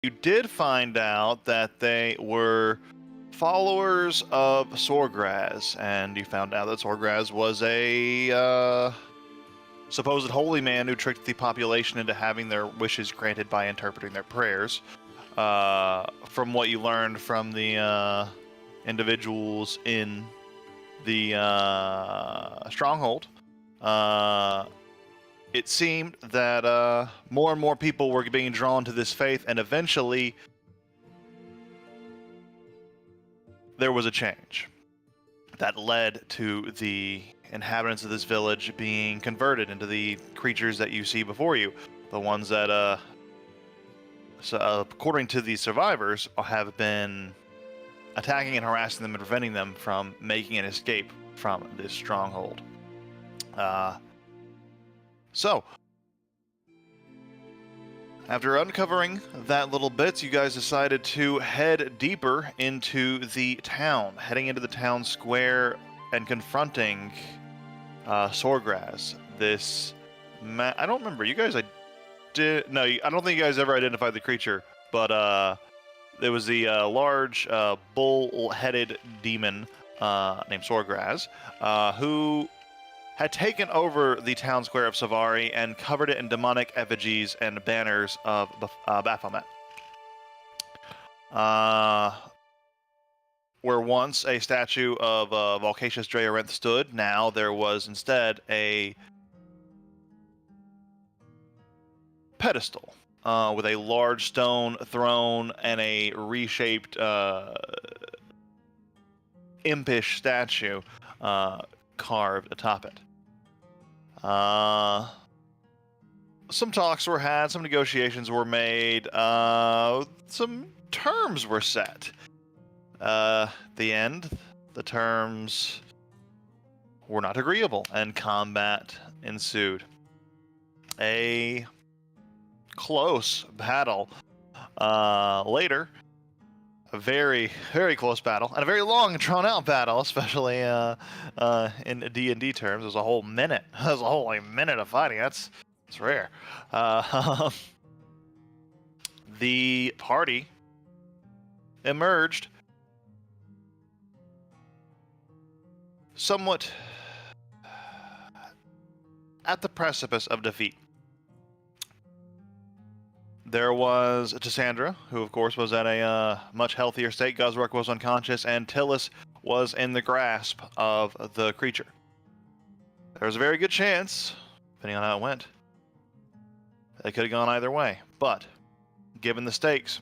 You did find out that they were followers of Sorgraz, and you found out that Sorgraz was a supposed holy man who tricked the population into having their wishes granted by interpreting their prayers. From what you learned from the individuals in the stronghold, uh, it seemed that more and more people were being drawn to this faith, and eventually there was a change that led to the inhabitants of this village being converted into the creatures that you see before you. The ones that, according to the survivors, have been attacking and harassing them and preventing them from making an escape from this stronghold. So, after uncovering that little bit, you guys decided to head deeper into the town, heading into the town square and confronting Sorgraz. This, I don't remember. You guys, I don't think you guys ever identified the creature, but there was the large bull-headed demon named Sorgraz, who had taken over the town square of Savari and covered it in demonic effigies and banners of Baphomet. Where once a statue of Volcatius Drearenth stood, now there was instead a pedestal with a large stone throne and a reshaped impish statue carved atop it. Some talks were had, some negotiations were made, some terms were set. The end, the terms were not agreeable, and combat ensued. A close battle later, a very, very close battle, and a very long, drawn-out battle, especially in D&D terms. It was a whole minute. It was a whole minute of fighting. That's rare. The party emerged somewhat at the precipice of defeat. There was Cassandra, who of course was at a much healthier state. Guzruk was unconscious, and Tillis was in the grasp of the creature. There was a very good chance, depending on how it went, it could have gone either way. But, given the stakes,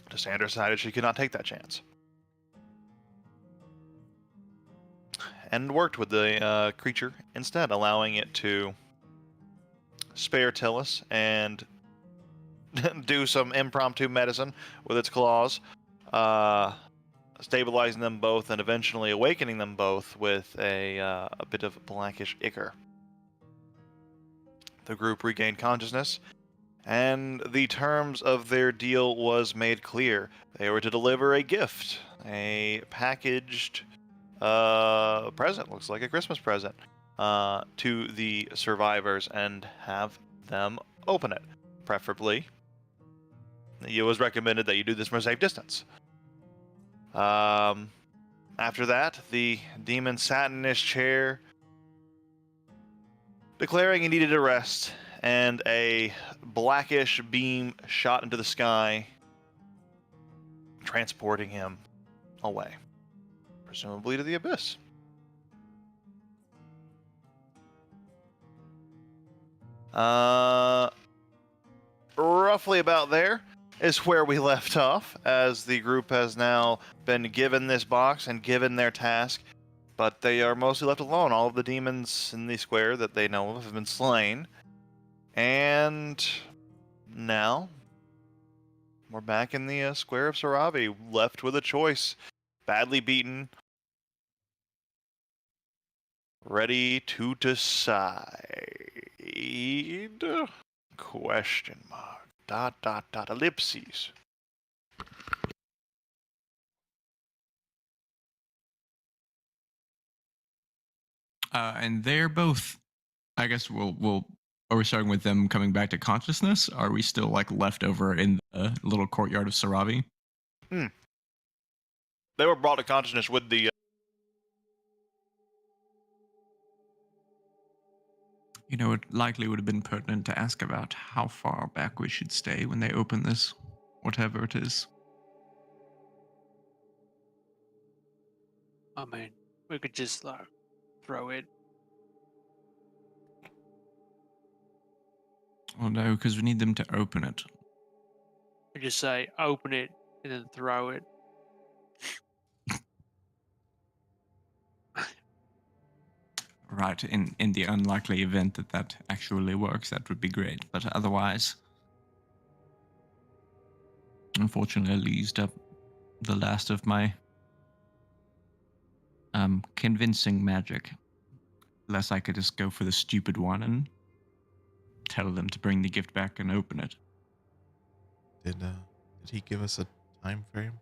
Cassandra decided she could not take that chance. And worked with the creature instead, allowing it to spare Tillis and do some impromptu medicine with its claws, stabilizing them both and eventually awakening them both with a bit of blackish ichor. The group regained consciousness, and the terms of their deal was made clear. They were to deliver a gift, a packaged present, looks like a Christmas present, to the survivors and have them open it, preferably. It was recommended that you do this from a safe distance. After that, the demon sat in his chair, declaring he needed a rest, and a blackish beam shot into the sky, transporting him away, presumably to the abyss. Roughly about there is where we left off, as the group has now been given this box and given their task, but they are mostly left alone. All of the demons in the square that they know of have been slain, and now we're back in the square of Saravi, left with a choice. Badly beaten, ready to decide? Question mark. ... ellipses. And they're both. I guess we'll Are we starting with them coming back to consciousness? Are we still like left over in the little courtyard of Saravi? Hmm. They were brought to consciousness with the. You know, it likely would have been pertinent to ask about how far back we should stay when they open this, whatever it is. I mean, we could just like throw it. Well, no, because we need them to open it. We just say open it and then throw it. Right, in the unlikely event that that actually works, that would be great. But otherwise, unfortunately, I used up the last of my convincing magic. Unless I could just go for the stupid one and tell them to bring the gift back and open it. Did he give us a time frame?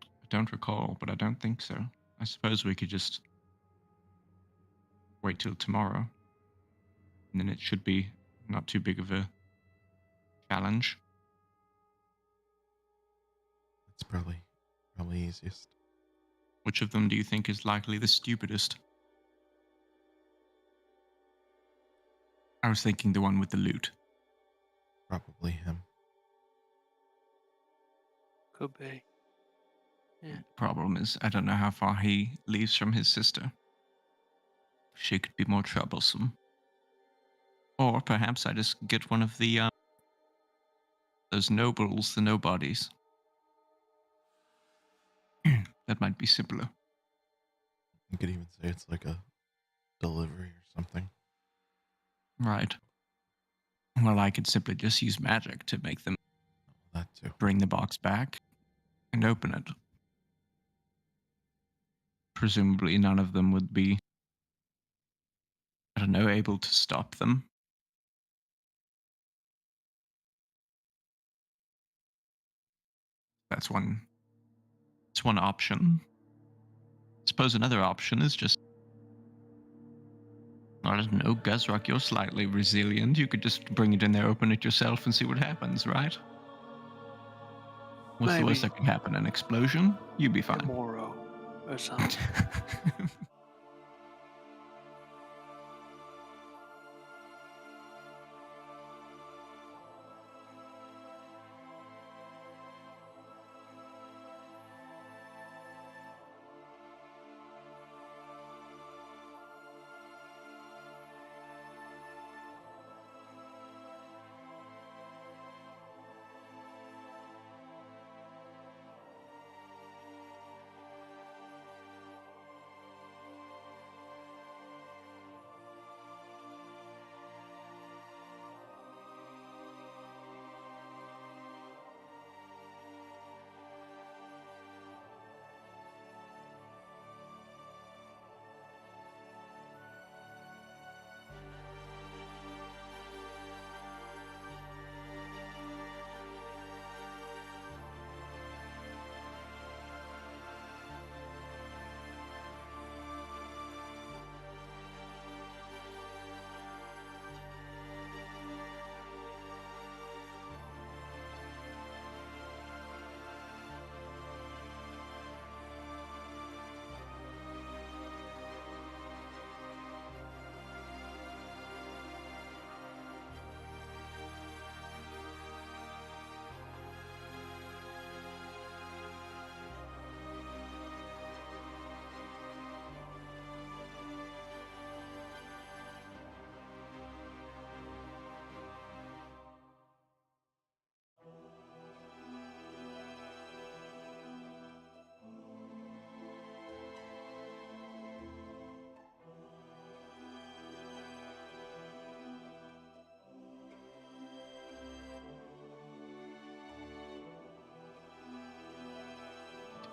I don't recall, but I don't think so. I suppose we could just wait till tomorrow. And then it should be not too big of a challenge. It's probably easiest. Which of them do you think is likely the stupidest? I was thinking the one with the loot. Probably him. Could be. Yeah. Problem is, I don't know how far he leaves from his sister. She could be more troublesome. Or perhaps I just get one of the those nobles, the nobodies. That might be simpler. You could even say it's like a delivery or something. Right. Well, I could simply just use magic to make them That too. bring the box back and open it. Presumably, none of them would be, I don't know, able to stop them. That's one. It's one option. Suppose another option is just, I don't know, Guzrock, you're slightly resilient. You could just bring it in there, open it yourself, and see what happens, right? What's the worst Maybe that could happen? An explosion? You'd be fine. tomorrow or something.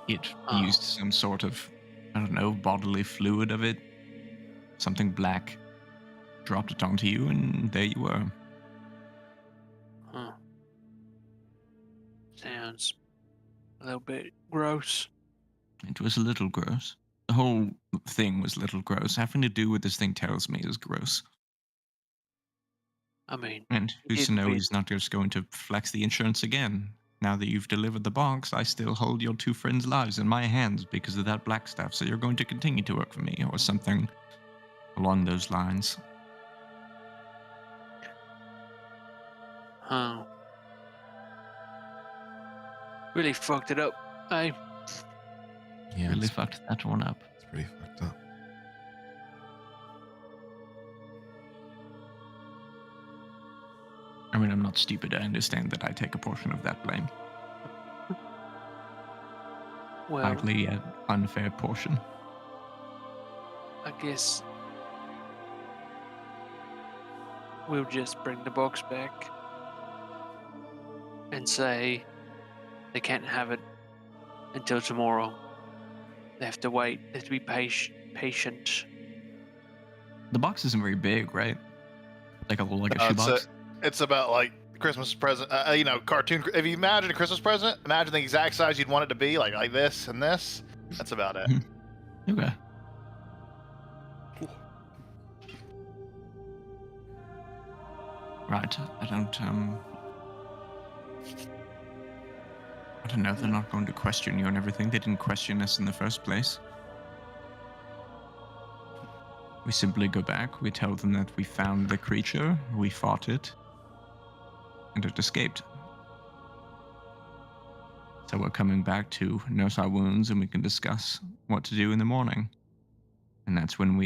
It Oh. used some sort of, I don't know, bodily fluid of it. Something black. Dropped it onto you, and there you were. Huh. Sounds a little bit gross. It was a little gross. The whole thing was a little gross. Having to do what this thing tells me is gross. I mean, And he who's to did know win. he's not just going to flex the insurance again? Now that you've delivered the box, I still hold your two friends' lives in my hands because of that black stuff, so you're going to continue to work for me, or something along those lines. Oh. Really fucked it up, eh? Yeah, Really fucked that one up. it's pretty fucked up. I mean, I'm not stupid. I understand that I take a portion of that blame. Well, Slightly an unfair portion. I guess we'll just bring the box back and say they can't have it until tomorrow. They have to wait. They have to be patient. The box isn't very big, right? Like a No, shoebox. it's about like Christmas present. Cartoon. If you imagine a Christmas present, imagine the exact size you'd want it to be, like this and this. That's about it. Okay. Right. I don't know. They're not going to question you and everything. They didn't question us in the first place. We simply go back. We tell them that we found the creature, we fought it, and it escaped. So we're coming back to nurse our wounds, and we can discuss what to do in the morning. And that's when we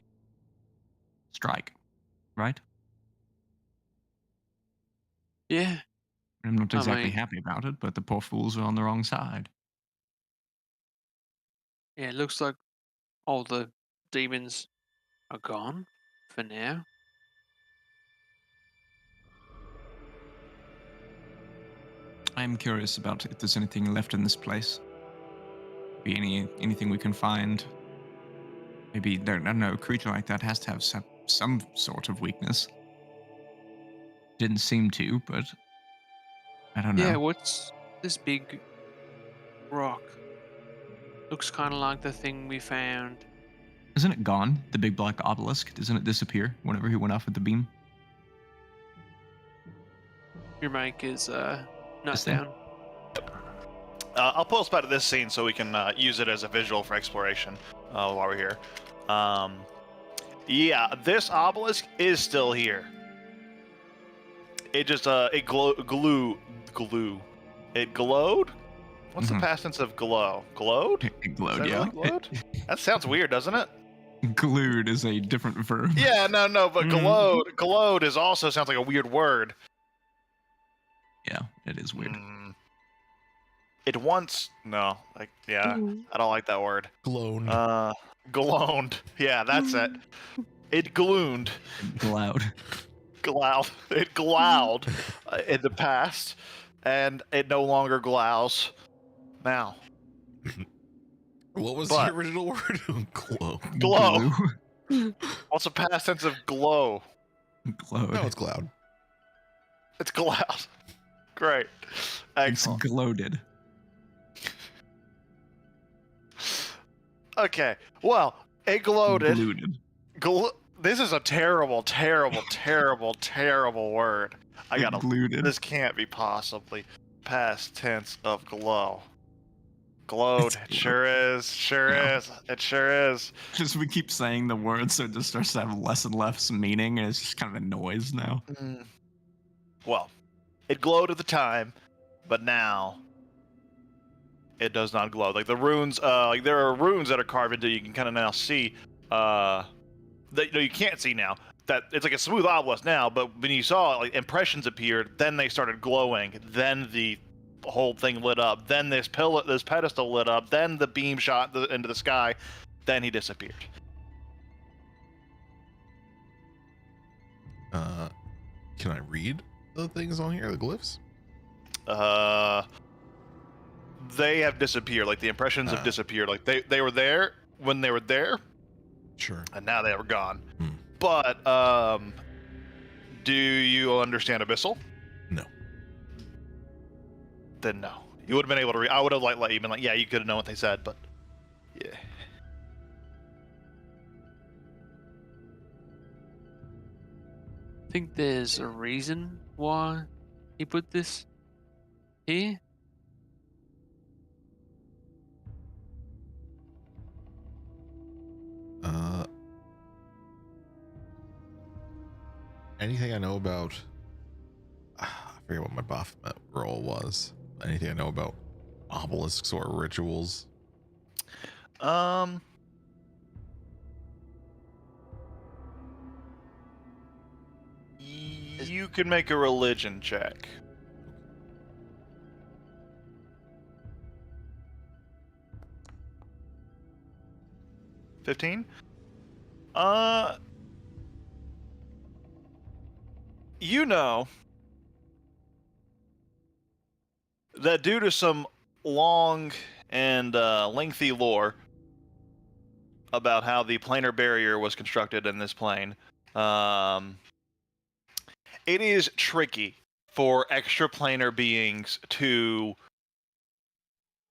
strike, right? Yeah. I'm not I exactly mean- happy about it, but the poor fools are on the wrong side. Yeah, it looks like all the demons are gone for now. I'm curious about if there's anything left in this place. Be anything we can find. Maybe I don't know. A creature like that has to have some sort of weakness. Didn't seem to, but I don't know. Yeah, what's this big rock? Looks kind of like the thing we found. Isn't it gone? The big black obelisk? Doesn't it disappear whenever he went off with the beam? Your mic is not This thing? down. I'll post back to this scene so we can use it as a visual for exploration while we're here. Yeah, this obelisk is still here. It just it glue. It glowed. What's Mhm. the past tense of glow? Glowed? It Is glowed, that yeah. really glowed? That sounds weird, doesn't it? Glued is a different verb. Yeah, no, but Mhm. glowed is also sounds like a weird word. Yeah, it is weird. It once I don't like that word. Glowed. Glowed. Yeah, that's it. It glooned. Glowed. It glowed in the past, and it no longer glows now. What was but- the original word? Glow. Glow. Glue. What's the past tense of glow? Glowed. No, it's cloud. It's glowed. Great. It's Excellent. gloated. Okay. Well, it gloated. Gluded. This is a terrible, terrible, terrible, terrible word. I gotta. Gluded. This can't be possibly past tense of glow. Glowed. It's It sure is. Sure Yeah. is. It sure is. Just we keep saying the word, so it just starts to have less and less meaning, and it's just kind of a noise now. Well, it glowed at the time, but now it does not glow. Like the runes, like there are runes that are carved into. You can kind of now see. That you can't see now. That it's like a smooth obelisk now, but when you saw it, like impressions appeared, then they started glowing, then the whole thing lit up, then this pedestal lit up, then the beam shot into the sky, then he disappeared. Can I read the things on here, the glyphs? They have disappeared. Like the impressions have Ah. disappeared. Like they were there when they were there, Sure. and now they were gone. Hmm. But do you understand Abyssal? No. Then no. You would have been able to read. I would have let you been like, yeah, you could have known what they said, but yeah. think there's a reason why he put this here. Uh, anything I know about? I forget what my Baphomet role was. Anything I know about obelisks or rituals? Um, you can make a religion check. $15? You know that due to some long and lengthy lore about how the planar barrier was constructed in this plane, it is tricky for extraplanar beings to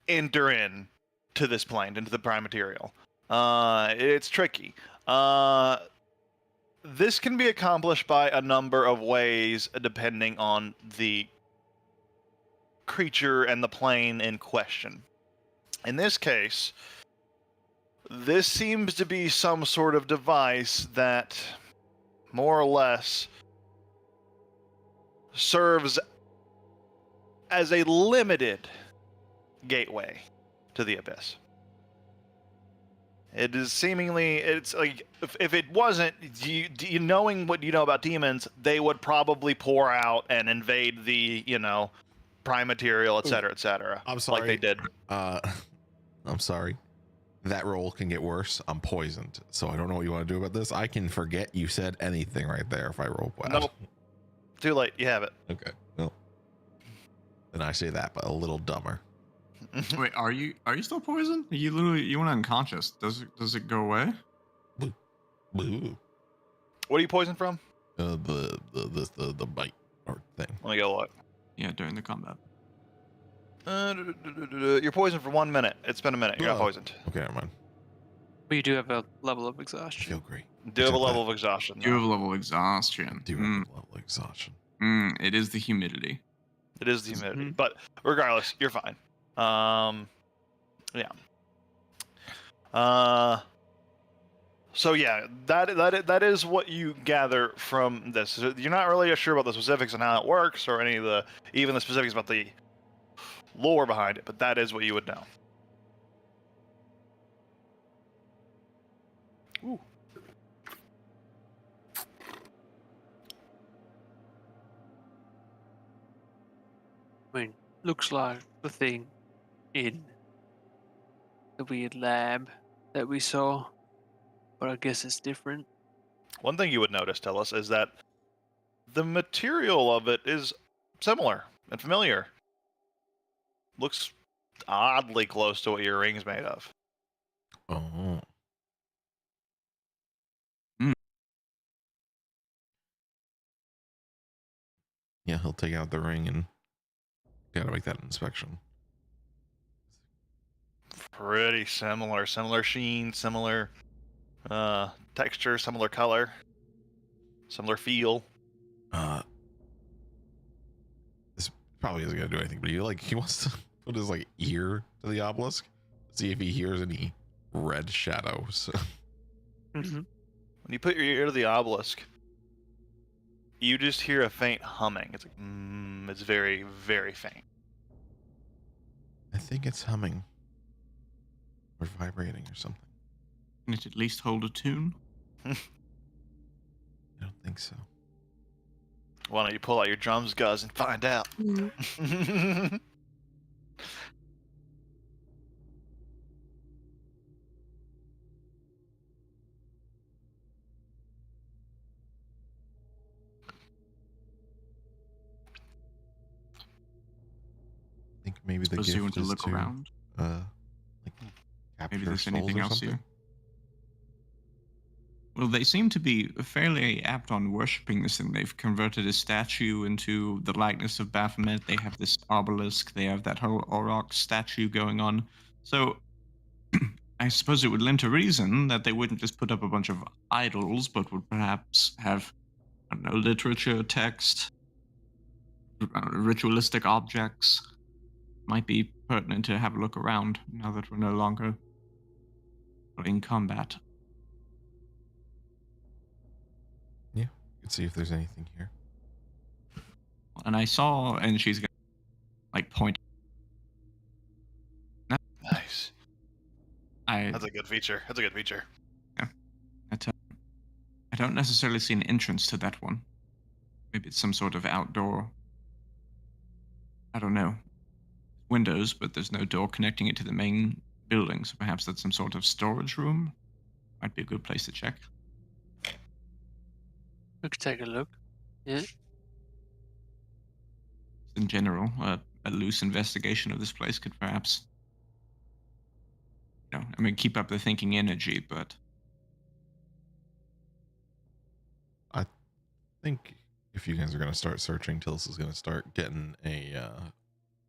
enter in to this plane, into the prime material. It's tricky. This can be accomplished by a number of ways depending on the creature and the plane in question. In this case, this seems to be some sort of device that more or less serves as a limited gateway to the abyss. It is seemingly, it's like, if it wasn't, you knowing what you know about demons, they would probably pour out and invade the, prime material, etc., etc. I'm sorry. Like they did. I'm sorry. That roll can get worse. I'm poisoned, so I don't know what you want to do about this. I can forget you said anything right there if I roll bad. Nope. Too late. You have it. Okay. Well, then I say that, but a little dumber. Wait, are you still poisoned? You went unconscious. Does it go away? Boo. What are you poisoned from? The bite or thing. Let me go look. Yeah, during the combat. You're poisoned for 1 minute. It's been a minute. You're not poisoned. Okay, never mind. But you do have a level of I exhaustion. feel great. Do have a level of exhaustion. You have a level of exhaustion. Do have a level of exhaustion. It is the humidity. It is the humidity, Mhm. but regardless, you're fine. Yeah. So yeah, that is what you gather from this. You're not really sure about the specifics on how it works or any of even the specifics about the lore behind it, but that is what you would know. Ooh. I mean, looks like the thing in the weird lab that we saw, but I guess it's different. One thing you would notice, Tellus, is that the material of it is similar and familiar. Looks oddly close to what your ring's made of. Oh. Yeah, he'll take out the ring and gotta make that inspection. Pretty similar. Similar sheen, similar texture, similar color, similar feel. This probably isn't gonna do anything, but he wants to put his ear to the obelisk, see if he hears any red shadows. Mm-hmm. When you put your ear to the obelisk, you just hear a faint humming. It's like, it's very, very faint. I think it's humming or vibrating or something. Can it at least hold a tune? I don't think so. Why don't you pull out your drums, Guz, and find out? I think maybe the Suppose you gift want to is look to around. capture Maybe there's souls anything or else something. here. Well, they seem to be fairly apt on worshipping this thing. They've converted a statue into the likeness of Baphomet. They have this obelisk. They have that whole Auroch statue going on. So I suppose it would lend to reason that they wouldn't just put up a bunch of idols, but would perhaps have I don't know, literature, text, ritualistic objects. Might be pertinent to have a look around now that we're no longer in combat. Yeah, you can see if there's anything here. And I saw, and she's gonna like point. Nice. I That's a good feature. That's a good feature. I don't necessarily see an entrance to that one. Maybe it's some sort of outdoor. I don't know. Windows, but there's no door connecting it to the main building. So perhaps that's some sort of storage room. Might be a good place to check. We could take a look. Yeah. In general, a loose investigation of this place could perhaps, keep up the thinking energy, but I think if you guys are going to start searching, Tillis is going to start getting a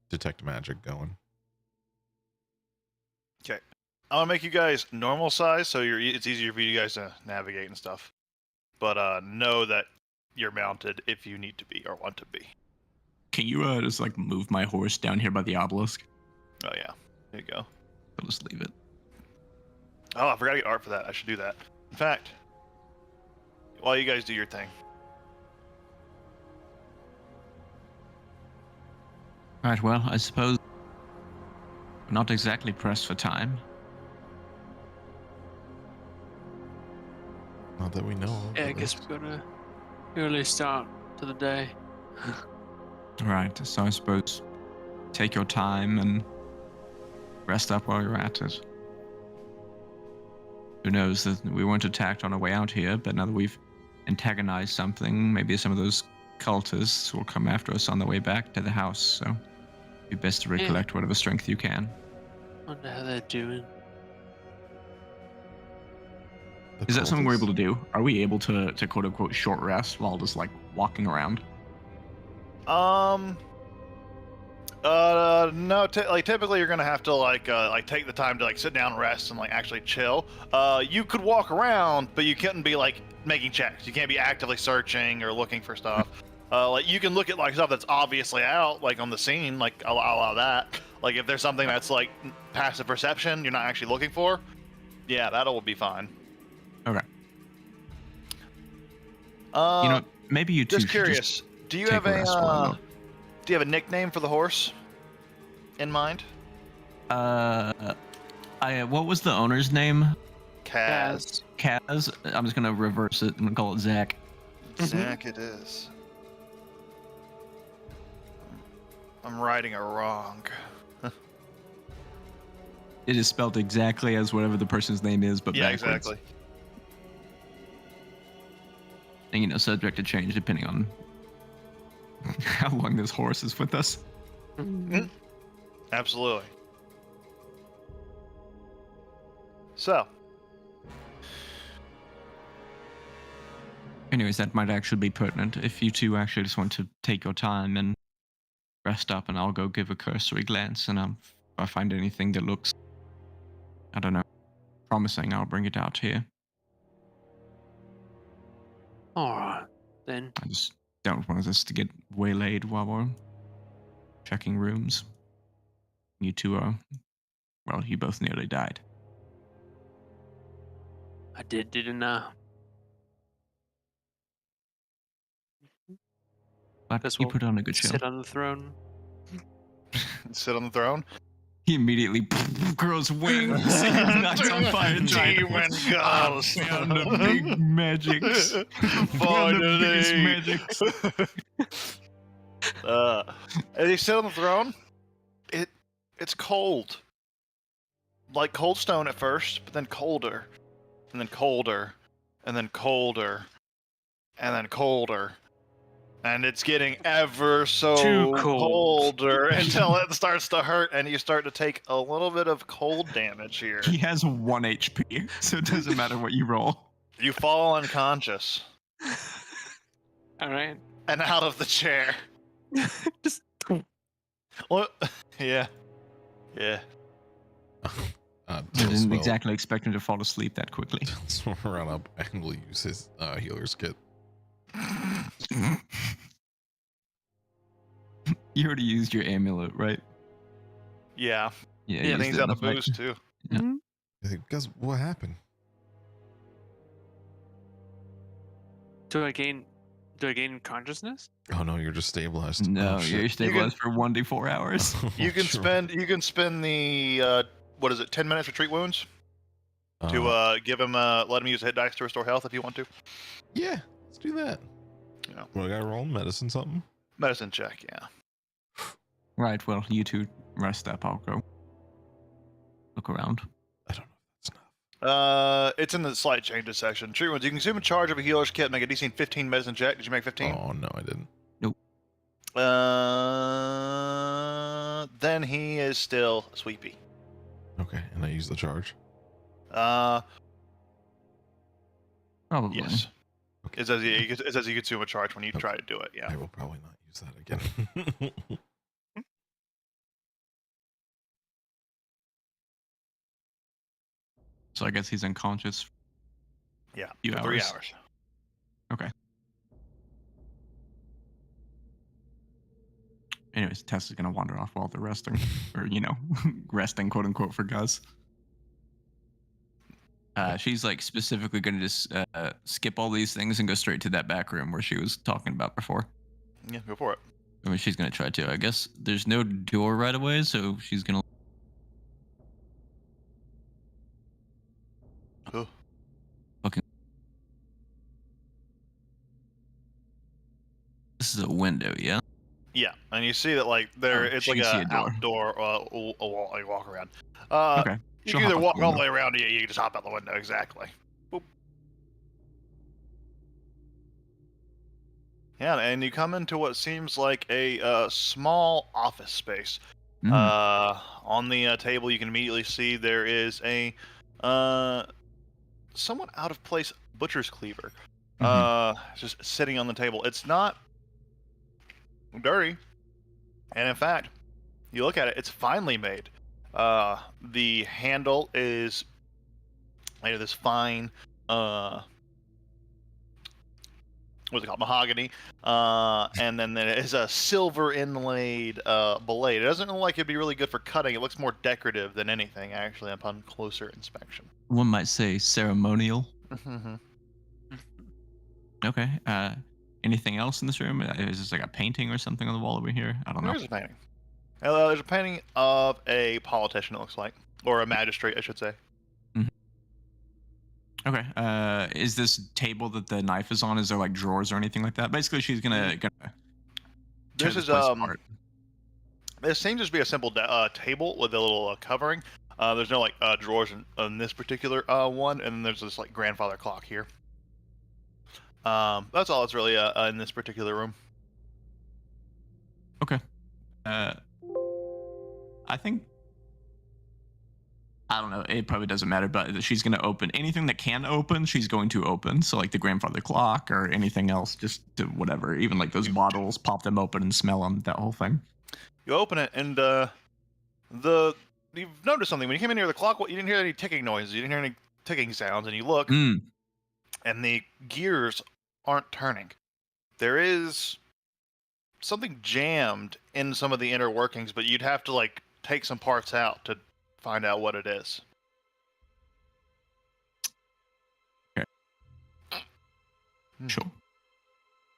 detect magic going. Okay. I want to make you guys normal size, so it's easier for you guys to navigate and stuff. But know that you're mounted if you need to be or want to be. can you just like move my horse down here by the obelisk? Oh yeah, there you go. I'll just leave it. Oh, I forgot to get art for that. I should do that. In fact, while you guys do your thing. Right, well, I suppose we're not exactly pressed for time. Not that we know of. Yeah, I at guess least. we're gonna early start to the day. Right, so I suppose take your time and rest up while you're at it. Who knows that we weren't attacked on our way out here, but now that we've antagonized something, maybe some of those cultists will come after us on the way back to the house, so it'd be best to recollect whatever strength you can. Wonder how they're doing. The Is that something we're cultists? able to do? Are we able to quote unquote short rest while just like walking around? No. Typically, you're gonna have to like take the time to like sit down, rest, and like actually chill. You could walk around, but you couldn't be like making checks. You can't be actively searching or looking for stuff. Like you can look at like stuff that's obviously out, like on the scene. Like I'll allow that. Like if there's something that's like passive perception, you're not actually looking for. Yeah, that'll be fine. Okay. Uh, Maybe you two just should curious. Do you take have a rest while I a look. do you have a nickname for the horse in mind? What was the owner's name? Kaz. Kaz. I'm just gonna reverse it and call it Zach. Zach, it is. I'm writing it wrong. It is spelled exactly as whatever the person's name is, but Yeah, backwards. exactly. And subject to change depending on how long this horse is with us. Absolutely. So, Anyways, that might actually be pertinent if you two actually just want to take your time and rest up, and I'll go give a cursory glance, and if I find anything that looks, I don't know, promising, I'll bring it out here. Alright, then. I just don't want us to get waylaid while we're checking rooms. You two are, well, you both nearly died. I didn't I? But Guess you we'll put on a good show. Sit on the throne. sit on the throne. He immediately grows wings. Knocks on fire. Demon gods. And the big magics. One of the biggest magics. As you sit on the throne, it's cold. Like cold stone at first, but then colder, and then colder, and then colder, and then colder. And it's getting ever so Too cold. colder until it starts to hurt, and you start to take a little bit of cold damage here. He has 1 HP, so it doesn't matter what you roll. You fall unconscious Alright. and out of the chair. Just What? Yeah. Yeah. I Tillis didn't will- exactly expect him to fall asleep that quickly. Tillis will run up and will use his healer's kit. You already used your amulet, right? Yeah. Yeah, Yeah, you used Things it in out the the fight. boost too. Yeah. Mhm. I think, guys, what happened? Do I gain consciousness? Oh no, you're just stabilized. No, oh, you're shit. stabilized for 1d4 hours. You can Sure. spend the what is it, 10 minutes for treat wounds to give him let him use hit dice to restore health if you want to. Yeah, let's do that. Yeah. Well, I got to roll medicine something. Medicine check, yeah. Right, well, you two rest up. I'll go look around. I don't know if that's enough. It's in the slight changes section. Treat wounds. You can consume a charge of a healer's kit, make a DC 15 medicine check. Did you make 15? Oh no, I didn't. Then he is still sweepy. Okay, and I use the charge. Probably. Yes. Okay. It says you consume a charge when you try to do it. Yeah. I will probably not use that again. So I guess he's unconscious. Yeah. Few For 3 hours. hours. Okay. Anyways, Tess is gonna wander off while they're resting, or resting, quote unquote, for Gus. She's like specifically gonna just skip all these things and go straight to that back room where she was talking about before. Yeah, go for it. I mean, she's gonna try to. I guess there's no door right away, so she's gonna. Oh. Fucking. This is a window, yeah. Yeah, and you see that like there, Oh, it's she like can see a a door. outdoor like walk around. Okay. You She'll can either hop out walk the all the window. way around, or you can just hop out the window. Exactly. Boop. Yeah, and you come into what seems like a small office space. Mm. On the table, you can immediately see there is a somewhat out of place butcher's cleaver. Just sitting on the table. It's not dirty, and in fact, you look at it, it's finely made. The handle is made of this fine what's it called, mahogany, and then there is a silver inlaid blade. It doesn't look like it'd be really good for cutting. It looks more decorative than anything, actually, upon closer inspection. One might say ceremonial. Mm-hmm. Okay. Anything else in this room? Is this like a painting or something on the wall over here? I don't know. There's a painting. There's a painting of a politician, it looks like, or a magistrate, I should say. Okay. Is this table that the knife is on? Is there like drawers or anything like that? Basically, she's gonna tear This this is place apart. This seems to be a simple table with a little covering. There's no like drawers in this particular one, and then there's this like grandfather clock here. That's all it's really in this particular room. Okay. I think. I don't know. It probably doesn't matter, but she's going to open anything that can open. She's going to open. So like the grandfather clock or anything else, just to whatever. Even like those bottles, pop them open and smell them. That whole thing. You open it, and you've noticed something when you came in here. The clock, you didn't hear any ticking noises. You didn't hear any ticking sounds, and you look, and the gears aren't turning. There is something jammed in some of the inner workings, but you'd have to like take some parts out to find out what it is. Okay. Sure.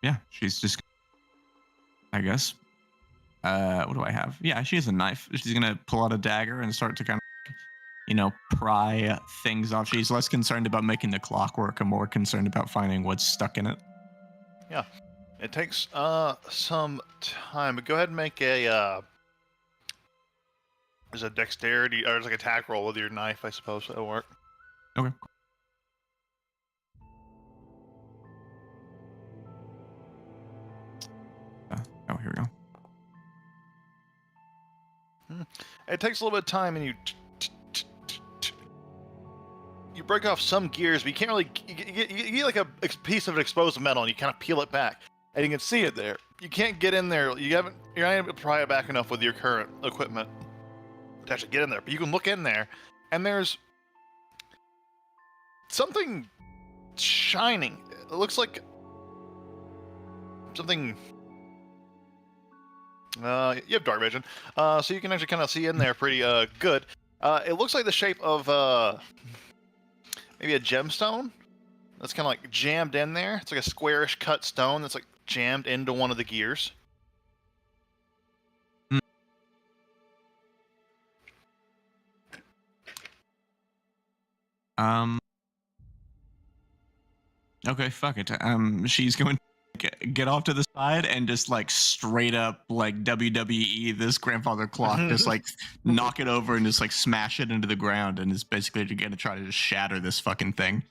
Yeah, she's just. I guess. What do I have? Yeah, she has a knife. She's gonna pull out a dagger and start to kind of, pry things off. She's less concerned about making the clock work and more concerned about finding what's stuck in it. Yeah, it takes some time. But go ahead and make a there's a dexterity or there's like attack roll with your knife, I suppose that'll work. Okay. Oh, here we go. It takes a little bit of time, and you break off some gears, but you can't really. You get like a piece of exposed metal, and you kind of peel it back, and you can see it there. You can't get in there. You're not able to pry it back enough with your current equipment to actually get in there. But you can look in there, and there's something shining. It looks like something. You have dark vision, so you can actually kind of see in there pretty good. It looks like the shape of maybe a gemstone that's kind of like jammed in there. It's like a squarish cut stone that's like jammed into one of the gears. Okay, fuck it. She's going to get off to the side and just like straight up like WWE this grandfather clock, just like knock it over and just like smash it into the ground, and is basically going to try to just shatter this fucking thing.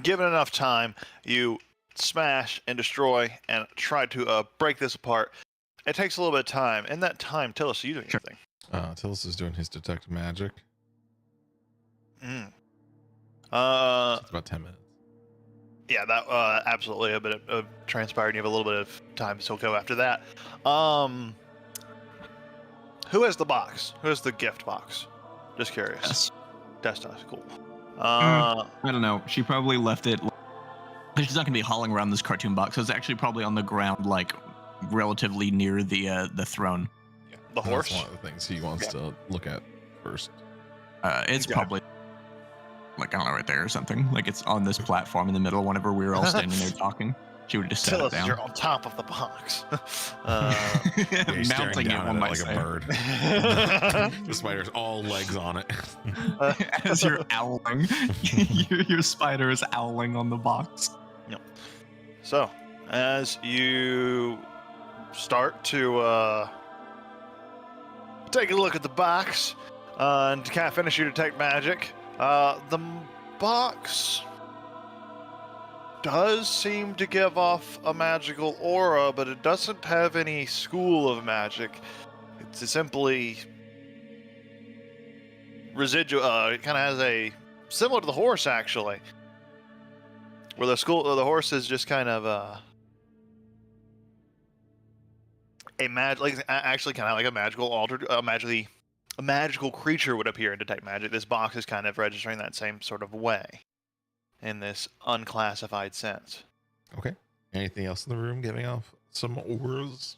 Given enough time, you smash and destroy and try to break this apart. It takes a little bit of time. In that time, Tillis, are you doing anything? Tillis is doing his detect magic. Mm. It's about 10 minutes. Yeah, that absolutely a bit of transpired. You have a little bit of time to still go after that. Who has the box? Who has the gift box? Just curious. Yes. That's cool. I don't know. She probably left it. She's not gonna be hauling around this cartoon box. So it's actually probably on the ground, like relatively near the throne. Yeah. The horse. That's one of the things he wants to look at first. It's probably like, I don't know, right there or something. Like it's on this platform in the middle. Whenever we were all standing there talking, she would just set it down. You're on top of the box. Mounting it one like a bird. The spider's all legs on it. As you're owling, your spider is owling on the box. Yep. So, as you start to take a look at the box and kind of finish your detect magic, the box does seem to give off a magical aura, but it doesn't have any school of magic. It's simply residual. It kind of has a similar to the horse, actually, where the horse is just kind of actually kind of like a magical altered, a magical creature would appear in detect magic. This box is kind of registering that same sort of way, in this unclassified sense. Okay. Anything else in the room giving off some auras?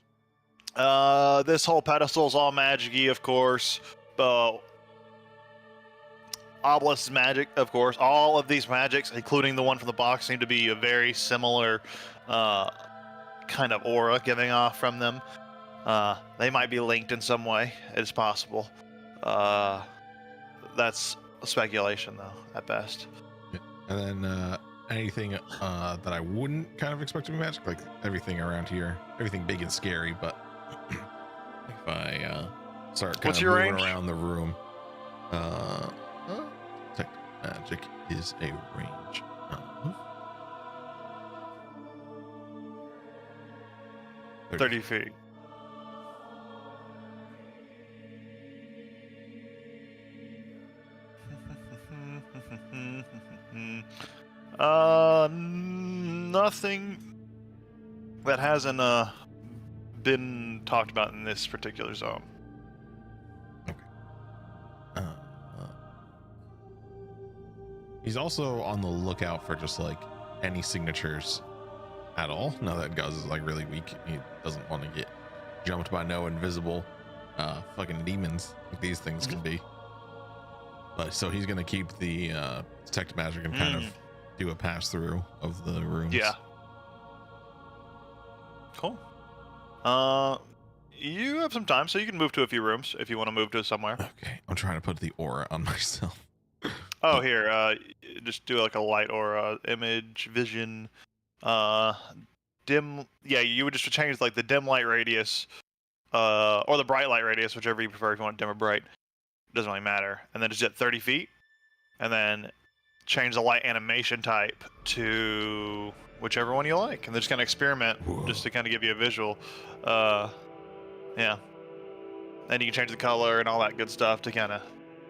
This whole pedestal's all magic-y, of course. Obelisk's magic, of course. All of these magics, including the one from the box, seem to be a very similar kind of aura giving off from them. They might be linked in some way. It's possible. That's speculation, though, at best. And then anything that I wouldn't kind of expect to be magic, like everything around here, everything big and scary. But if I start kind What's of your moving range? around the room, detect magic is a range of 30 feet. Nothing that hasn't been talked about in this particular zone. He's also on the lookout for just like any signatures at all. Now that Guz is like really weak, he doesn't want to get jumped by no invisible fucking demons like these things can be. But so he's gonna keep the detect magic and kind of do a pass through of the rooms. Yeah. Cool. You have some time, so you can move to a few rooms if you want to move to somewhere. Okay, I'm trying to put the aura on myself. Oh, here, just do like a light aura, image, vision, dim. Yeah, you would just change like the dim light radius, or the bright light radius, whichever you prefer. If you want dim or bright, doesn't really matter. And then just at 30 feet, and then change the light animation type to whichever one you like, and then just kind of experiment. Whoa. Just to kind of give you a visual. Yeah. And you can change the color and all that good stuff to kind of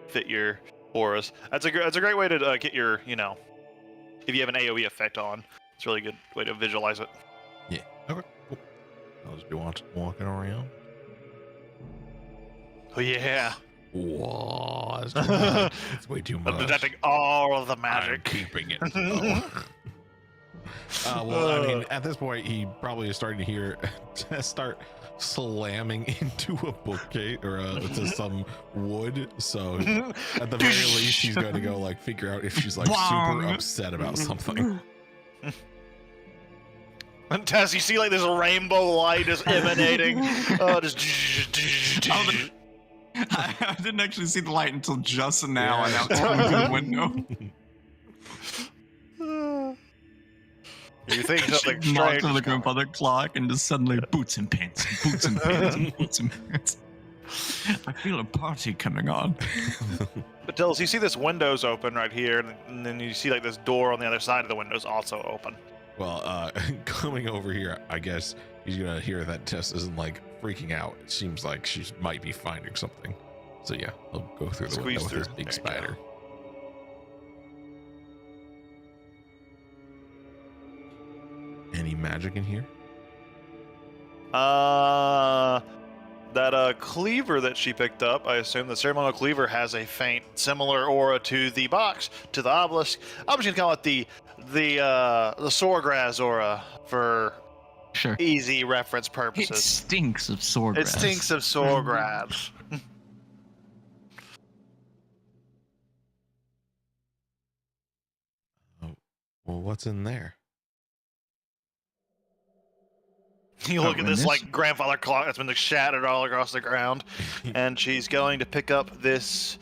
fit your auras. That's a great way to get your, if you have an AoE effect on, it's a really good way to visualize it. Yeah. Okay. Cool. I'll just be walking around. Oh yeah. Whoa, that's too much. It's way too much. Detecting all of the I'm magic. keeping it. Oh. Well, I mean, at this point, he probably is starting to hear start slamming into a bookcase or to some wood. So at the very least, he's going to go like figure out if she's like super upset about something. And Tess, you see like this rainbow light is emanating. Just. I didn't actually see the light until just now, and now it's coming through the window. You think something She knocked strange on the is coming. grandfather clock and just suddenly boots and pants, boots and pants, and boots and pants. I feel a party coming on. But Dills, you see this window's open right here, and then you see like this door on the other side of the window's also open. Well, coming over here, I guess he's gonna hear that Tess isn't like freaking out. It seems like she might be finding something. So yeah, he'll go through the Squeeze window with his through. big There you go. spider. Any magic in here? That cleaver that she picked up, I assume the ceremonial cleaver has a faint, similar aura to the box, to the obelisk. I'm just gonna call it the Sorgraz aura for Sure. easy reference It purposes. stinks of sword. It stinks of Sorgraz. Well, what's in there? You look Oh, at this and like this- grandfather clock that's been like, shattered all across the ground, and she's going to pick up this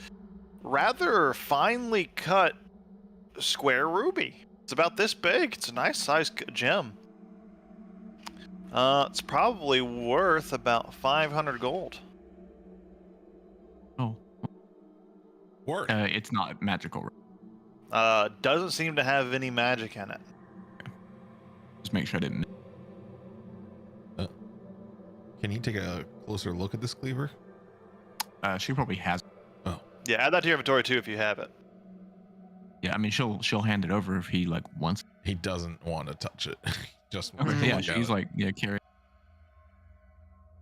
rather finely cut square ruby. It's about this big. It's a nice sized gem. It's probably worth about 500 gold. Oh, Work. it's not magical. Doesn't seem to have any magic in it. Just make sure I didn't. Can you take a closer look at this cleaver? She probably has. Yeah, add that to your inventory too if you have it. Yeah, I mean she'll hand it over if he like wants. He doesn't want to touch it. Just Okay, wants to yeah, look at she's it. like, yeah, carry.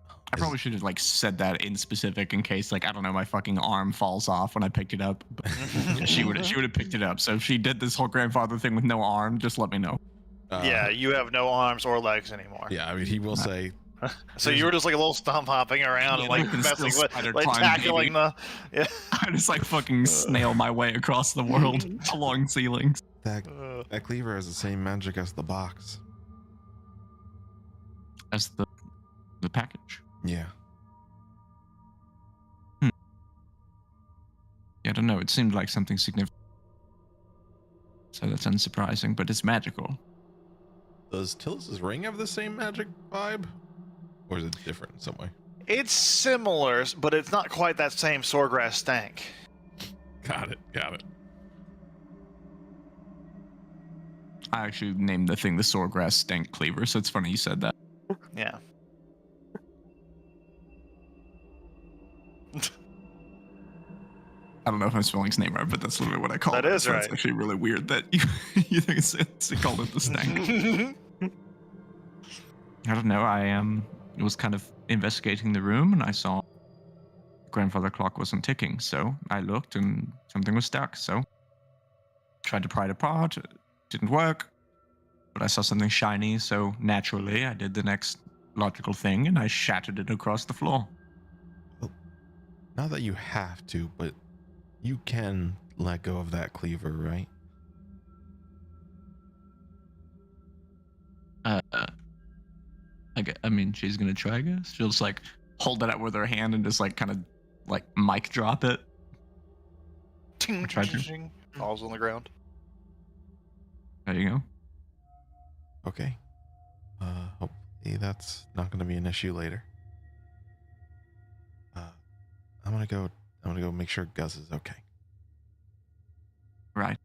I Is- probably should have like said that in specific in case like I don't know my fucking arm falls off when I picked it up. But she would have picked it up. So if she did this whole grandfather thing with no arm, just let me know. Yeah, you have no arms or legs anymore. Yeah, I mean, he will say, So you were just like a little stomp hopping around and Yeah, like you can messing still with, spider like climb, tackling baby. the. I just like fucking snail my way across the world along ceilings. that Yeah. that cleaver has the same magic as the box. As the package. Yeah. Yeah, I don't know. It seemed like something significant. So that's unsurprising, but it's magical. Does Tillis's ring have the same magic vibe? Or is it different in some way? It's similar, but it's not quite that same Sorgrass stank. Got it. Got it. I actually named the thing the Swordgrass Stank Cleaver, so it's funny you said that. Yeah. I don't know if I'm spelling his name right, but that's literally what I call That it. is so right. It's actually really weird that you think it's called it the Stank. I don't know. I was kind of investigating the room and I saw grandfather clock wasn't ticking, so I looked and something was stuck. So tried to pry it apart, it didn't work. But I saw something shiny, so naturally I did the next logical thing and I shattered it across the floor. Not that you have to, but you can let go of that cleaver, right? I mean, she's gonna try. I guess she'll just like hold it out with her hand and just like kind of like mic drop it. Ting, tried to. ting, falls on the ground. There you go. Okay. Hopefully that's not going to be an issue later. I'm gonna go make sure Gus is okay. Right.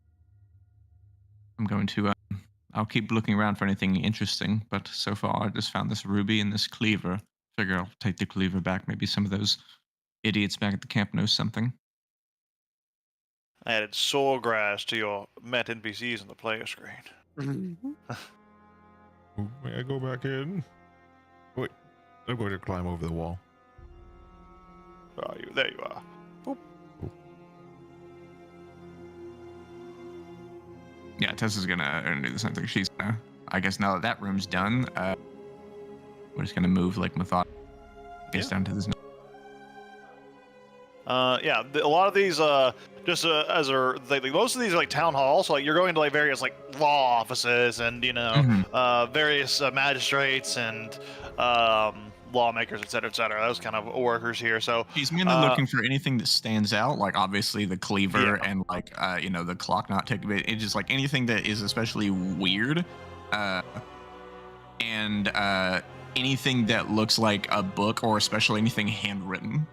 I'm going to. I'll keep looking around for anything interesting, but so far I just found this ruby and this cleaver. Figure I'll take the cleaver back. Maybe some of those idiots back at the camp know something. I added Sorgrass to your met NPCs on the player screen. May I go back in? Wait, I'm going to climb over the wall. Where are you? There you are. Yeah, Tessa's gonna do the same thing. She's gonna I guess now that that room's done, we're just gonna move like method. Gets Yeah. down to this. Yeah, a lot of these, just as are, like, most of these are like town halls. So, like, you're going to like various like law offices and various magistrates and lawmakers, et cetera, those kind of workers here. So She's mainly looking for anything that stands out, like obviously the cleaver Yeah. and like the clock not taking it. It's just like anything that is especially weird, and anything that looks like a book or especially anything handwritten.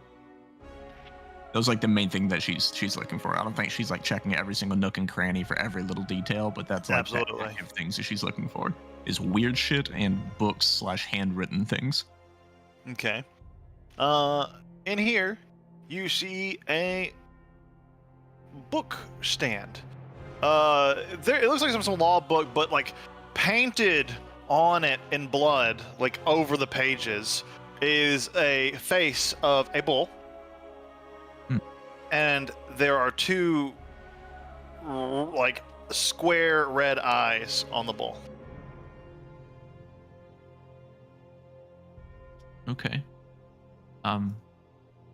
Those are like the main thing that she's looking for. I don't think she's like checking every single nook and cranny for every little detail, but that's like the Absolutely. active things that she's looking for is weird shit and books / handwritten things. Okay. In here, you see a book stand. There it looks like some law book, but like painted on it in blood, like over the pages, is a face of a bull. And there are two like square red eyes on the bull. Okay.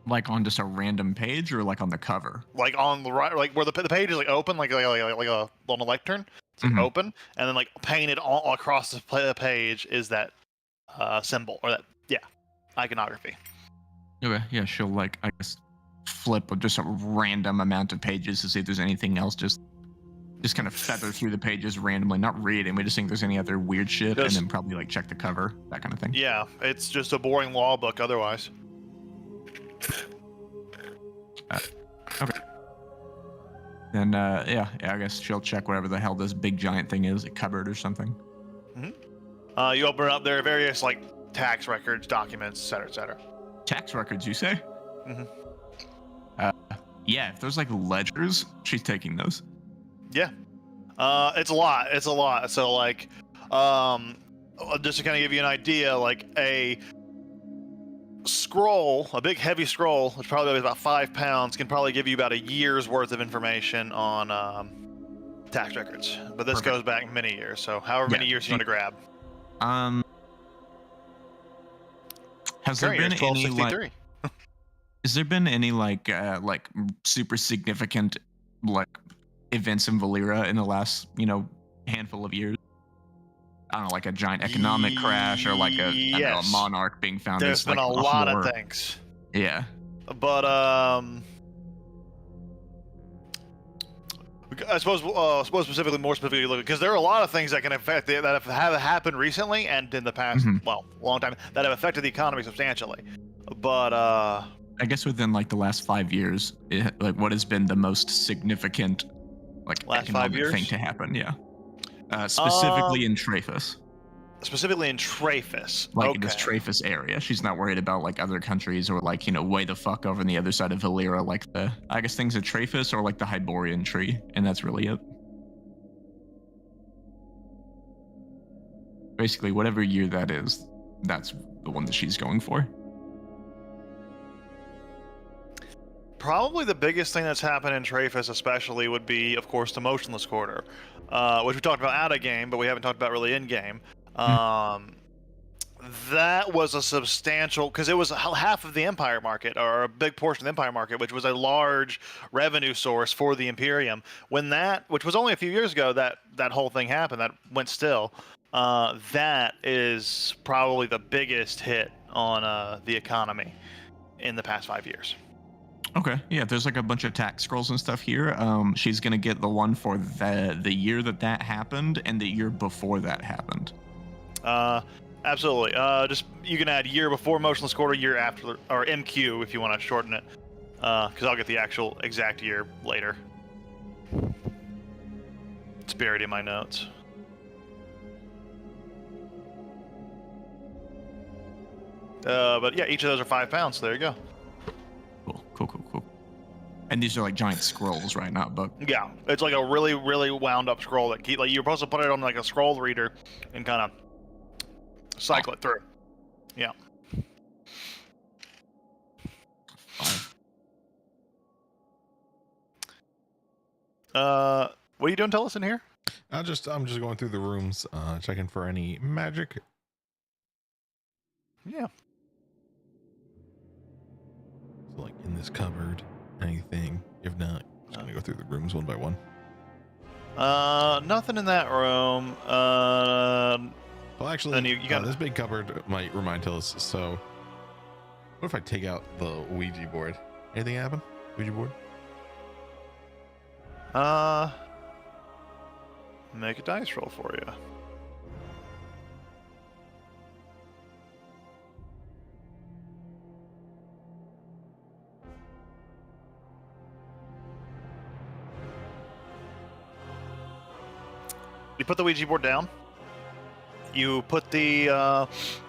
Like on just a random page or like on the cover? Like on the right, like where the page is like open, like a on a lectern. It's like Mhm. open, and then like painted all across the page is that symbol or that iconography. Okay, yeah, she'll like I guess flip just a random amount of pages to see if there's anything else. Just kind of feather through the pages randomly, not reading. We just think there's any other weird shit, and Just- then probably like check the cover, that kind of thing. Yeah, it's just a boring law book otherwise. Then yeah, I guess she'll check whatever the hell this big giant thing is, a cupboard or something. You open it up, there are various like tax records, documents, et cetera, et cetera. Tax records, you say? Mhm. Yeah, if there's like ledgers, she's taking those. It's a lot. It's a lot. So like, just to kind of give you an idea, like a scroll, a big heavy scroll, which probably weighs about 5 pounds, can probably give you about a year's worth of information on tax records. But this Perfect. goes back many years, so however many Yeah, years you want to grab. Has there Current year been is any like? 1263. Has there been any like super significant like events in Valera in the last handful of years? I don't know, like a giant economic crash or like a Yes. monarch being found. There's as, been like, a lot of horror. things, Yeah. but I suppose more specifically look, because there are a lot of things that can affect that have happened recently and in the past, Mhm. long time, that have affected the economy substantially. But I guess within like the last 5 years, like what has been the most significant like Last 5 economic thing years? to happen? Yeah. Specifically in Traphus, specifically in Traphus. like in this Okay. Traphus area. She's not worried about like other countries or like way the fuck over on the other side of Valera, like the I guess things at Traphus or like the Hyborian tree, and that's really it. Basically, whatever year that is, that's the one that she's going for. Probably the biggest thing that's happened in Traphus, especially, would be, of course, the Motionless Quarter, which we talked about out of game, but we haven't talked about really in game. That was a substantial, because it was half of the Empire market, or a big portion of the Empire market, which was a large revenue source for the Imperium. When that, which was only a few years ago, that whole thing happened, that went still. That is probably the biggest hit on the economy in the past 5 years. Okay, yeah, there's like a bunch of tax scrolls and stuff here. She's gonna get the one for the year that happened and the year before that happened. Absolutely. Just you can add year before Motionless Quarter, year after, or MQ if you want to shorten it. Because I'll get the actual exact year later. It's buried in my notes. But yeah, each of those are 5 pounds. So there you go. Cool. And these are like giant scrolls, right? Not book. Yeah, it's like a really, really wound up scroll that like you're supposed to put it on like a scroll reader and kind of cycle it through. Yeah. Fine. What are you doing, tell us in here? I'm just going through the rooms, checking for any magic. Yeah. So like in this cupboard, anything. If not, just gonna go through the rooms one by one. Nothing in that room. Well, actually, Then you got this big cupboard might remind us. So, what if I take out the Ouija board? Anything happen? Ouija board? Make a dice roll for you. You put the Ouija board down. You put the,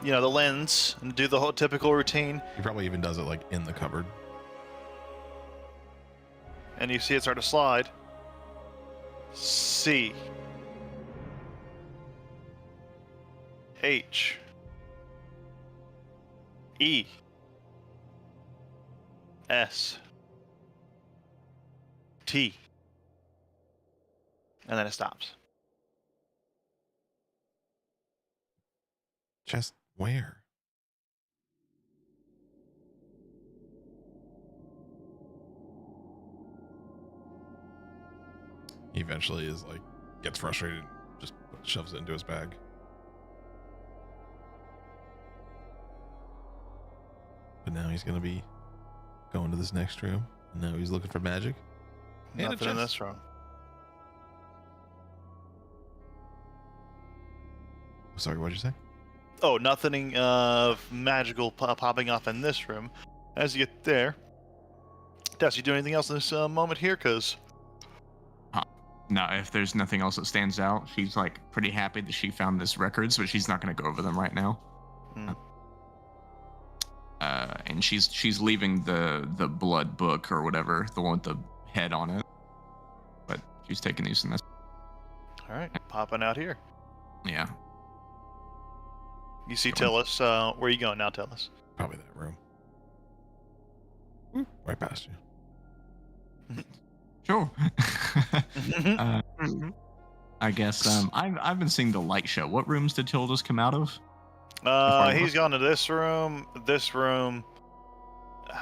the lens and do the whole typical routine, He probably even does it like in the cupboard. and you see it start to slide. C. H. E. S. T. And then it stops. Just where? He eventually is like, gets frustrated, just shoves it into his bag. But now he's gonna be going to this next room, and now he's looking for magic. And a Nothing in chest. this room. Sorry, what'd you say? Oh, nothing magical popping off in this room. As you get there, Tess, you do anything else in this moment here? Because No, if there's nothing else that stands out, she's like pretty happy that she found this records, but she's not going to go over them right now. Hmm. And she's leaving the blood book or whatever, the one with the head on it. But she's taking these in this. all right, popping out here. Yeah. You see Go Tillis. Where are you going now, Tillis? Probably that room. Right past you. Sure. Mm-hmm. I guess I've been seeing the light show. What rooms did Tilda's come out of? He's gone to this room,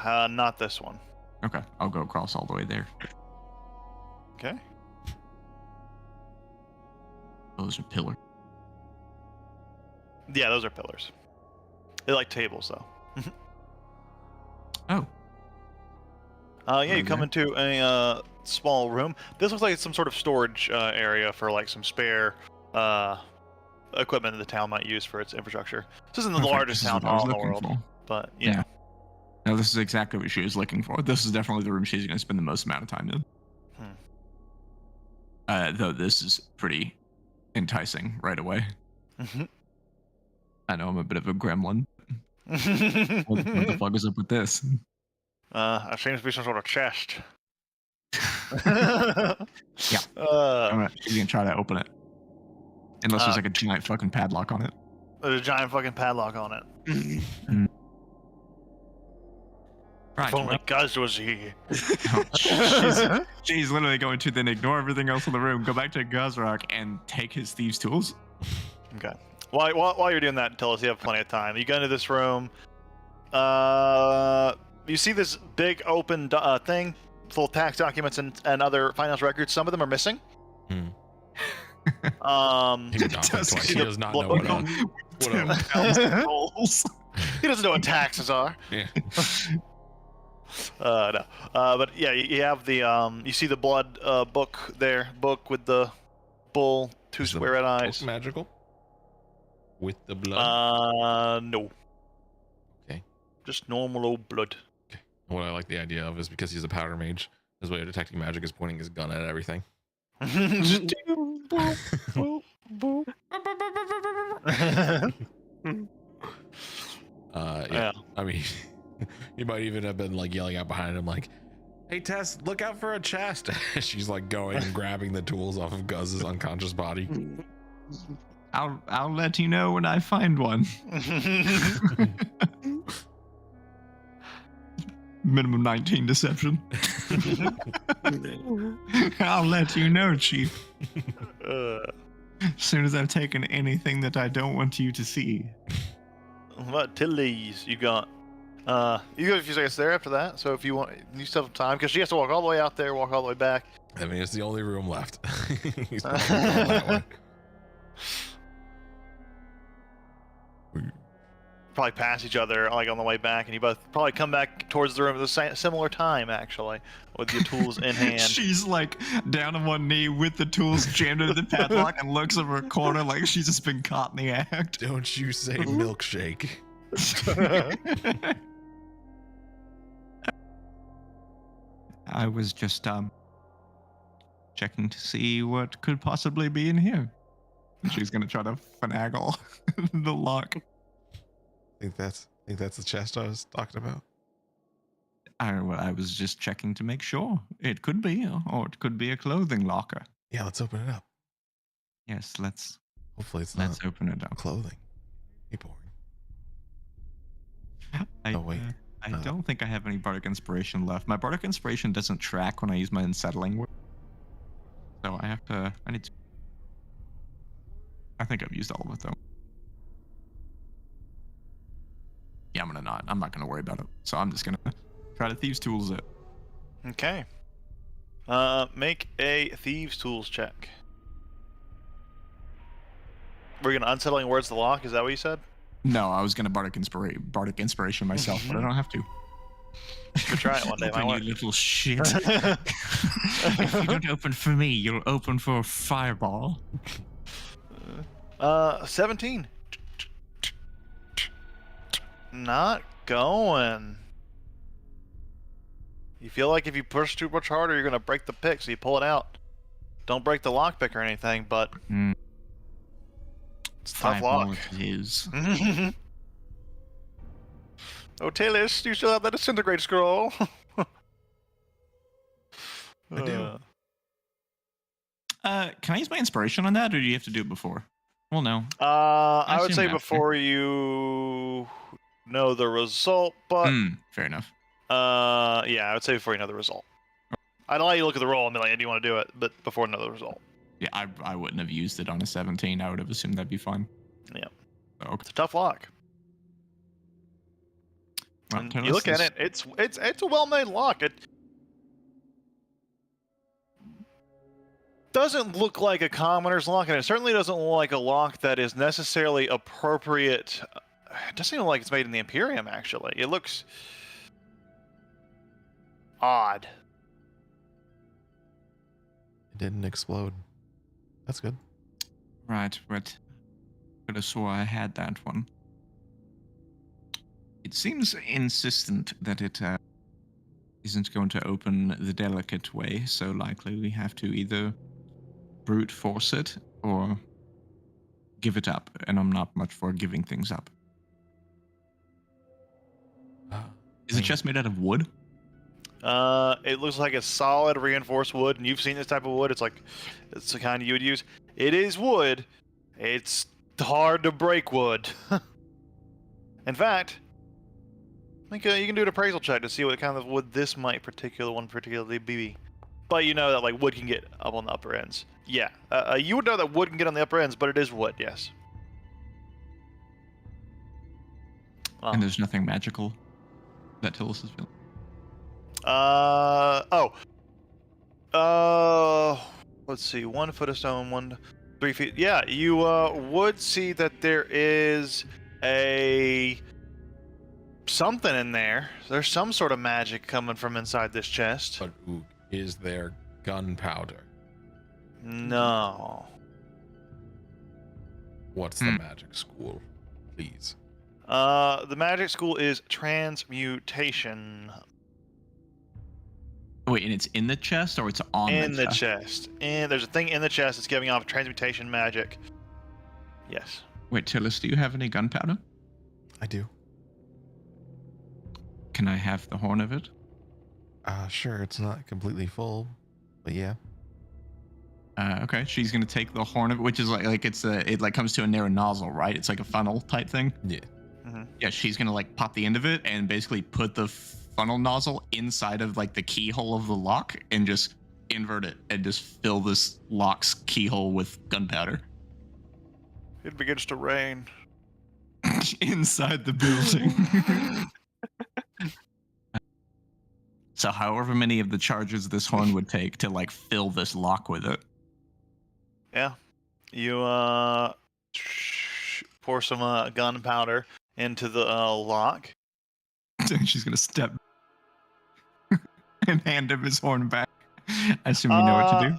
not this one. Okay, I'll go across all the way there. Okay. Those are pillars. Yeah, those are pillars. They're like tables, though. Oh, Yeah, you come Okay. into a small room. This looks like it's some sort of storage area for like some spare equipment that the town might use for its infrastructure. This isn't the perfect. largest This is town what I was hall in the looking world, for. but Yeah. No, this is exactly what she was looking for. This is definitely the room she's going to spend the most amount of time in. Though this is pretty enticing right away. Mhm. I know I'm a bit of a gremlin. What the fuck is up with this? It seems to be some sort of chest. Yeah. She's gonna try to open it. Unless there's Uh, like a giant fucking padlock on it. There's a giant fucking padlock on it. Right. If only Guz was here. She's literally going to then ignore everything else in the room, go back to Guzrock, and take his thieves' tools. Okay. While you're doing that, tell us you have plenty of time. You go into this room. You see this big open thing full of tax documents and other finance records. Some of them are missing. Hmm. Um, He would not think twice. He does not know What- what he doesn't know what taxes are. Yeah. No. But yeah, you have the you see the blood book there, book with the bull, two Is the square red book eyes. magical? With the blood? No. Okay. Just normal old blood. What I like the idea of is because he's a powder mage, his way of detecting magic is pointing his gun at everything. Just boop, boop, boop. Yeah. I mean, he might even have been like yelling out behind him, like, "Hey Tess, look out for a chest!" She's like going and grabbing the tools off of Guz's unconscious body. I'll let you know when I find one. minimum 19 deception. I'll let you know, Chief. As soon as I've taken anything that I don't want you to see. What Tilly's you got? You got a few seconds there after that. So if you want, you still have time because she has to walk all the way out there, walk all the way back. I mean, it's the only room left. He's not gonna go that way. Probably pass each other like on the way back, and you both probably come back towards the room at the similar time, actually, with your tools in hand. She's like down on one knee with the tools jammed into the padlock and looks over a corner like she's just been caught in the act. Don't you say milkshake. I was just checking to see what could possibly be in here. She's gonna try to finagle the lock. I think that's the chest I was talking about. I was just checking to make sure. It could be, or it could be a clothing locker. Yeah, let's open it up. Yes, let's Hopefully it's let's not open it up. clothing. Be boring. I, Oh, wait. I don't think I have any bardic inspiration left. My bardic inspiration doesn't track when I use my unsettling word. So I need to. I think I've used all of it though. Yeah, I'm not gonna worry about it. So I'm just gonna try to thieves tools it. Okay. Make a thieves tools check. We're gonna unsettling words the lock. Is that what you said? No, I was gonna bardic inspiration myself, but I don't have to. Could try it one day. Open, Might you work. little shit. If you don't open for me, you'll open for a fireball. 17. Not going. You feel like if you push too much harder, you're gonna break the pick, so you pull it out. Don't break the lockpick or anything, but it's a tough Fireball lock. it is. Oh, Taylor, you still have that disintegrate scroll? I do. Can I use my inspiration on that, or do you have to do it before? Well, no. I would assume say after. before you know the result, but Fair enough. yeah, I would say before you know the result. I'd allow you to look at the roll and be like, do you want to do it? But before you know the result. Yeah, I wouldn't have used it on a 17. I would have assumed that'd be fine. Yeah. Okay. It's a tough lock. Well, And tell you us look at this. it, it's a well-made lock. It doesn't look like a commoner's lock, and it certainly doesn't look like a lock that is necessarily appropriate. It doesn't even look like it's made in the Imperium, actually. It looks odd. It didn't explode. That's good. Right, but I could have swore I had that one. It seems insistent that it isn't going to open the delicate way, so likely we have to either brute force it or give it up, and I'm not much for giving things up. Is the chest made out of wood? It looks like a solid reinforced wood, and you've seen this type of wood. It's the kind you would use. It is wood. It's hard to break wood. In fact, I think you can do an appraisal check to see what kind of wood this might particularly be. But you know that like wood can get up on the upper ends. Yeah, you would know that wood can get on the upper ends, but it is wood. Yes. And there's nothing magical that Tillis is feeling. Let's see. 1 foot of stone, 3 feet. Yeah, you would see that there is something in there. There's some sort of magic coming from inside this chest. But ooh, is there gunpowder? No. What's the magic school, please? The magic school is transmutation. Wait, and it's in the chest or it's on In the the chest? chest. And there's a thing in the chest that's giving off transmutation magic. Yes. Wait, Tillis, do you have any gunpowder? I do. Can I have the horn of it? Sure, it's not completely full, but yeah. Okay, she's gonna take the horn of it, which is like it like comes to a narrow nozzle, right? It's like a funnel type thing. Yeah. Yeah, she's gonna like pop the end of it and basically put the funnel nozzle inside of like the keyhole of the lock and just invert it and just fill this lock's keyhole with gunpowder It begins to rain. inside the building. So however many of the charges this horn would take to like fill this lock with it. Yeah. You pour some gunpowder into the lock. She's gonna step and hand him his horn back. I assume you know what to do.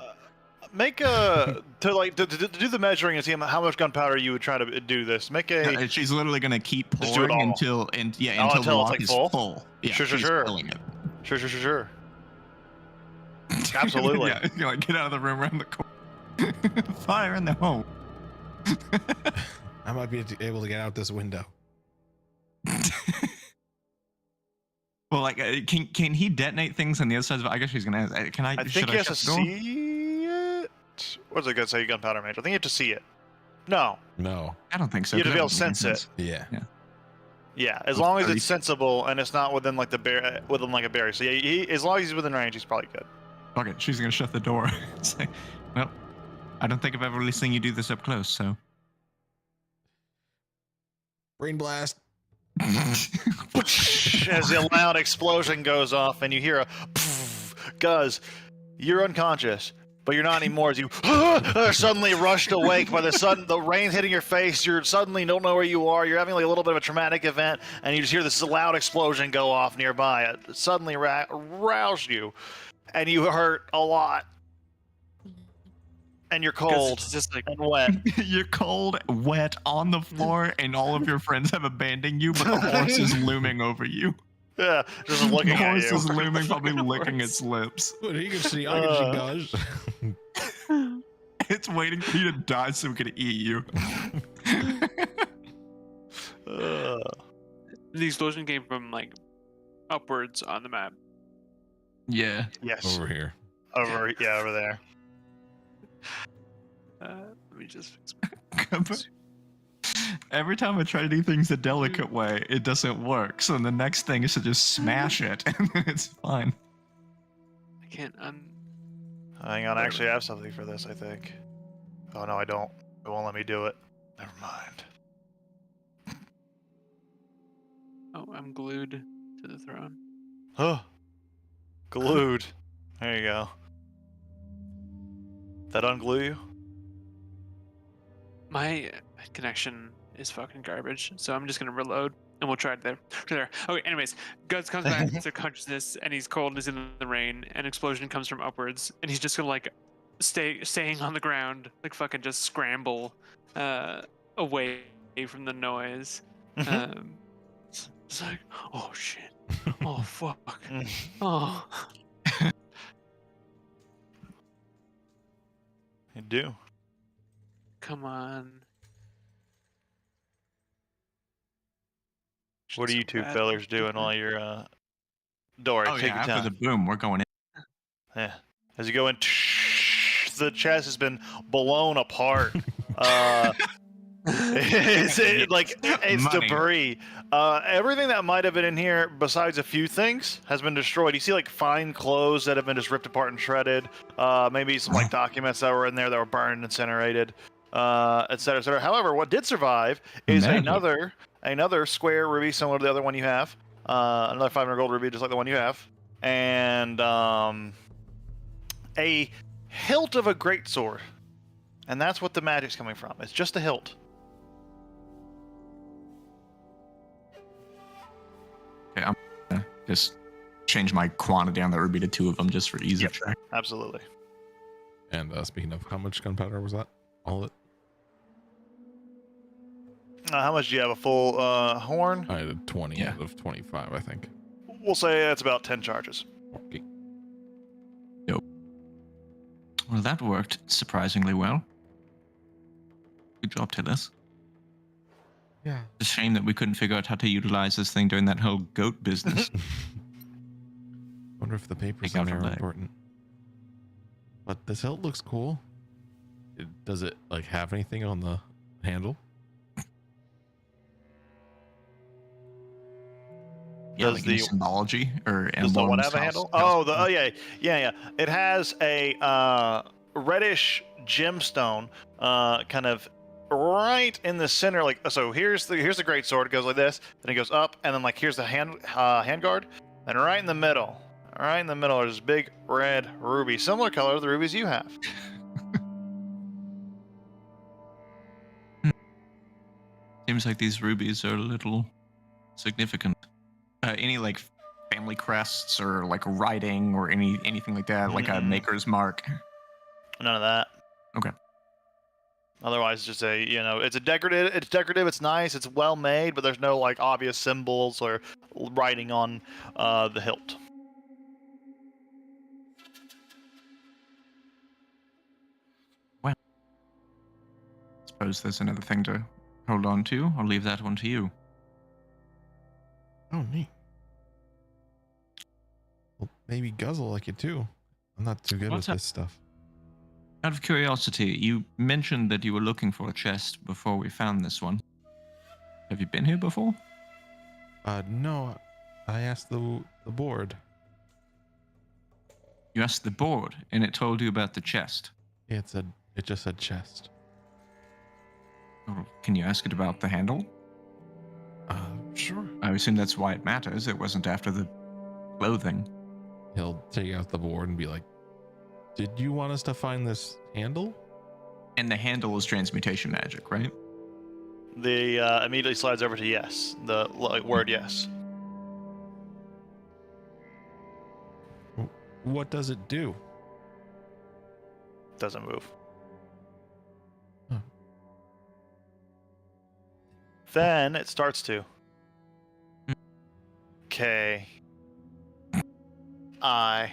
Make a to do the measuring and see how much gunpowder you would try to do this. Make a She's literally gonna keep Just do it pouring all. until the until lock it's, like, is full? full. Yeah, Sure, she's sure. filling it. sure. Absolutely. Yeah, you like get out of the room around the corner. Fire in the home. I might be able to get out this window. Well, like, can he detonate things on the other side of it? I guess she's gonna ask. Can I? I should think he has to shut the door? see it. What's it gonna say, gunpowder mage? I think you have to see it. No. No. I don't think so. You have to 'cause be able that to wouldn't make sense sense. Yeah. Yeah, as With long as 30 it's sensible and it's not within like the within like a berry. So yeah, as long as he's within range, he's probably good. Fuck it. She's gonna shut the door. Say, well, I don't think I've ever really seen you do this up close. So. Brain blast. As the loud explosion goes off and you hear a poof, Guz, you're unconscious, but you're not anymore as you are suddenly rushed awake by the rain hitting your face. You're suddenly don't know where you are. You're having like a little bit of a traumatic event and you just hear this loud explosion go off nearby. It suddenly roused you and you hurt a lot. And you're 'Cause cold it's just like and wet. You're cold, wet, on the floor, and all of your friends have abandoned you, but the horse is looming over you. Yeah, just The looking at horse you. is looming, probably Fucking licking horse. its lips. What you can see, I can see guys. It's waiting for you to die so it can eat you. the explosion came from like upwards on the map. Yeah. Yes, Over here. over there. Let me just fix Every time I try to do things a delicate way, it doesn't work. So the next thing is to just smash it, and then it's fine. I can't Hang on, I actually have something for this, I think. Oh no, I don't. It won't let me do it. Never mind. Oh, I'm glued to the throne. Huh. Glued. There you go. That unglue you? My connection is fucking garbage, so I'm just gonna reload and we'll try it there. Okay, anyways, Guts comes back to consciousness and he's cold and he's in the rain. An explosion comes from upwards and he's just gonna like staying on the ground, like fucking just scramble away from the noise. It's like, oh shit, oh fuck, oh. You do. Come on. What are you two fellers doing while you're Dory, Oh take yeah, your after time. the boom, we're going in. Yeah. As you go in, the chest has been blown apart. It's Money. debris. Everything that might have been in here, besides a few things, has been destroyed. You see like fine clothes that have been just ripped apart and shredded. Maybe some like documents that were in there that were burned and incinerated, et cetera, et cetera. However, what did survive is Magic. another square ruby similar to the other one you have. Another 500 gold ruby just like the one you have. And a hilt of a greatsword. And that's what the magic's coming from. It's just a hilt. Okay, I'm gonna just change my quantity on the ruby to 2 of them just for ease of track. Absolutely. And speaking of, how much gunpowder was that? All of it? How much do you have? A full horn? I had a 20 Yeah. out of 25, I think. We'll say that's about 10 charges. Okay. Well, that worked surprisingly well. Good job, Tillis. Yeah. It's a shame that we couldn't figure out how to utilize this thing during that whole goat business. Wonder if the papers Take out on there from are there. important. But this hilt looks cool. Does it like have anything on the handle? Yeah, Does like any the symbology or does the one emblems, have a handle? house Oh, yeah. It has a reddish gemstone, kind of right in the center. Like, so here's the great sword. It goes like this, then it goes up, and then like here's the handguard, and right in the middle, there's this big red ruby, similar color to the rubies you have. Seems like these rubies are a little significant. Any like family crests or like writing or anything like that, like a Mm-mm. maker's mark? None of that. Okay. Otherwise, it's just it's decorative. It's decorative. It's nice. It's well made, but there's no like obvious symbols or writing on the hilt. Suppose there's another thing to hold on to. I'll leave that one to you. Oh, neat. Well, maybe Guzzle like it too. I'm not too good What's with up? this stuff. Out of curiosity, you mentioned that you were looking for a chest before we found this one. Have you been here before? No, I asked the board. You asked the board, and it told you about the chest. It just said chest. Oh, can you ask it about the handle? Sure. I assume that's why it matters. It wasn't after the clothing. He'll take out the board and be like, "Did you want us to find this handle?" And the handle is transmutation magic, right? The immediately slides over to yes. The word yes. What does it do? Doesn't move. Huh. Then it starts to. K. I.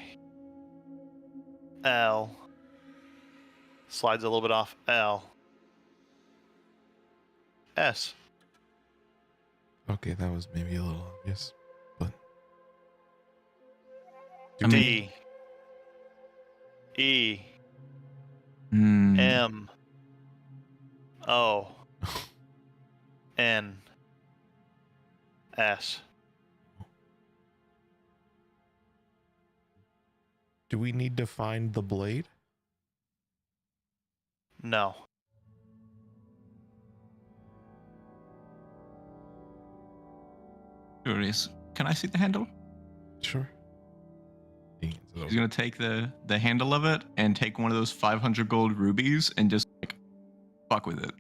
L. Slides a little bit off. L. S. Okay, that was maybe a little obvious, but D. E. Hmm. M. O. N. S. do we need to find the blade? No. Curious. Can I see the handle? Sure. He's gonna take the handle of it and take one of those 500 gold rubies and just like fuck with it.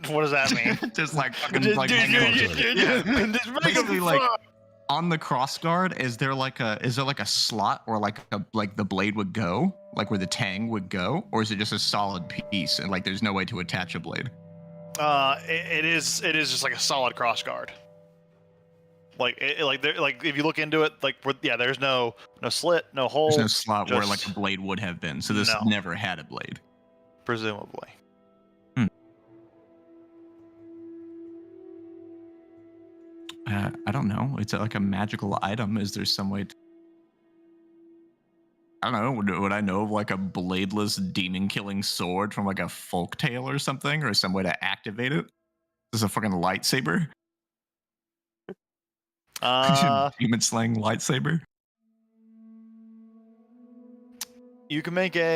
What does that mean? Just like fucking Just- like just- hang on just- to it. just- Yeah. just make Basically, him like, fuck. On the crossguard, is there like a slot or like the blade would go, like where the tang would go, or is it just a solid piece and like there's no way to attach a blade? It is just like a solid crossguard. Like if you look into it, there's no slit, no hole. There's no slot where like just- a blade would have been. So this No. never had a blade. Presumably. I don't know. It's like a magical item. Is there some way? I don't know. Would I know of like a bladeless demon-killing sword from like a folk tale or something, or some way to activate it? This is a fucking lightsaber. Demon slaying lightsaber. You can make a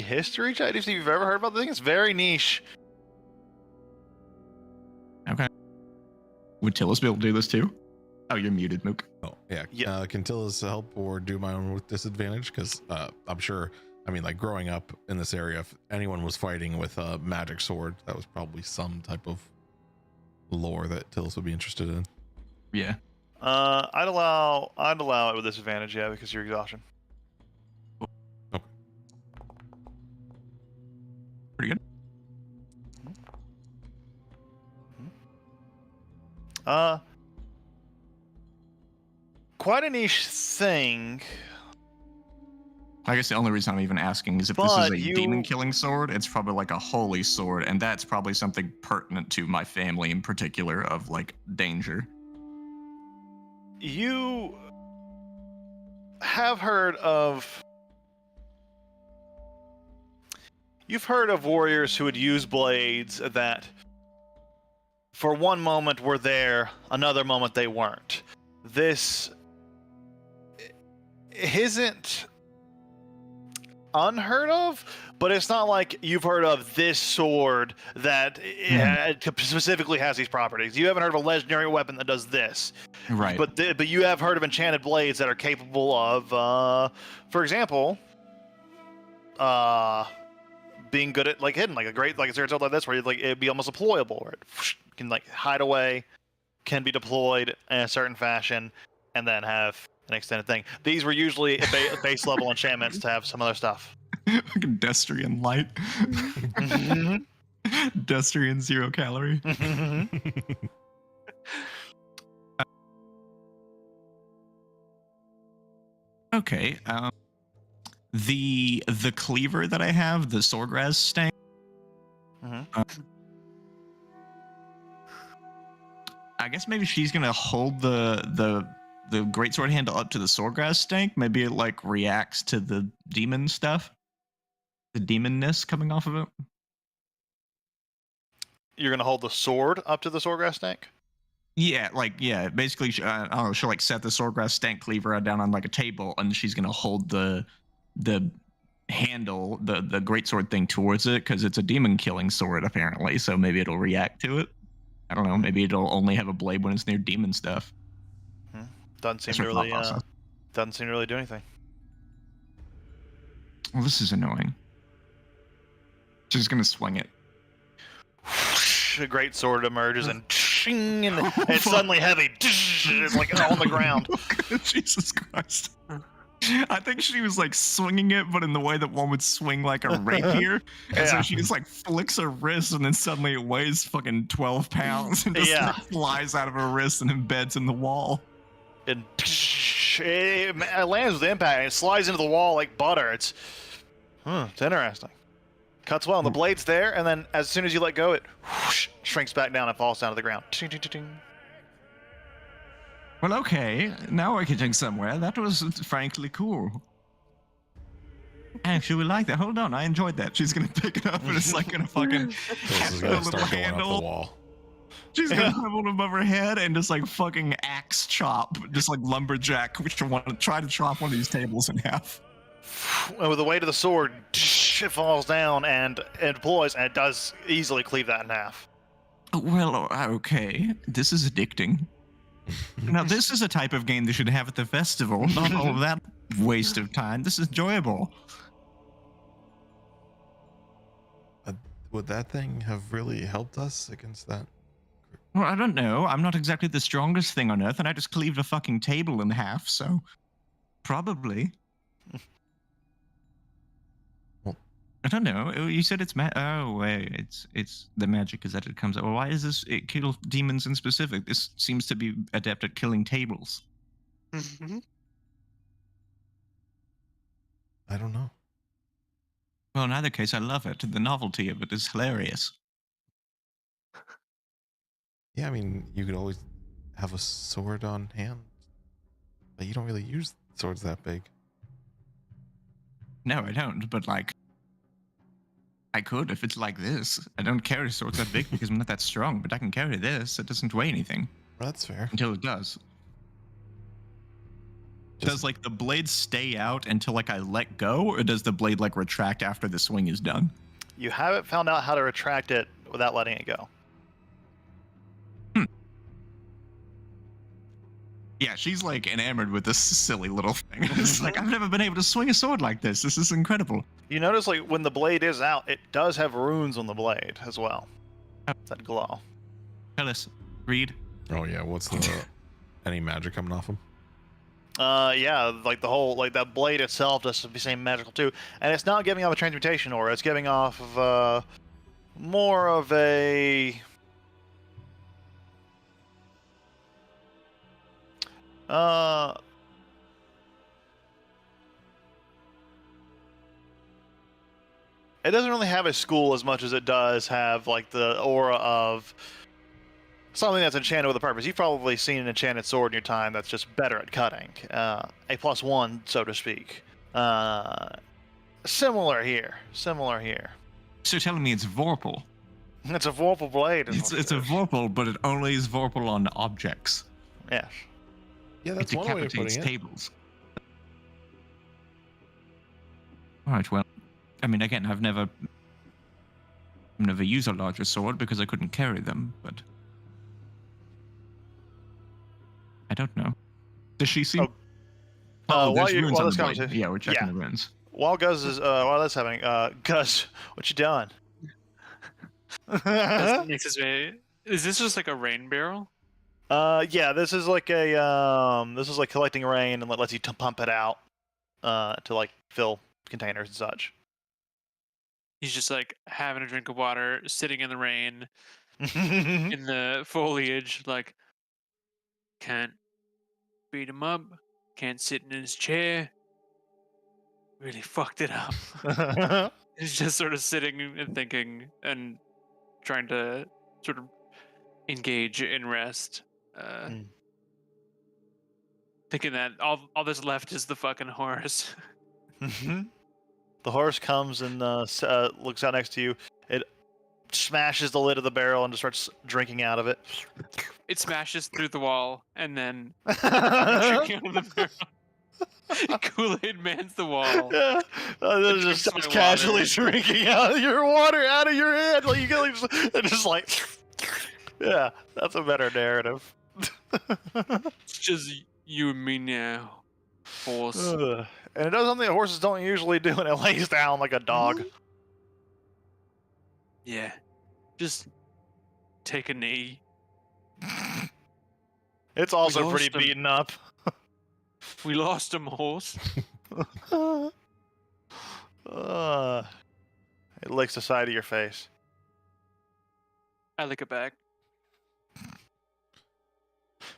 history check to see if you've ever heard about the thing. It's very niche. Okay. Would Tillis be able to do this too? Oh, you're muted, Mook. Oh, yeah. Yeah. Can Tillis help or do my own with disadvantage? Because I'm sure, I mean, like growing up in this area, if anyone was fighting with a magic sword, that was probably some type of lore that Tillis would be interested in. Yeah. I'd allow it with disadvantage, yeah, because you're exhaustion. Pretty good. Quite a niche thing. I guess the only reason I'm even asking is if this is But a you- demon-killing sword, it's probably like a holy sword, and that's probably something pertinent to my family in particular of like danger. You have heard of. You've heard of warriors who would use blades that for one moment were there, another moment they weren't. This isn't unheard of, but it's not like you've heard of this sword that specifically has these properties. You haven't heard of a legendary weapon that does this. Right. But you have heard of enchanted blades that are capable of, for example, being good at like hidden, like a sword like this, where it'd be almost deployable, where it can like hide away, can be deployed in a certain fashion, and then have an extended thing. These were usually base level enchantments to have some other stuff. Fucking Destrian light. Destrian 0 calorie. Okay. The cleaver that I have, the Swordgrass stank. I guess maybe she's gonna hold the greatsword handle up to the Swordgrass stank. Maybe it like reacts to the demon stuff, the demonness coming off of it. You're gonna hold the sword up to the Swordgrass stank? Yeah, basically, I don't know, she'll like set the Swordgrass stank cleaver down on like a table, and she's gonna hold the handle, the greatsword thing towards it, because it's a demon killing sword apparently. So maybe it'll react to it. I don't know. Maybe it'll only have a blade when it's near demon stuff. Doesn't seem to really do anything. Well, this is annoying. She's gonna swing it. A great sword emerges and it's suddenly heavy. It's like on the ground. Jesus Christ. I think she was like swinging it, but in the way that one would swing like a rapier. And so she just like flicks her wrist, and then suddenly it weighs fucking 12 pounds and just like, flies out of her wrist and embeds in the wall. And it lands with impact and it slides into the wall like butter. It's interesting. Cuts well, and the blade's there, and then as soon as you let go, it shrinks back down and falls down to the ground. Well, okay, now we're getting somewhere. That was frankly cool. I actually like that. Hold on, I enjoyed that. She's gonna pick it up and it's like gonna fucking This is gonna start going up the wall. She's gonna have one above her head and just like fucking axe chop, just like lumberjack, which want to try to chop one of these tables in half. And with the weight of the sword, it falls down and deploys, and it does easily cleave that in half. Well, okay, this is addicting. Now, this is a type of game they should have at the festival. Not all of that waste of time. This is enjoyable. Would that thing have really helped us against that? Well, I don't know. I'm not exactly the strongest thing on earth, and I just cleaved a fucking table in half, so probably. I don't know. You said it's oh wait, it's the magic is that it comes out. Well, why is this? It kills demons in specific. This seems to be adept at killing tables. I don't know. Well, in either case, I love it. The novelty of it is hilarious. Yeah, I mean, you could always have a sword on hand, but you don't really use swords that big. No, I don't. But like, I could if it's like this. I don't carry swords that big because I'm not that strong, but I can carry this. It doesn't weigh anything. That's fair. Until it does. Does like the blade stay out until like I let go, or does the blade like retract after the swing is done? You haven't found out how to retract it without letting it go. Yeah, she's like enamored with this silly little thing. It's like, I've never been able to swing a sword like this. This is incredible. You notice like when the blade is out, it does have runes on the blade as well. That glow. Tell us, read. Oh yeah, what's the any magic coming off him? Yeah, like the whole that blade itself does the same magical too, and it's not giving off a transmutation aura. It's giving off of more of a it doesn't really have a school as much as it does have like the aura of something that's enchanted with a purpose. You've probably seen an enchanted sword in your time that's just better at cutting. A +1, so to speak. Similar here. So you're telling me it's Vorpal? It's a Vorpal blade. is It's what it's it a is. Vorpal, but it only is Vorpal on objects. Yes. Yeah, It that's one way of decapitates putting it. tables. All right. Well, I mean, again, I've never used a larger sword because I couldn't carry them, but I don't know. Does she see? Oh. Oh, While there's you- runes while on this the blade. conversation- Yeah, we're checking yeah. the runes. While Guz is while that's happening, Gus, what you doing? This makes his way. Is this just like a rain barrel? Yeah, this is like this is like collecting rain and lets you pump it out, to like fill containers and such. He's just like having a drink of water, sitting in the rain, in the foliage, like can't beat him up, can't sit in his chair. Really fucked it up. He's just sort of sitting and thinking and trying to sort of engage in rest. Mm. Thinking that all that's left is the fucking horse. The horse comes and looks out next to you. It smashes the lid of the barrel and just starts drinking out of it. It smashes through the wall and then drinking out of the barrel. Kool-Aid man's the wall. Yeah, it just drinks starts my casually water. drinking out of your water out of your hand. Like you get, just like, yeah, that's a better narrative. It's just you and me now, horse. And it does something that horses don't usually do, and it lays down like a dog. Yeah. Just take a knee. It's also lost pretty him. beaten up. We lost him, horse. It licks the side of your face. I lick it back.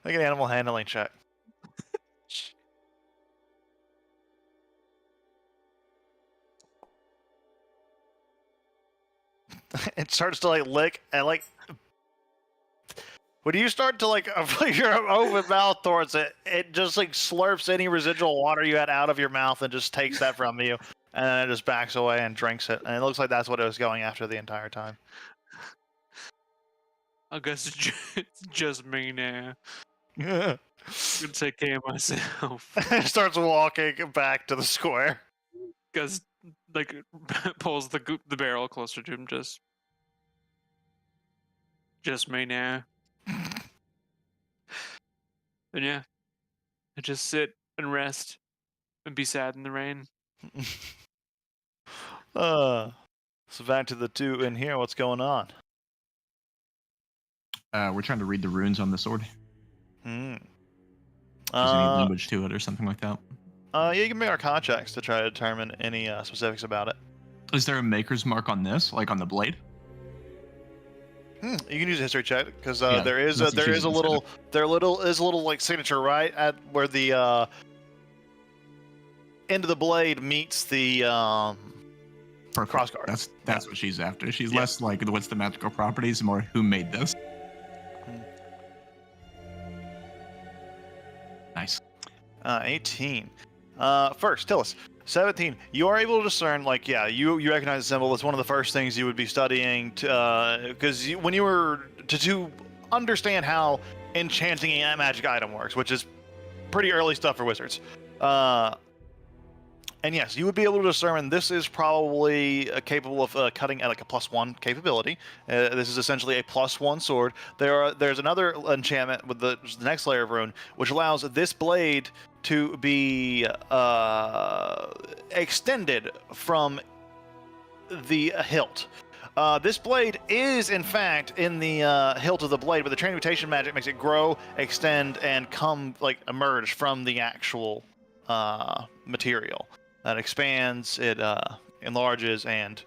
Make an animal handling check. It starts to like lick and like when you start to like put your open mouth towards it, it just like slurps any residual water you had out of your mouth and just takes that from you, and then it just backs away and drinks it. And it looks like that's what it was going after the entire time. I guess it's just me now. It I'm gonna take care of myself. starts walking back to the square. Gus like pulls the barrel closer to him. Just me now. And yeah, I just sit and rest and be sad in the rain. So back to the two in here. What's going on? We're trying to read the runes on the sword. Hmm. Does it need language to it or something like that? Yeah, you can make Arcana checks to try to determine any specifics about it. Is there a maker's mark on this, like on the blade? You can use a history check because Yeah, there is that's a, what there she's is a instead little is a little like signature right at where the end of the blade meets the Perfect. crossguard. That's what she's after. She's Yeah. less like what's the magical properties, more who made this. Nice. 18. First, Tillis. 17. You are able to discern, like, yeah, you recognize the symbol. It's one of the first things you would be studying, because when you were to understand how enchanting a magic item works, which is pretty early stuff for wizards. And yes, you would be able to discern this is probably capable of cutting at like a +1 capability. This is essentially a +1 sword. There's another enchantment with the next layer of rune, which allows this blade to be extended from the hilt. This blade is, in fact, in the hilt of the blade, but the transmutation magic makes it grow, extend, and emerge from the actual material. It expands, it enlarges, and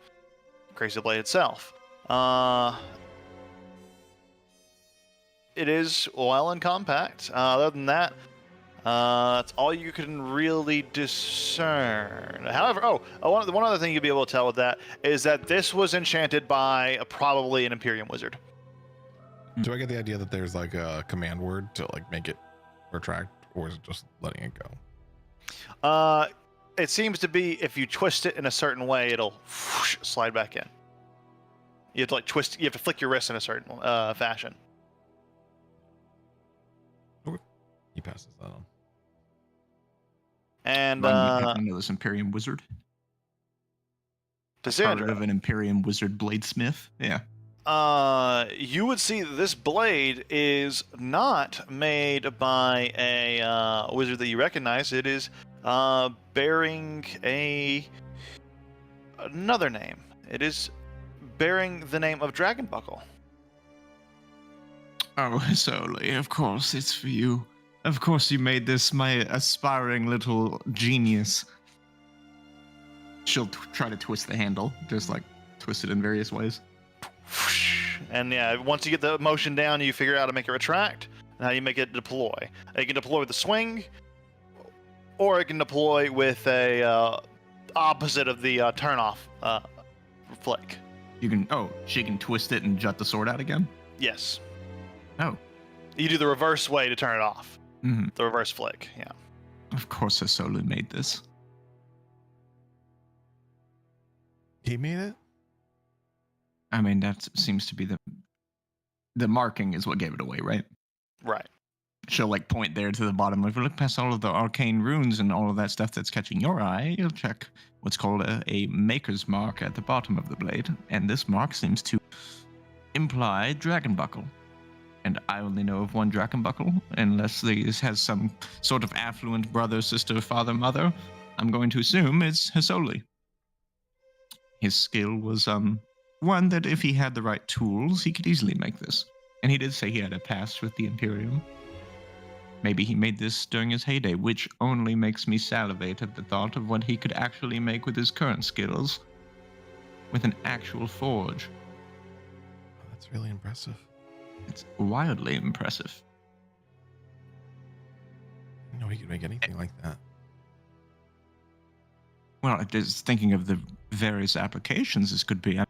creates the blade itself. It is well and compact. Other than that, that's all you can really discern. However, one other thing you'll be able to tell with that is that this was enchanted by probably an Imperium wizard. Do I get the idea that there's like a command word to like make it retract, or is it just letting it go? It seems to be if you twist it in a certain way, it'll whoosh, slide back in. You have to like twist. You have to flick your wrist in a certain fashion. He passes that on. And Run, you happen to know this Imperium wizard? Part Cassandra, of an Imperium wizard bladesmith? Yeah. you would see that this blade is not made by a wizard that you recognize. It is bearing another name. It is bearing the name of Dragonbuckle. Oh, Soli, of course, it's for you. Of course you made this, my aspiring little genius. She'll try to twist the handle, just like twist it in various ways. And yeah, once you get the motion down, you figure out how to make it retract and how you make it deploy. It can deploy with a swing, or it can deploy with a opposite of the turn off flick. You can, she can twist it and jut the sword out again? Yes. Oh. You do the reverse way to turn it off. Mm-hmm. The reverse flick, yeah. Of course Soli made this. He made it? I mean, that seems to be the marking is what gave it away, right? Right. She'll like point there to the bottom. If you look past all of the arcane runes and all of that stuff that's catching your eye, you'll check what's called a maker's mark at the bottom of the blade. And this mark seems to imply Dragonbuckle. And I only know of one Dragonbuckle, unless this has some sort of affluent brother, sister, father, mother. I'm going to assume it's Hasoli. His skill was one that if he had the right tools, he could easily make this. And he did say he had a past with the Imperium. Maybe he made this during his heyday, which only makes me salivate at the thought of what he could actually make with his current skills. With an actual forge. Oh, that's really impressive. It's wildly impressive. I didn't know he could make anything like that. Well, just thinking of the various applications this could be.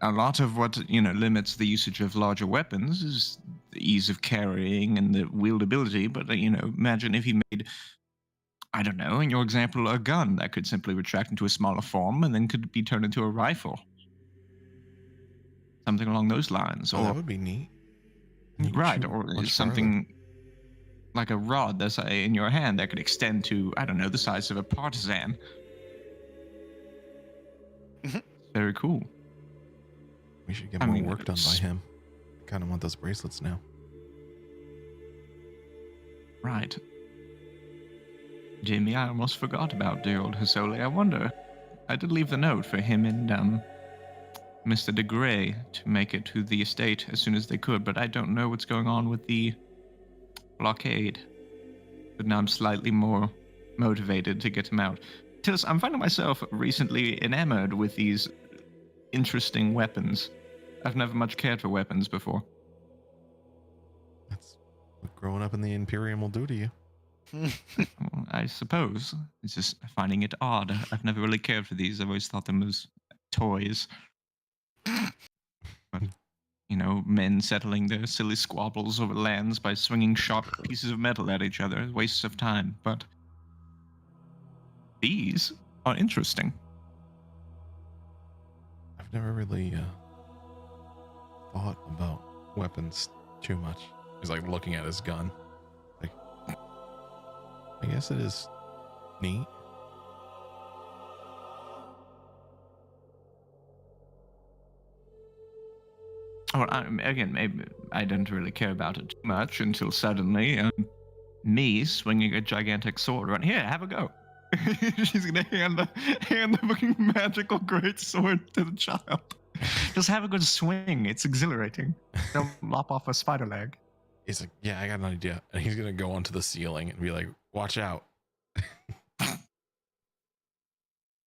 A lot of what, limits the usage of larger weapons is the ease of carrying and the wieldability. But, imagine if he made, I don't know, in your example, a gun that could simply retract into a smaller form and then could be turned into a rifle. Something along those lines. Oh, or that would be neat. You could right, shoot or much something like a rod that's in your hand that could extend to, I don't know, the size of a partisan. Very cool. farther. We should get I more mean, work done by him. I kind of want those bracelets now. Right. Jimmy, I almost forgot about dear old Hasoli. I wonder. I did leave the note for him and Mr. de Grey to make it to the estate as soon as they could, but I don't know what's going on with the blockade. But now I'm slightly more motivated to get him out. Tillis, I'm finding myself recently enamored with these interesting weapons. I've never much cared for weapons before. That's what growing up in the Imperium will do to you. Well, I suppose. It's just finding it odd. I've never really cared for these. I've always thought them as toys. But, men settling their silly squabbles over lands by swinging sharp pieces of metal at each other. Wastes of time. But these are interesting. I've never really thought about weapons too much. He's like looking at his gun. Like, I guess it is neat. Well, again, maybe I didn't really care about it too much until suddenly, me swinging a gigantic sword around. Here, have a go. She's gonna hand the fucking magical great sword to the child. Just have a good swing. It's exhilarating. Don't lop off a spider leg. He's like, yeah, I got an idea. And he's gonna go onto the ceiling and be like, watch out. And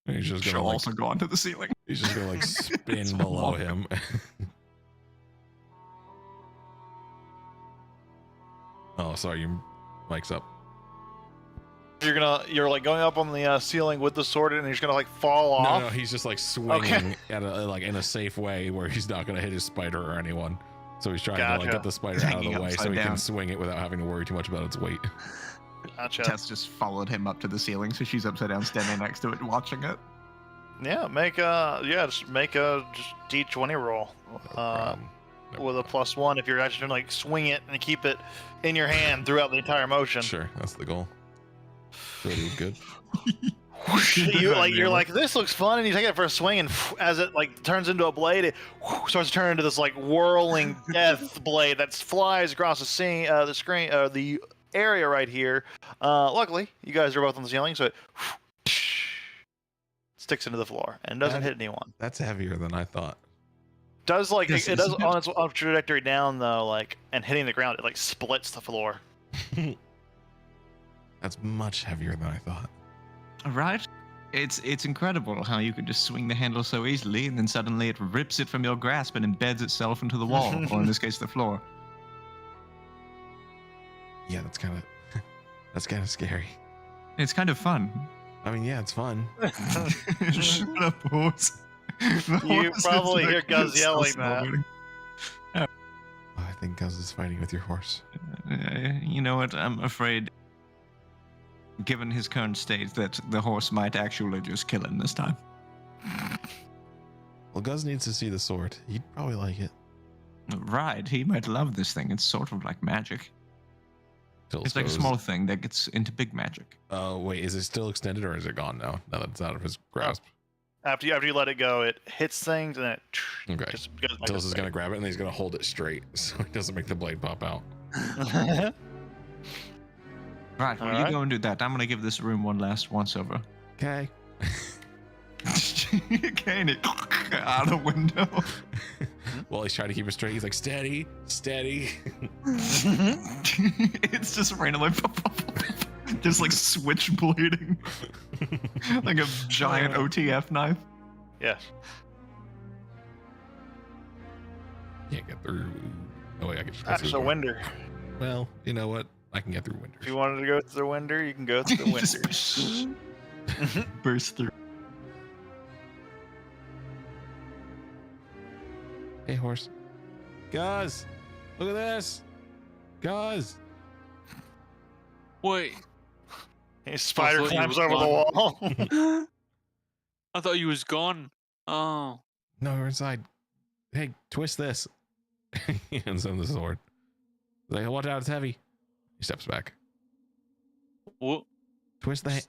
he's just She'll gonna also go onto the ceiling. he's just gonna It's spin below walk. him. Oh, sorry, your mic's up. You're like going up on the ceiling with the sword, and he's gonna like fall off. No, he's just like swinging at in a safe way where he's not gonna hit his spider or anyone. So he's trying to like Gotcha. get the spider out of Hanging the way so upside he can down. swing it without having to worry too much about its weight. Gotcha. Tess just followed him up to the ceiling, so she's upside down standing next to it watching it. just make a D20 roll. No problem. No With a problem. +1 if you're actually trying to like swing it and keep it in your hand throughout the entire motion. Sure, that's the goal. Really good. You're like, this looks fun, and you take it for a swing, and as it like turns into a blade, it starts to turn into this like whirling death blade that flies across the scene, the screen, the area right here. Luckily, you guys are both on the ceiling, so it sticks into the floor and doesn't hit anyone. That's heavier than I thought. Does like This it does is- on its trajectory down though, like and hitting the ground, it like splits the floor. That's much heavier than I thought. Right? It's incredible how you can just swing the handle so easily, and then suddenly it rips it from your grasp and embeds itself into the wall, or in this case, the floor. Yeah, that's kind of scary. It's kind of fun. I mean, yeah, it's fun. Shut up, horse. The You horse is probably hear Guz so yelling that. celebrating. Oh, I think Guz is fighting with your horse. You know what? I'm afraid, given his current state, that the horse might actually just kill him this time. Well, Guz needs to see the sword. He'd probably like it. Right, he might love this thing. It's sort of like magic. It's like a small thing that gets into big magic. Oh, wait, is it still extended or is it gone now? Now that it's out of his grasp. After you let it go, it hits things and it Okay. just goes like Tillis is going to grab it and he's going to hold it straight so it doesn't make the blade pop out. Right, well, you Alright. go and do that. I'm gonna give this room one last once over. Okay. Okay, and it out the window. Well, he's trying to keep it straight. He's like, steady, steady. It's just randomly just like switchblading, like a giant OTF knife. Yes. Can't get through. Oh, wait, I can get That's through. a the door. winder. Well, you know what? I can get through windows. If you wanted to go through the winder, you can go through the winder. Just burst through. Hey, horse. Guz, look at this. Guz. Wait. His spider thought you climbs was over the wall. I thought you was gone. Oh. No, we're inside. Hey, twist this. He hands him the sword. He's like, watch out, it's heavy. He steps back. What? Twist the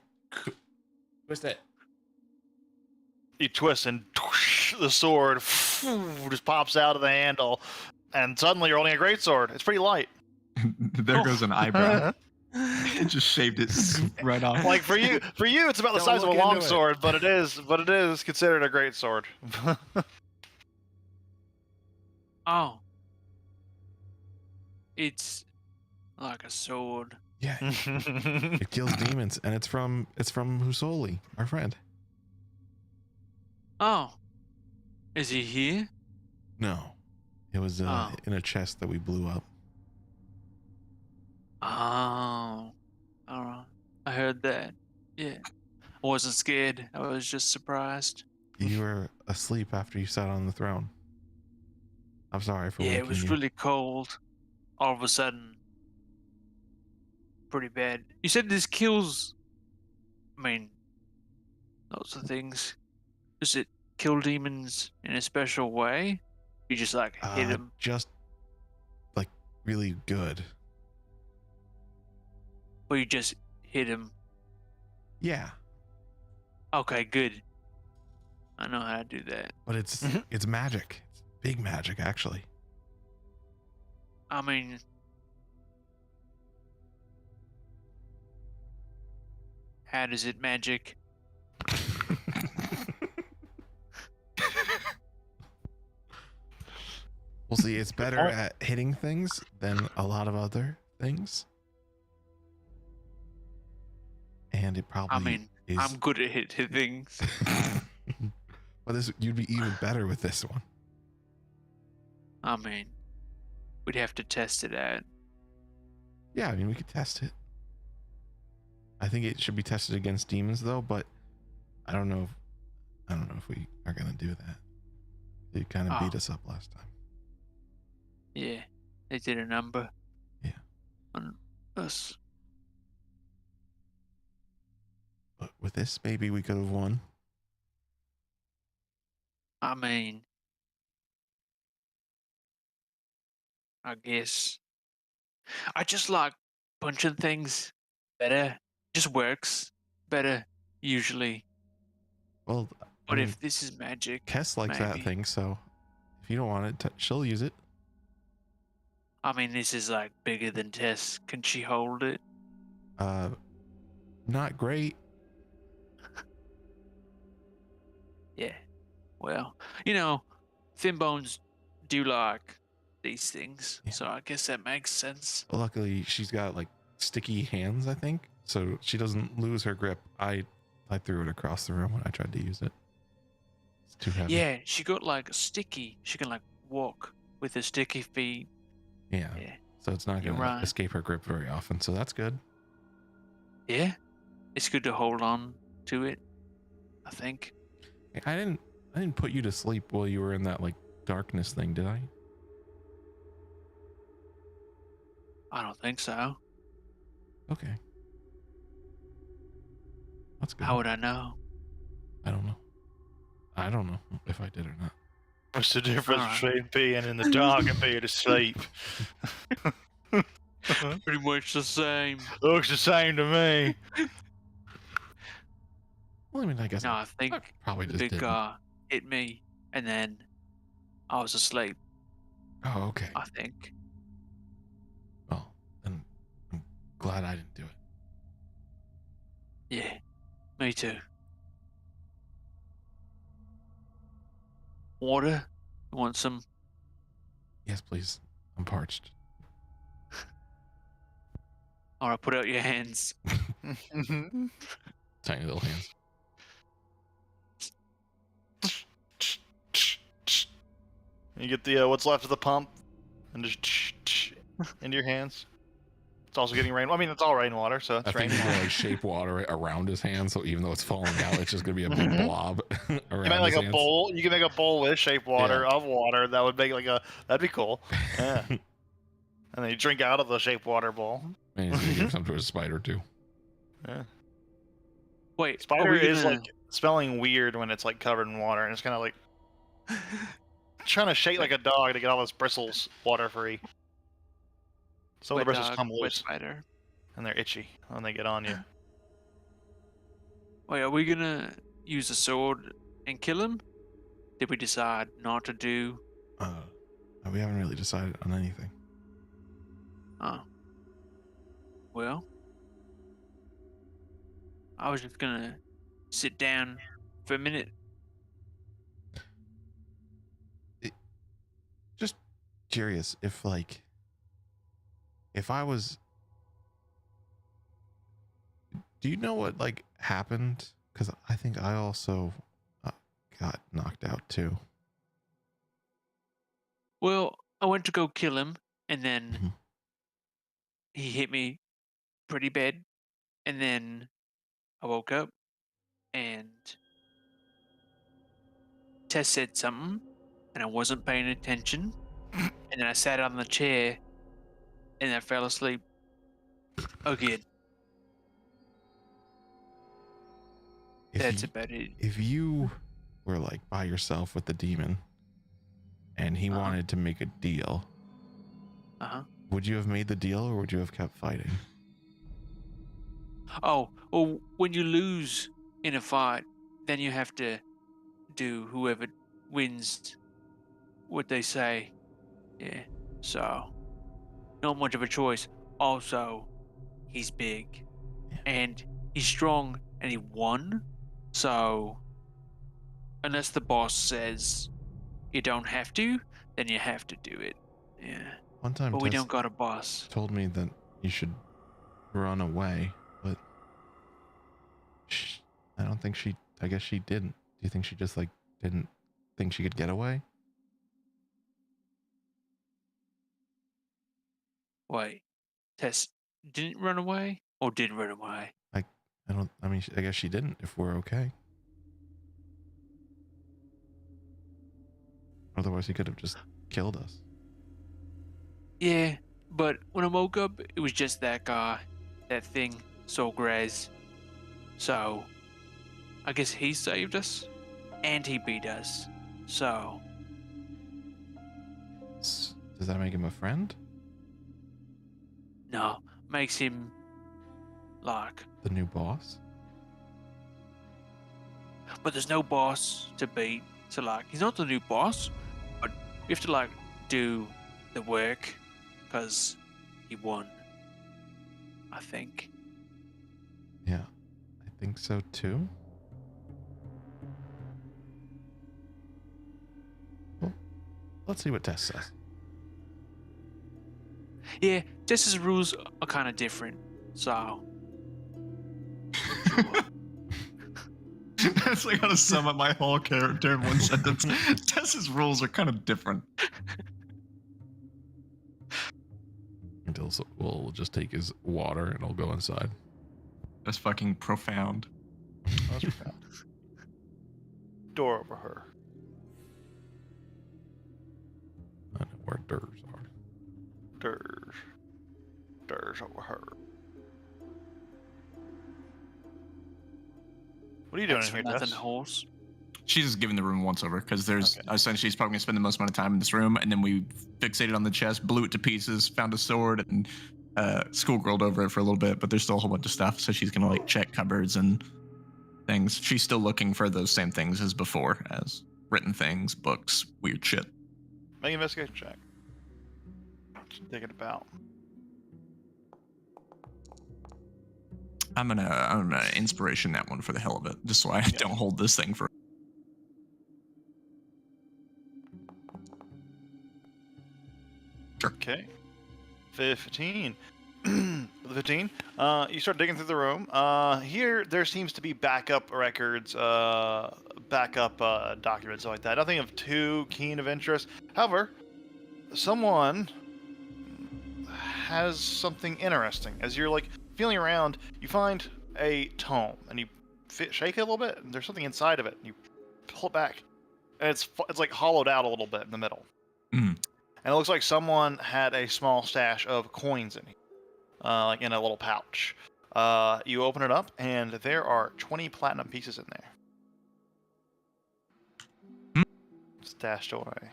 twist it. You twist and the sword just pops out of the handle, and suddenly you're holding a great sword. It's pretty light. There goes an eyebrow. It just shaved it right off. Like for you, it's about the Don't size of a look long into it. sword, but it is considered a great sword. Oh. It's like a sword. Yeah, it kills demons, and it's from Husoli, our friend. Oh. Is he here? No, it was Oh. in a chest that we blew up. Oh. Alright. I heard that. Yeah. I wasn't scared. I was just surprised. You were asleep after you sat on the throne. I'm sorry for Yeah, waking it was you. really cold. All of a sudden. Pretty bad. You said this kills. I mean, lots of things. Does it kill demons in a special way? You just like hit them. Just like really good. Or you just hit them. Yeah, Okay, good. I know how to do that. but it's Mhm. it's magic. It's big magic, actually. I mean, how does it magic? Well, see, it's better at hitting things than a lot of other things. And it probably I mean, is. I'm good at hit things. But this, you'd be even better with this one. I mean, we'd have to test it out. Yeah, I mean, we could test it. I think it should be tested against demons, though. But I don't know. If we are gonna do that. They kind of beat Oh. us up last time. Yeah, they did a number. Yeah. On us. But with this, maybe we could have won. I mean, I guess I just like punching things better. Just works better usually. Well, I But mean, if this is magic, Kess likes that maybe. thing, so if you don't want it, she'll use it. I mean, this is like bigger than Tess. Can she hold it? Not great. Yeah. Well, you know, thin bones do like these things, Yeah. so I guess that makes sense. Luckily, she's got like sticky hands, I think, so she doesn't lose her grip. I threw it across the room when I tried to use it. It's too heavy. Yeah, she got like sticky. She can like walk with her sticky feet. Yeah. Yeah. So it's not You're gonna right. escape her grip very often. So that's good. Yeah. It's good to hold on to it, I think. I didn't put you to sleep while you were in that like darkness thing, did I? I don't think so. Okay. That's good. How would I know? I don't know. I don't know if I did or not. What's the difference Alright. between being in the dark and being asleep? Pretty much the same. Looks the same to me. Well, I mean, I guess No, I I think probably the just big didn't. guy hit me, and then I was asleep, Oh, okay. I think. Well, then I'm glad I didn't do it. Yeah, me too. Water? You want some? Yes, please. I'm parched. Alright, put out your hands. Tiny little hands. You get the what's left of the pump, and just into your hands. It's also getting rain. I mean, it's all rainwater, so I it's think raining. he's gonna like shape water around his hand, so even though it's falling out, it's just gonna be a big blob You around make like his a hands. bowl. You can make a bowl with shape water of water. That would make like a. That'd be cool. Yeah. And then you drink out of the shape water bowl. And he's gonna give some to a spider too. Yeah. Wait, Spider are we is gonna... like smelling weird when it's like covered in water, and it's kind of like trying to shake like a dog to get all those bristles water free. So the wet bristles dog, come wet loose, spider. and they're itchy when they get on you. Wait, are we gonna use a sword and kill him? Did we decide not to do? We haven't really decided on anything. Oh. Well, I was just gonna sit down for a minute. Just curious if like if I was, do you know what like happened? Because I think I also got knocked out too. Well, I went to go kill him, and then Mhm. he hit me pretty bad, and then I woke up, and Tess said something, and I wasn't paying attention, and then I sat on the chair, and I fell asleep again. If That's you, about it. if you were like by yourself with the demon and he Uh-huh. wanted to make a deal, Uh-huh. would you have made the deal or would you have kept fighting? Oh, well, when you lose in a fight, then you have to do whoever wins what they say. Yeah. So, not much of a choice. Also, he's big. Yeah. And he's strong and he won. So, unless the boss says you don't have to, then you have to do it. Yeah. One time But we Tess don't got a boss. told me that you should run away, but I don't think she, I guess she didn't. Do you think she just like didn't think she could get away? Wait. Tess didn't run away? Or did run away? I guess she didn't if we're okay. Otherwise he could have just killed us. Yeah, but when I woke up, it was just that guy, that thing, Solgraz. So, I guess he saved us, and he beat us. So, Does that make him a friend? no, makes him like. The new boss? But there's no boss to beat. So like, he's not the new boss, but you have to like do the work because he won. I think. Yeah, I think so too. Well, let's see what Tess says. Yeah, Tess's rules are kind of different. So. That's like how to sum up my whole character in one sentence. Tess's rules are kind of different. Until we'll just take his water and I'll go inside. That's fucking profound. That's profound. Door over her. I know where Durs are. Doors over her. What are you doing in here, Nothing, Tess? horse. She's just giving the room a once over because there's essentially she's probably gonna spend the most amount of time in this room, and then we fixated on the chest, blew it to pieces, found a sword, and schoolgirled over it for a little bit. But there's still a whole bunch of stuff, so she's gonna like check cupboards and things. She's still looking for those same things as before, as written things, books, weird shit. Make an investigation check. Just thinking about. I'm gonna inspiration that one for the hell of it, just so I don't hold this thing for. Sure. Okay. 15. 15. You start digging through the room. Here, there seems to be backup records, backup documents, like that. Nothing of too keen of interest. However, someone has something interesting. As you're like feeling around, you find a tome, and you shake it a little bit, and there's something inside of it. And you pull it back, and it's like hollowed out a little bit in the middle. Mm. And it looks like someone had a small stash of coins in here, like in a little pouch. You open it up, and there are 20 platinum pieces in there. Stashed away.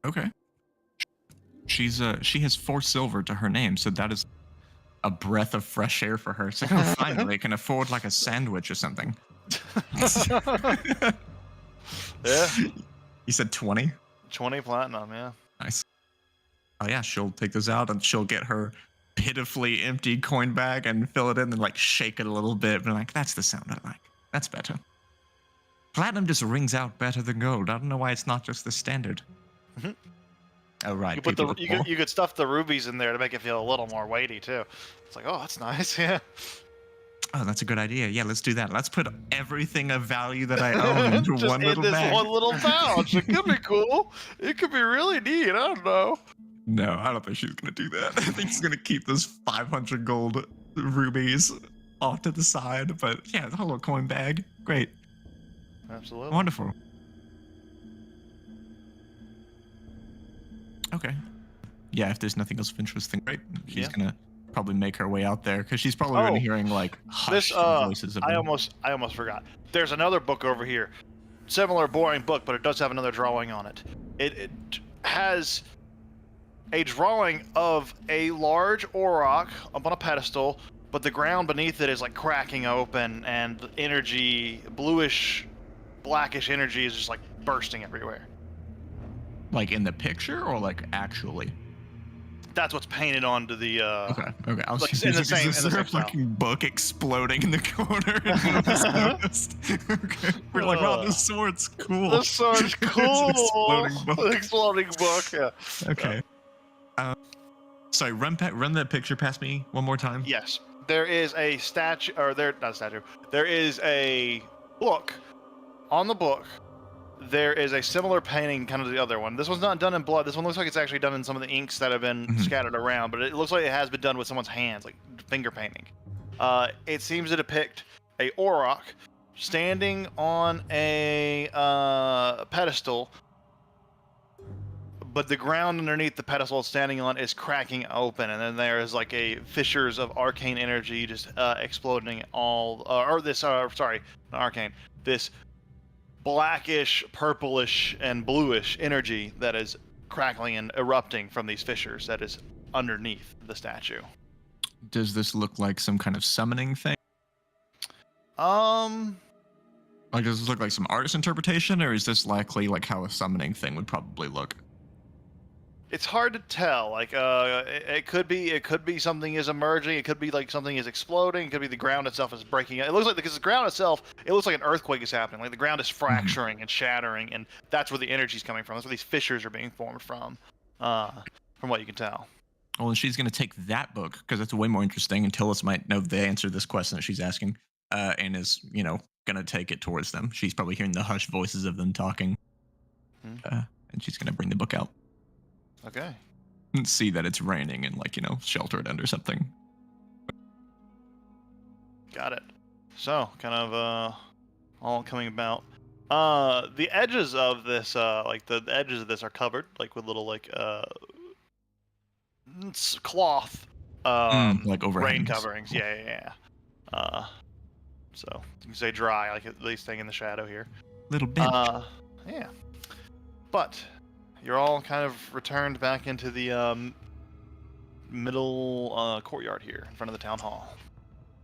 Okay. She has 4 silver to her name, so that is a breath of fresh air for her. It's like, oh, finally, I can afford like a sandwich or something. Yeah. You said 20? 20 platinum, yeah. Nice. Oh yeah, she'll take those out and she'll get her pitifully empty coin bag and fill it in and like shake it a little bit. And like, that's the sound I like. That's better. Platinum just rings out better than gold. I don't know why it's not just the standard. Mhm. Oh right. You put you could stuff the rubies in there to make it feel a little more weighty too. It's like, oh, that's nice, yeah. Oh, that's a good idea. Yeah, let's do that. Let's put everything of value that I own into Just one in little this bag. one little pouch. It could be cool. It could be really neat. I don't know. No, I don't think she's gonna do that. I think she's gonna keep those 500 gold rubies off to the side. But yeah, the whole little coin bag, great, Absolutely. wonderful. Okay. Yeah, if there's nothing else of interest, then great. She's gonna probably make her way out there because she's probably been hearing like hushed voices of I them. almost forgot. There's another book over here. Similar boring book, but it does have another drawing on it. It has a drawing of a large auroch up on a pedestal, but the ground beneath it is like cracking open, and energy, bluish, blackish energy is just like bursting everywhere. Like in the picture or like actually? That's what's painted onto the. Okay. I was like, confused. in the same- Is in the there a same style. fucking book exploding in the corner? And none of us noticed? Okay. We're like, wow, this sword's cool. This sword's cool. It's an exploding book. Exploding book. Yeah. Okay. Sorry, run that picture past me one more time. Yes, there is a statue, or not a statue. There is a book. On the book, there is a similar painting, kind of the other one. This one's not done in blood. This one looks like it's actually done in some of the inks that have been scattered around, but it looks like it has been done with someone's hands, like finger painting. It seems to depict a auroch standing on a pedestal, but the ground underneath the pedestal it's standing on is cracking open, and then there is like a fissures of arcane energy just exploding all, this, sorry, not arcane, this blackish, purplish, and bluish energy that is crackling and erupting from these fissures that is underneath the statue. Does this look like some kind of summoning thing? Like, does this look like some artist interpretation, or is this likely like how a summoning thing would probably look? It's hard to tell. Like, it could be something is emerging. It could be like something is exploding. It could be the ground itself is breaking. It looks like, because the ground itself, it looks like an earthquake is happening. Like the ground is fracturing and shattering, and that's where the energy's coming from. That's where these fissures are being formed from what you can tell. Well, and she's going to take that book because it's way more interesting, and Tillis might know the answer to this question that she's asking, and is, going to take it towards them. She's probably hearing the hushed voices of them talking, and she's going to bring the book out. Okay. And see that it's raining and, shelter it under something. Got it. So, kind of all coming about. The edges of this, the edges of this are covered, with little, cloth, like overhangs. rain coverings. Yeah. So you can say dry, at least staying in the shadow here. Little bit. Yeah. But you're all kind of returned back into the middle courtyard here in front of the town hall.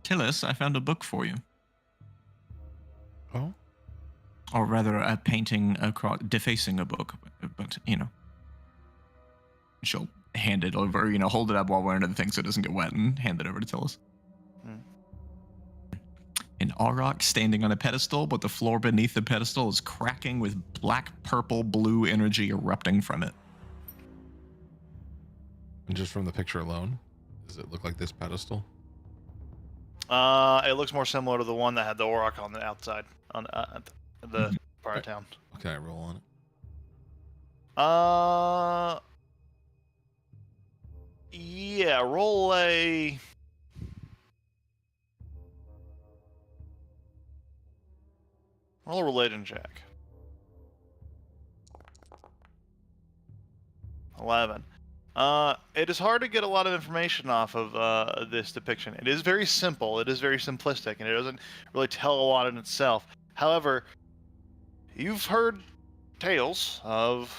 Tillis, I found a book for you. Oh? Or rather, a painting defacing a book, but she'll hand it over, hold it up while we're under the thing so it doesn't get wet, and hand it over to Tillis. An Auroch standing on a pedestal, but the floor beneath the pedestal is cracking with black, purple, blue energy erupting from it. And just from the picture alone, does it look like this pedestal? It looks more similar to the one that had the Auroch on the outside, on the part of town. Okay, roll on it. Yeah, roll a... Roll a religion check. 11. It is hard to get a lot of information off of this depiction. It is very simple, it is very simplistic, and it doesn't really tell a lot in itself. However, you've heard tales of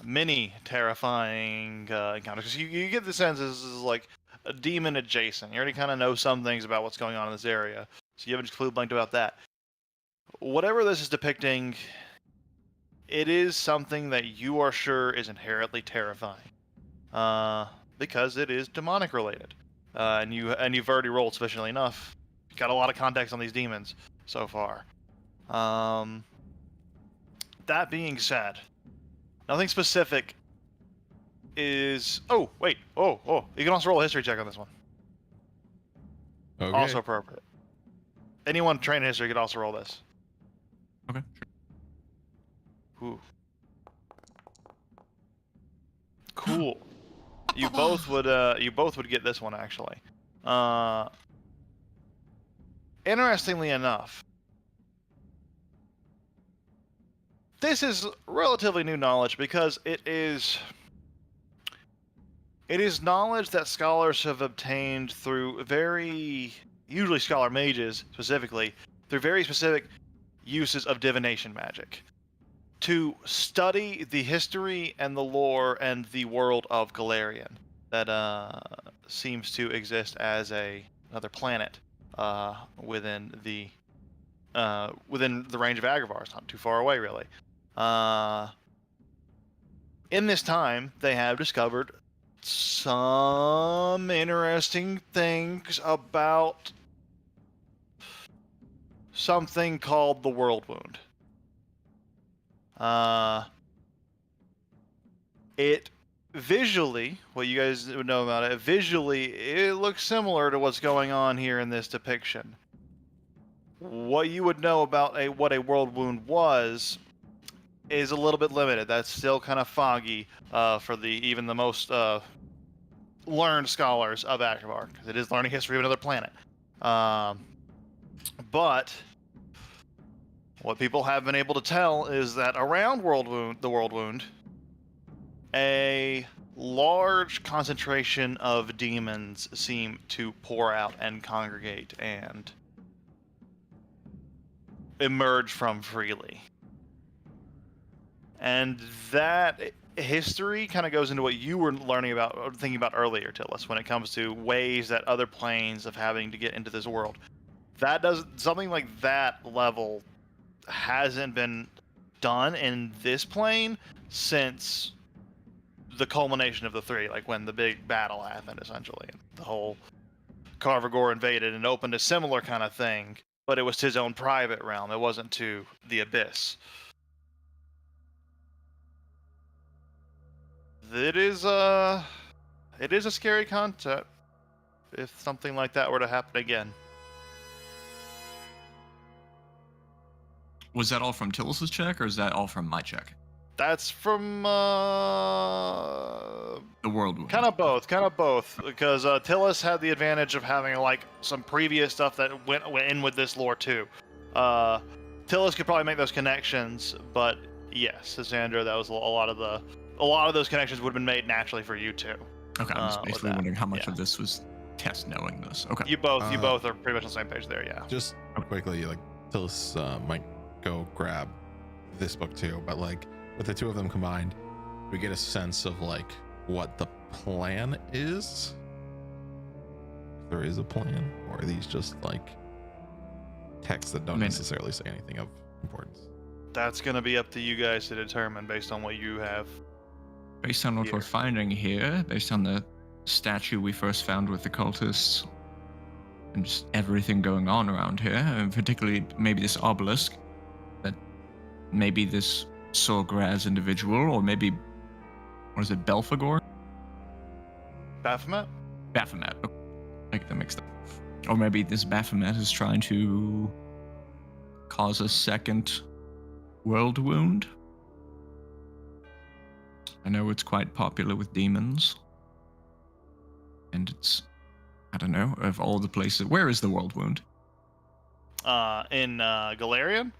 many terrifying encounters. You get the sense this is like a demon adjacent. You already kind of know some things about what's going on in this area, so you haven't just completely blanked about that. Whatever this is depicting, it is something that you are sure is inherently terrifying, because it is demonic related, and you've already rolled sufficiently enough. You've got a lot of context on these demons so far. That being said, nothing specific is... Oh, wait. Oh. You can also roll a history check on this one. Okay. Also appropriate. Anyone trained in history could also roll this. Okay, sure. Ooh. Cool. You both would get this one, actually. Interestingly enough, this is relatively new knowledge because it is knowledge that scholars have obtained through usually scholar mages specifically, through very specific uses of divination magic to study the history and the lore and the world of Galarian that seems to exist as another planet within the range of Agrabah. It's not too far away, really. In this time, they have discovered some interesting things about something called the World Wound. It visually, what you guys would know about it, visually, it looks similar to what's going on here in this depiction. What you would know about what a World Wound was is a little bit limited. That's still kind of foggy for even the most learned scholars of Agrabah, because it is learning history of another planet. But what people have been able to tell is that around the World Wound, a large concentration of demons seem to pour out and congregate and emerge from freely. And that history kind of goes into what you were learning about, or thinking about earlier, Tillis, when it comes to ways that other planes of having to get into this world. That does something like that level hasn't been done in this plane since the culmination of the three, like when the big battle happened, essentially. The whole Carvagor invaded and opened a similar kind of thing, but it was to his own private realm. It wasn't to the Abyss. It is a scary concept if something like that were to happen again. Was that all from Tillis's check, or is that all from my check? That's from The world wound. kind of both, because Tillis had the advantage of having like some previous stuff that went in with this lore too. Tillis could probably make those connections, but yes, Cassandra, that was a lot of those connections would have been made naturally for you too. Okay, I'm just with basically that. wondering how much Yeah. of this was Tess knowing this. Okay. You both are pretty much on the same page there, yeah. Just quickly, like Tillis might go grab this book too, but like with the two of them combined, we get a sense of like what the plan is. If there is a plan, or are these just like texts that don't necessarily say anything of importance? That's gonna be up to you guys to determine based on what you have. Based on what Here. we're finding here, based on the statue we first found with the cultists, and just everything going on around here, and particularly maybe this obelisk, that maybe this Sorgraz individual, or maybe, what is it, Belphegor? Baphomet? Baphomet. Oh, I get that mixed up. Or maybe this Baphomet is trying to cause a second world wound. I know it's quite popular with demons. And it's, I don't know, of all the places, where is the world wound? In Galarian?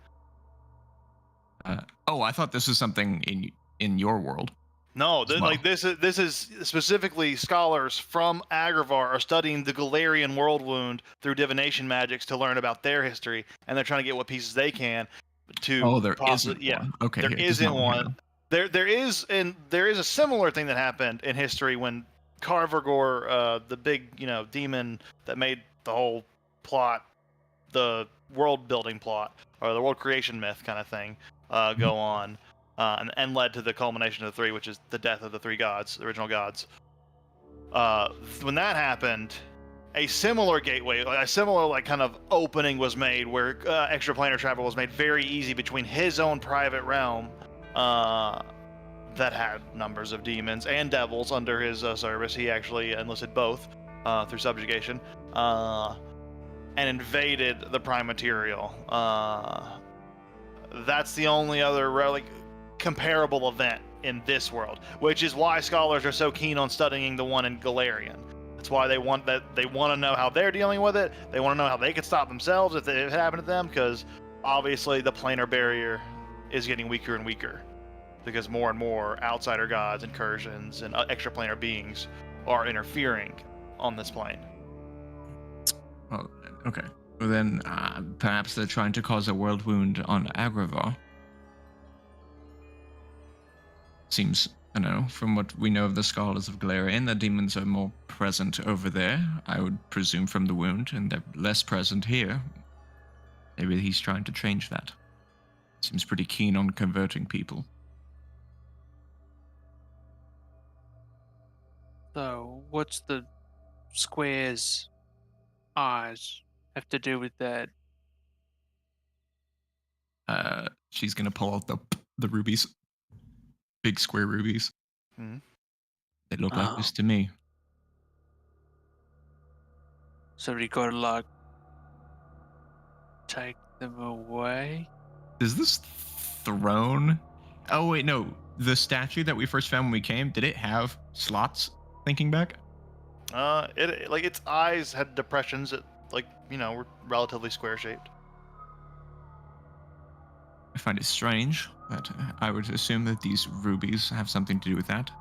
Oh, I thought this was something in your world. No, as well. this is specifically scholars from Agravar are studying the Galarian world wound through divination magics to learn about their history, and they're trying to get what pieces they can to. Oh, there possibly, isn't yeah, one. Okay, there here, there's isn't not one. here. There is a similar thing that happened in history when Carvagor, the big demon that made the whole plot, the world building plot or the world creation myth kind of thing, go on. And led to the culmination of the three, which is the death of the three gods, the original gods. When that happened, a similar gateway, a similar kind of opening was made where extraplanar travel was made very easy between his own private realm that had numbers of demons and devils under his service. He actually enlisted both through subjugation and invaded the prime material. That's the only other comparable event in this world, which is why scholars are so keen on studying the one in Galarian. That's why they want to know how they're dealing with it. They want to know how they could stop themselves if it happened to them, because obviously the planar barrier is getting weaker and weaker because more and more outsider gods, incursions, and extraplanar beings are interfering on this plane. Well, okay. Well, then perhaps they're trying to cause a world wound on Agravar. Seems, I don't know, from what we know of the Scholars of Galarian, the demons are more present over there, I would presume, from the wound, and they're less present here. Maybe he's trying to change that. Seems pretty keen on converting people. So, what's the square's eyes have to do with that? She's gonna pull out the rubies. Big square rubies. Mhm. They look like this to me. So we gotta take them away? Is this throne? Oh wait, no. The statue that we first found when we came, did it have slots? Thinking back, Its eyes had depressions that were relatively square shaped. I find it strange, but I would assume that these rubies have something to do with that.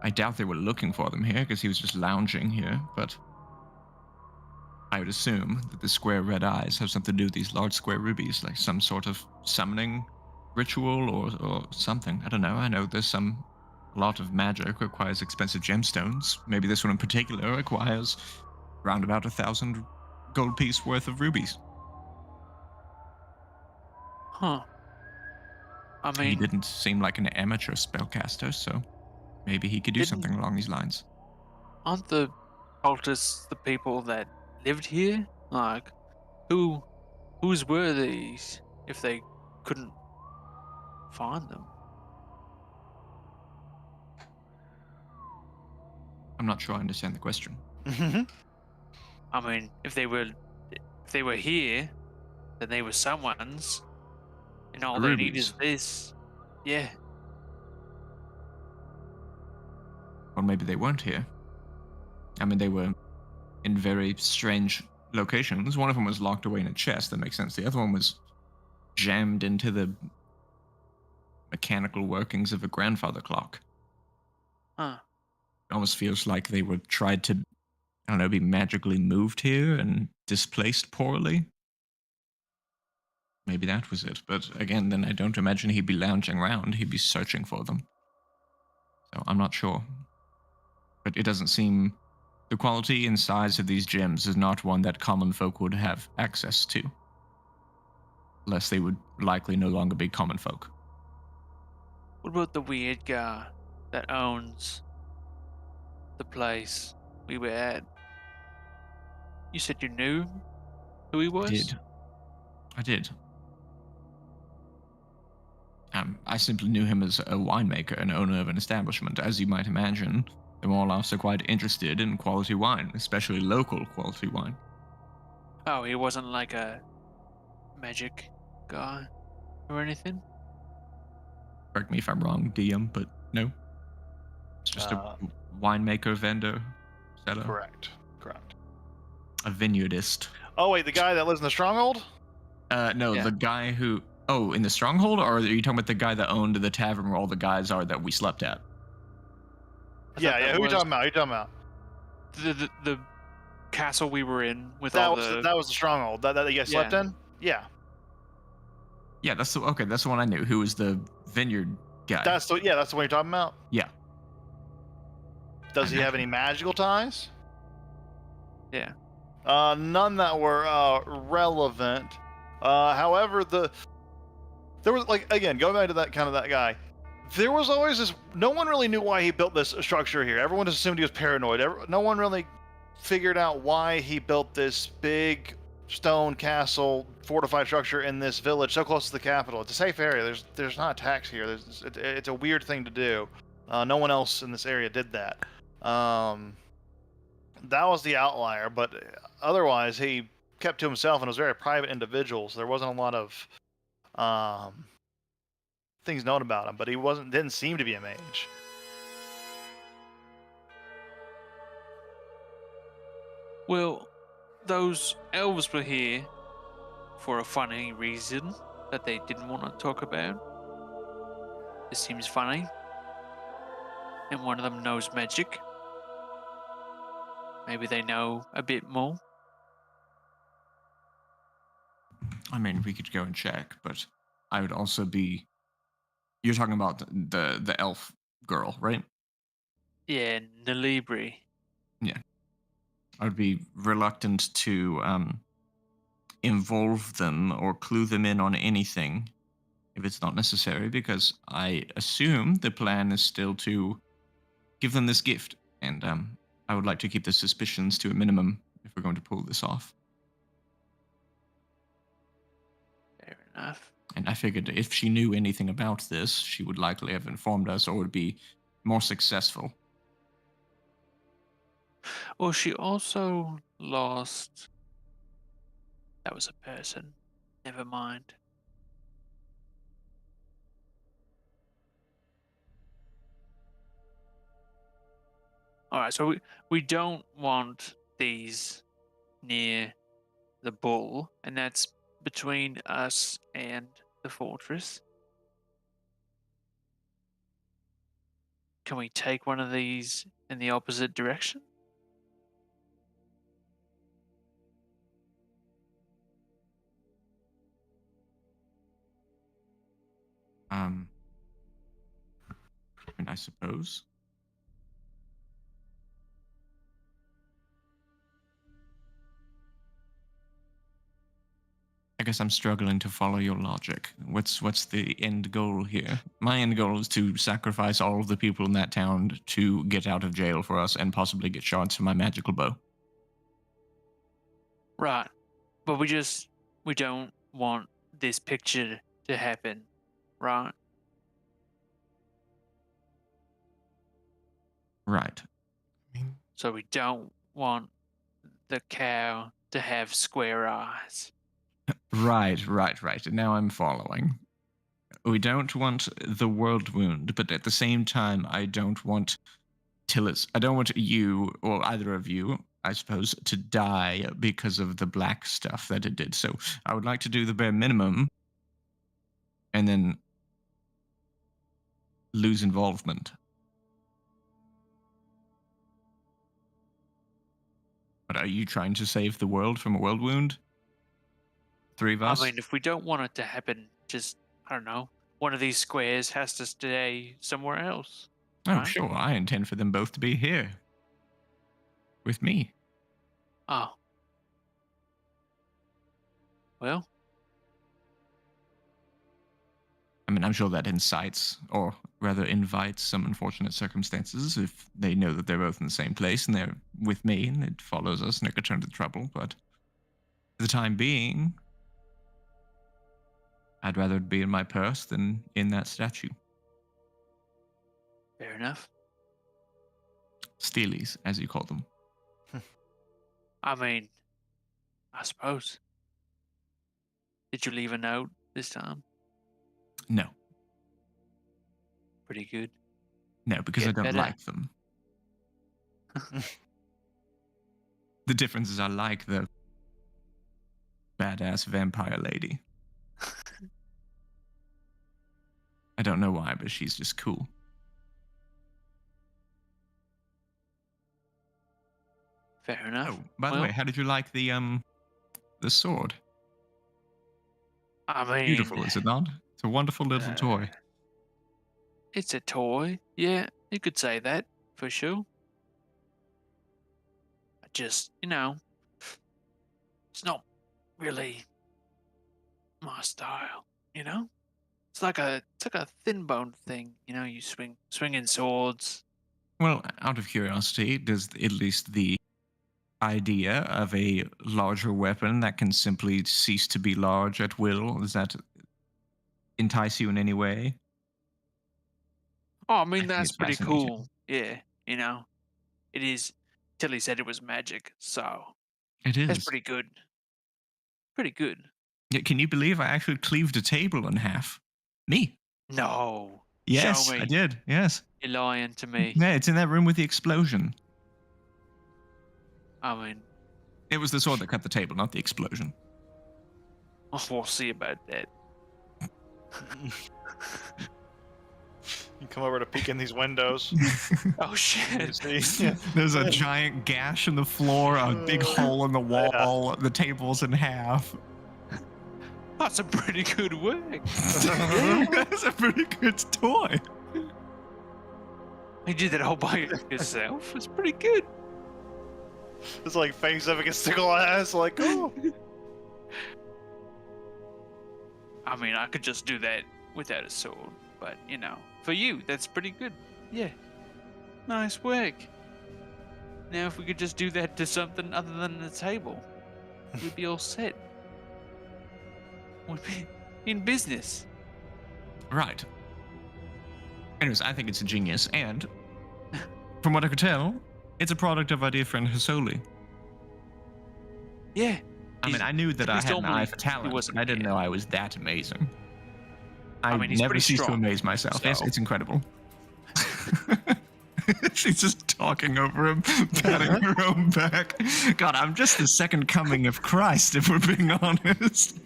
I doubt they were looking for them here because he was just lounging here, but I would assume that the square red eyes have something to do with these large square rubies, like some sort of summoning ritual or something. I don't know. I know there's a lot of magic requires expensive gemstones. Maybe this one in particular requires around about 1,000 gold piece worth of rubies. Huh. I He mean, didn't seem like an amateur spellcaster, so maybe he could do didn't something along these lines. aren't the cultists the people that lived here? Like, who whose were these if they couldn't find them? I'm not sure I understand the question. I mean, if they were here, then they were someone's, and all The they need rubies. is this. Yeah. Or maybe they weren't here. I mean, they were in very strange locations. One of them was locked away in a chest. That makes sense. The other one was jammed into the mechanical workings of a grandfather clock. Huh. It almost feels like they were tried to, I don't know, be magically moved here and displaced poorly. Maybe that was it. But again, then I don't imagine he'd be lounging around. He'd be searching for them. So I'm not sure. But it doesn't seem the quality and size of these gems is not one that common folk would have access to. Unless they would likely no longer be common folk. What about the weird guy that owns the place we were at? You said you knew who he was? I did. I simply knew him as a winemaker and owner of an establishment. As you might imagine, they're all also quite interested in quality wine, especially local quality wine. Oh, he wasn't like a magic guy or anything? Correct me if I'm wrong, DM, but no. It's just a Uh, winemaker, vendor, seller, correct. Correct. a vineyardist. Oh wait, the guy that lives in the stronghold? No, Yeah. the guy who. Oh, in the stronghold, or are you talking about the guy that owned the tavern where all the guys are that we slept at? I Yeah, thought yeah. that Who you was talking about? Who you talking about? the castle we were in with all the That was the stronghold that you guys slept Yeah. in. Yeah, Yeah, that's the one I knew. Who was the vineyard guy? that's the one you're talking about. Yeah. Does I he know have him. any magical ties? yeah. None that were relevant. However, there was like again going back to that guy. There was always this. No one really knew why he built this structure here. Everyone just assumed he was paranoid. No one really figured out why he built this big stone castle fortified structure in this village so close to the capital. It's a safe area. There's not attacks here. It's a weird thing to do. No one else in this area did that. That was the outlier, but otherwise he kept to himself and was a very private individual. So there wasn't a lot of things known about him. But he didn't seem to be a mage. Well, those elves were here for a funny reason that they didn't want to talk about. This seems funny. And one of them knows magic. Maybe they know a bit more. I mean, we could go and check, but I would also be. You're talking about the elf girl, right? Yeah, Nalibri. Yeah. I would be reluctant to involve them or clue them in on anything if it's not necessary, because I assume the plan is still to give them this gift, and I would like to keep the suspicions to a minimum if we're going to pull this off. Fair enough. And I figured if she knew anything about this, she would likely have informed us or would be more successful. Well, she also lost. That was a person. Never mind. Alright, so we don't want these near the bull, and that's between us and the fortress. Can we take one of these in the opposite direction? And I suppose. I guess I'm struggling to follow your logic. What's the end goal here? My end goal is to sacrifice all of the people in that town to get out of jail for us and possibly get shards from my magical bow. Right. But we don't want this picture to happen, right? Right. I mean, So we don't want the cow to have square eyes. Right. Now I'm following. We don't want the world wound, but at the same time, I don't want you or either of you, I suppose, to die because of the black stuff that it did. So I would like to do the bare minimum and then lose involvement. But are you trying to save the world from a world wound? Three of us? I mean, if we don't want it to happen, just, I don't know, one of these squares has to stay somewhere else. Oh, right? sure. I intend for them both to be here. With me. Oh. Well, I mean, I'm sure that incites, or rather invites, some unfortunate circumstances if they know that they're both in the same place and they're with me and it follows us and it could turn to trouble. But for the time being, I'd rather it be in my purse than in that statue. fair enough. Steelies, as you call them. I mean, I suppose. Did you leave a note this time? No. Pretty good. No, because I Get don't better. like them. The difference is I like the badass vampire lady. I don't know why, but she's just cool. Fair enough. Oh, by the Well, way, how did you like the sword? I mean, Beautiful, is it not? It's a wonderful little toy. it's a toy. Yeah, you could say that for sure. I just, it's not really my style. It's like a thin bone thing. You swinging swords. Well, out of curiosity, does at least the idea of a larger weapon that can simply cease to be large at will, does that entice you in any way? Oh, I I mean think that's it's pretty fascinating. cool. Yeah, it is. Tilly said it was magic, so It is. that's pretty good. Pretty good. Yeah, can you believe I actually cleaved a table in half? Me. No. Yes, Show me. I did. Yes. You're lying to me. Yeah, it's in that room with the explosion. I mean, It was the sword that cut the table, not the explosion. we'll see about that. You come over to peek in these windows. Oh You shit. see? Yeah. There's a giant gash in the floor, a big hole in the wall, the table's in half. That's a pretty good work. That's a pretty good toy. You did that all by yourself. It's pretty good. It's like face up against the glass, like, oh. I mean, I could just do that without a sword, but for you, that's pretty good. Yeah. Nice work. Now, if we could just do that to something other than the table, we'd be all set. We'd be in business. Right. Anyways, I think it's a genius, and from what I could tell, it's a product of our dear friend Hasoli. Yeah. I mean, I knew that I he's had an told me eye for he talent, wasn't but I didn't here. know I was that amazing. I mean, he's never pretty cease to strong, amaze myself. Yes, so- it's incredible. She's just talking over him, patting her own back. God, I'm just the second coming of Christ, if we're being honest.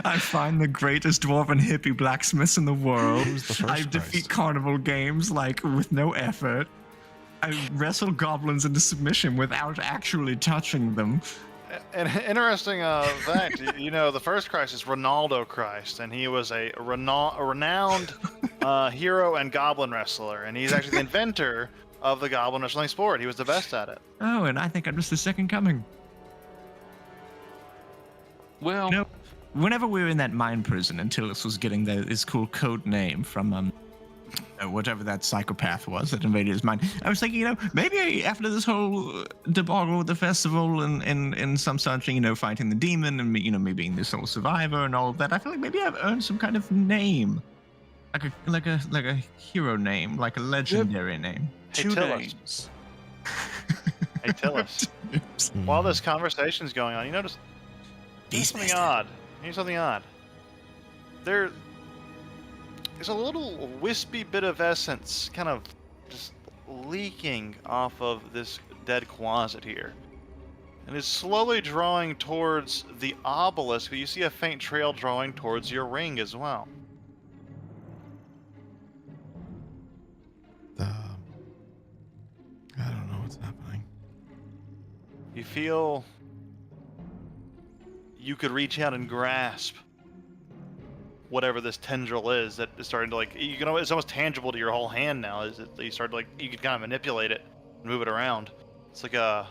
I find the greatest dwarven hippie blacksmiths in the world. Who's the first I defeat Christ? carnival games like with no effort. I wrestle goblins into submission without actually touching them. An interesting fact, you know, the first Christ is Ronaldo Christ, and he was a renowned hero and goblin wrestler, and he's actually the inventor of the goblin wrestling sport. He was the best at it. Oh, and I think I'm just the second coming. Well, You know, whenever we were in that mind prison, Antilles was getting his cool code name from whatever that psychopath was that invaded his mind. I was thinking, maybe after this whole debacle with the festival and some such, fighting the demon and me being this whole survivor and all of that, I feel like maybe I've earned some kind of name, like a hero name, like a legendary name. Hey, two Tillis. names. Hey, Tillis. While this conversation's going on, you notice something odd. Here's something odd. There's a little wispy bit of essence kind of just leaking off of this dead closet here. And it's slowly drawing towards the obelisk, but you see a faint trail drawing towards your ring as well. I don't know what's happening. You feel you could reach out and grasp whatever this tendril is that is starting to it's almost tangible to your whole hand now. Is it you start to you can kind of manipulate it and move it around. It's like a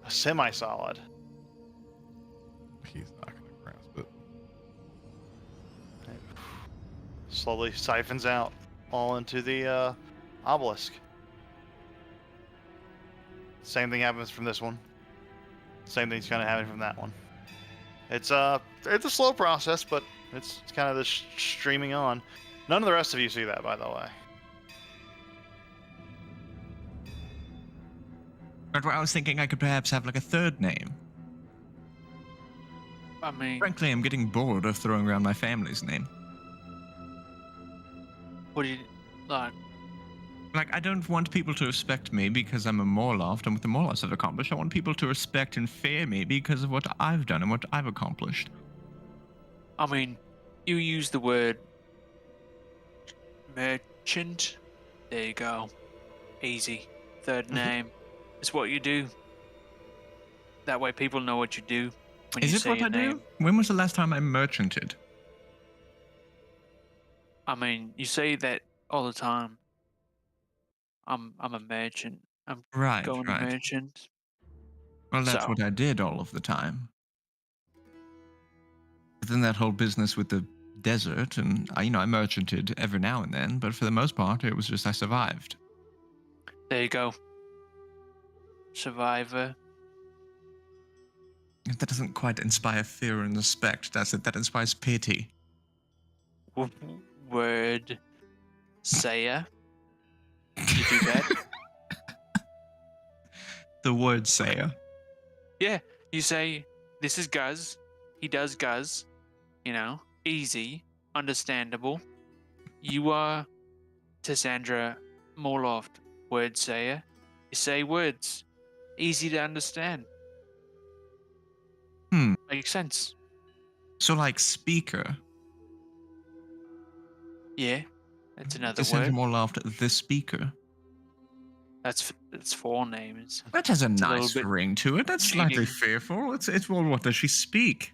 semi-solid. He's not gonna grasp it. Slowly siphons out all into the obelisk. Same thing happens from this one. Same thing's kind of happening from that one. It's a slow process, but it's kind of this streaming on. None of the rest of you see that, by the way. But I was thinking I could perhaps have like a third name. I mean, Frankly, I'm getting bored of throwing around my family's name. what do you like? Like, I don't want people to respect me because I'm a Morloft and what the Morlofts have accomplished. I want people to respect and fear me because of what I've done and what I've accomplished. I mean, you use the word merchant. There you go. Easy. Third name. It's what you do. That way people know what you do when Is you it say what your I name. do? When was the last time I merchanted? I mean, you say that all the time. I'm a merchant. I'm Right, going right. to merchant. Well, that's So- what I did all of the time. But then that whole business with the desert, and I merchanted every now and then, but for the most part, it was just I survived. There you go. Survivor. That doesn't quite inspire fear and respect, does it? That inspires pity. Word sayer. You do that? The word sayer. Yeah. You say, this is Guz. He does Guz. Easy. Understandable. You are Tassandra Morloft. Word sayer. You say words. Easy to understand. Makes sense. So, like, speaker. Yeah. That's another Cassandra word. Morloft, the speaker. That's 4 names. That has a a little nice bit ring to it. That's slightly cheating. fearful. It's well, what does she speak?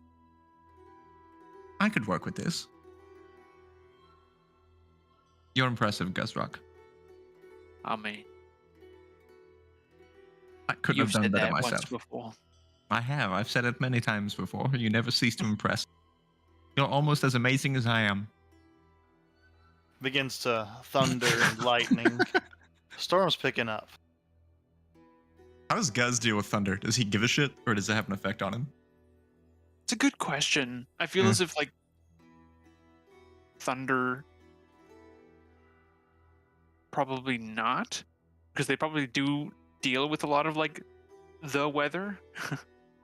I could work with this. You're impressive, Guzrock. I mean, I couldn't you've have done said better that once myself. before. I have. I've said it many times before. You never cease to impress. You're almost as amazing as I am. Begins to thunder and lightning. Storm's picking up. How does Guz deal with thunder? Does he give a shit, or does it have an effect on him? It's a good question. I feel Yeah. as if thunder probably not, because they probably do deal with a lot of the weather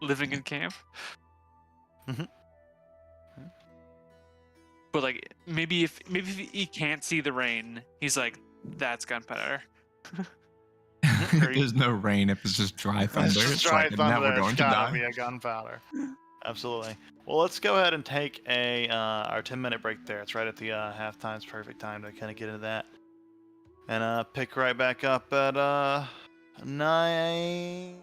living in camp. Mhm. But maybe if he can't see the rain, he's like, that's gunpowder. There's no rain if it's just dry thunder. It's just dry now thunder. we're going It's to gotta die. be a gunpowder. Absolutely. Well, let's go ahead and take our 10-minute break there. It's right at the halftime. It's perfect time to kind of get into that. And pick right back up at 9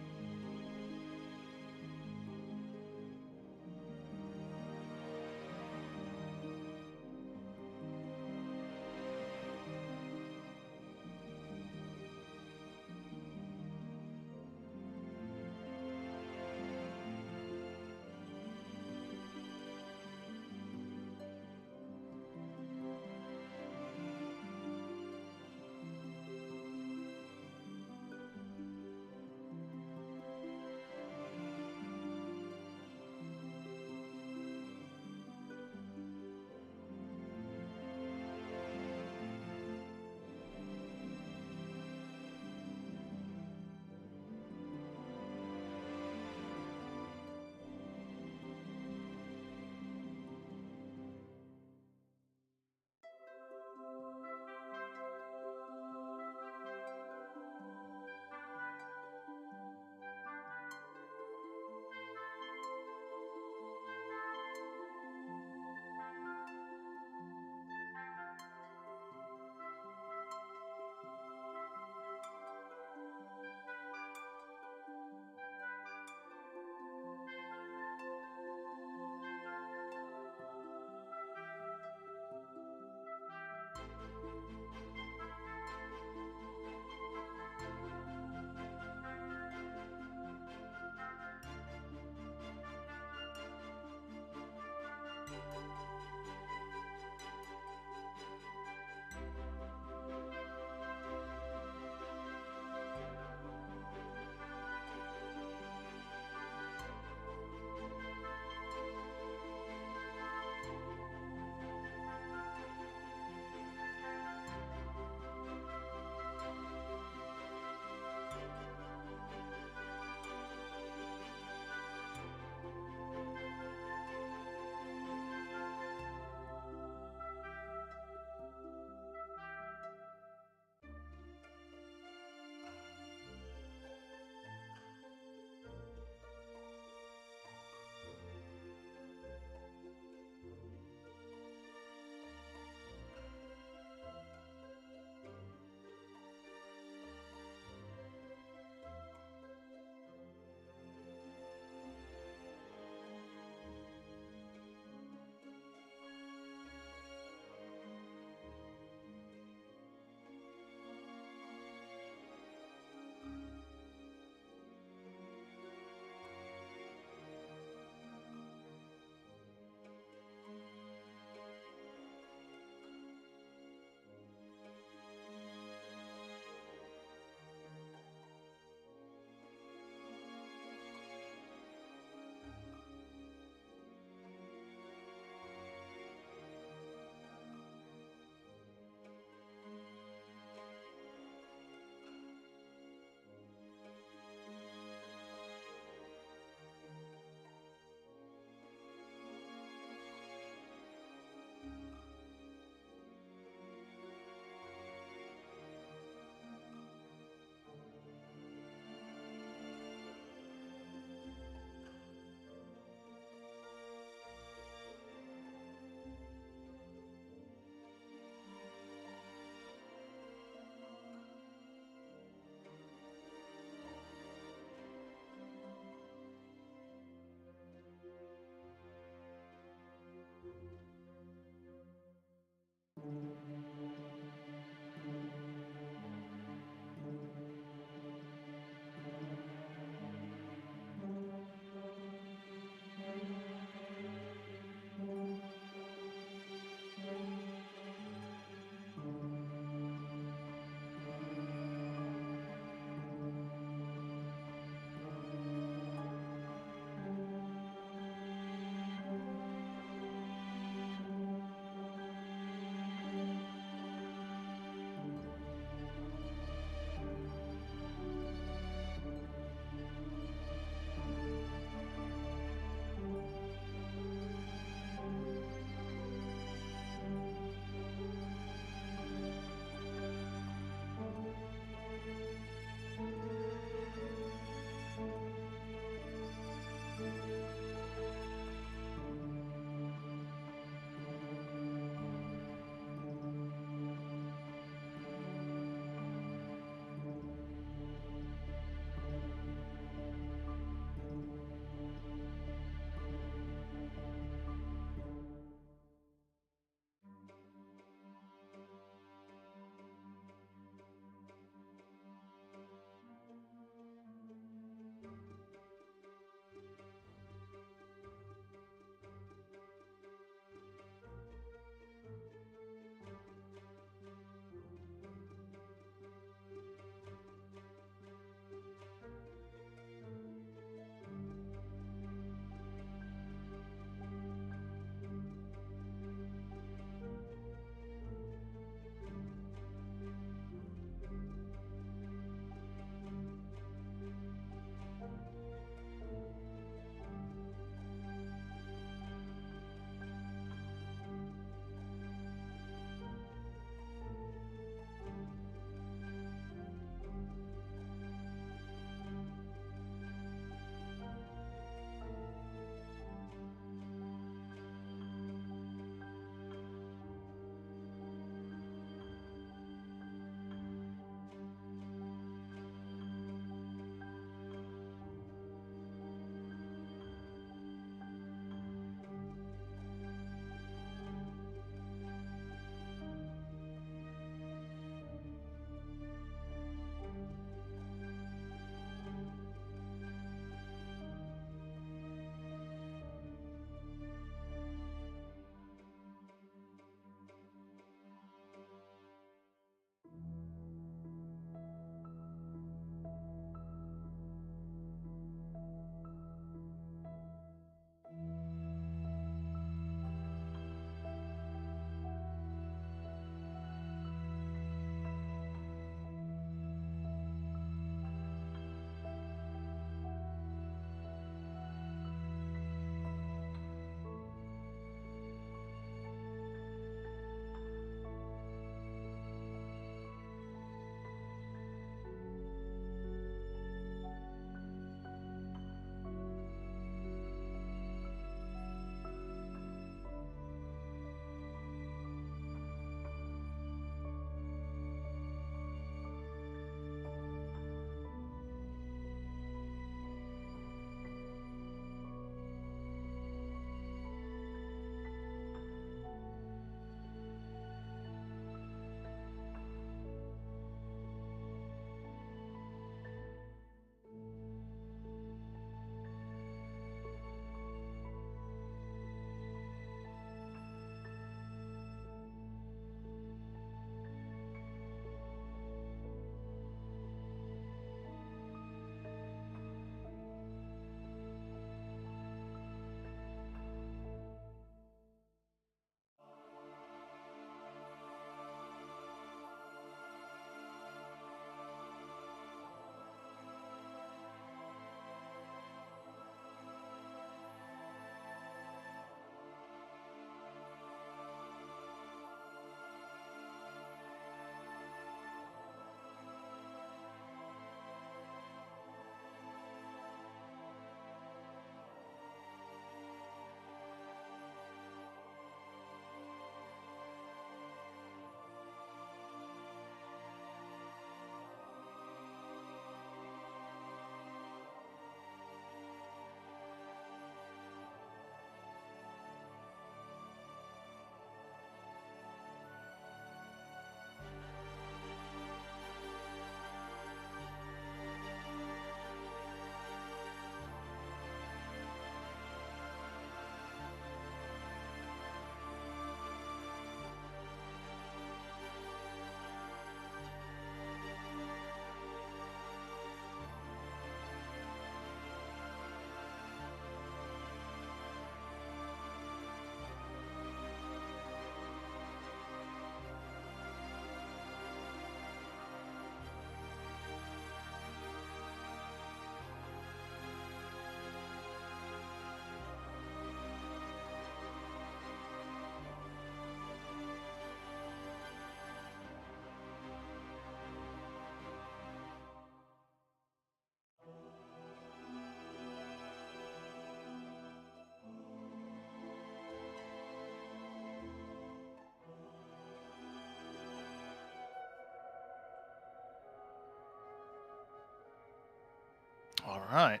All right.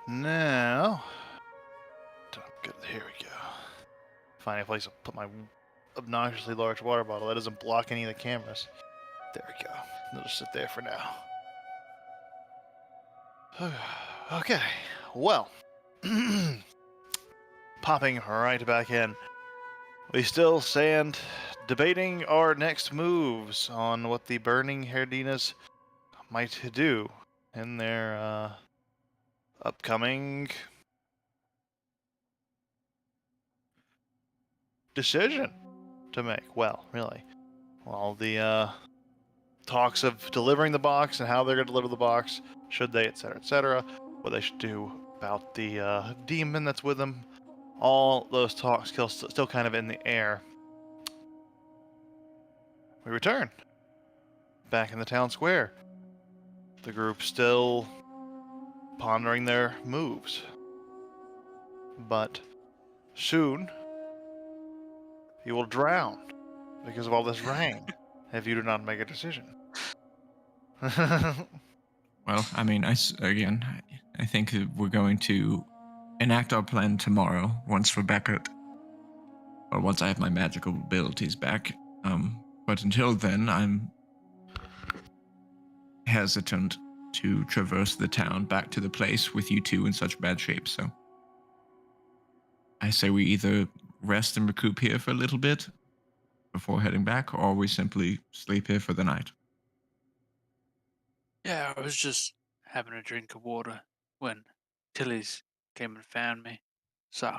Now, good. Here we go. Find a place to put my obnoxiously large water bottle that doesn't block any of the cameras. There we go. It'll just sit there for now. Okay. Well, popping right back in. We still stand debating our next moves on what the Burning Herdinas might do in their upcoming decision to make. Well, really. All the talks of delivering the box and how they're going to deliver the box, should they, etc., what they should do about the demon that's with them. All those talks still kind of in the air. We return back in the town square. The group still pondering their moves. But soon, you will drown because of all this rain if you do not make a decision. Well, I mean, I think that we're going to enact our plan tomorrow once Rebecca, or once I have my magical abilities back. But until then, I'm hesitant to traverse the town back to the place with you two in such bad shape, so I say we either rest and recoup here for a little bit before heading back, or we simply sleep here for the night. Yeah, I was just having a drink of water when Tilly's came and found me. So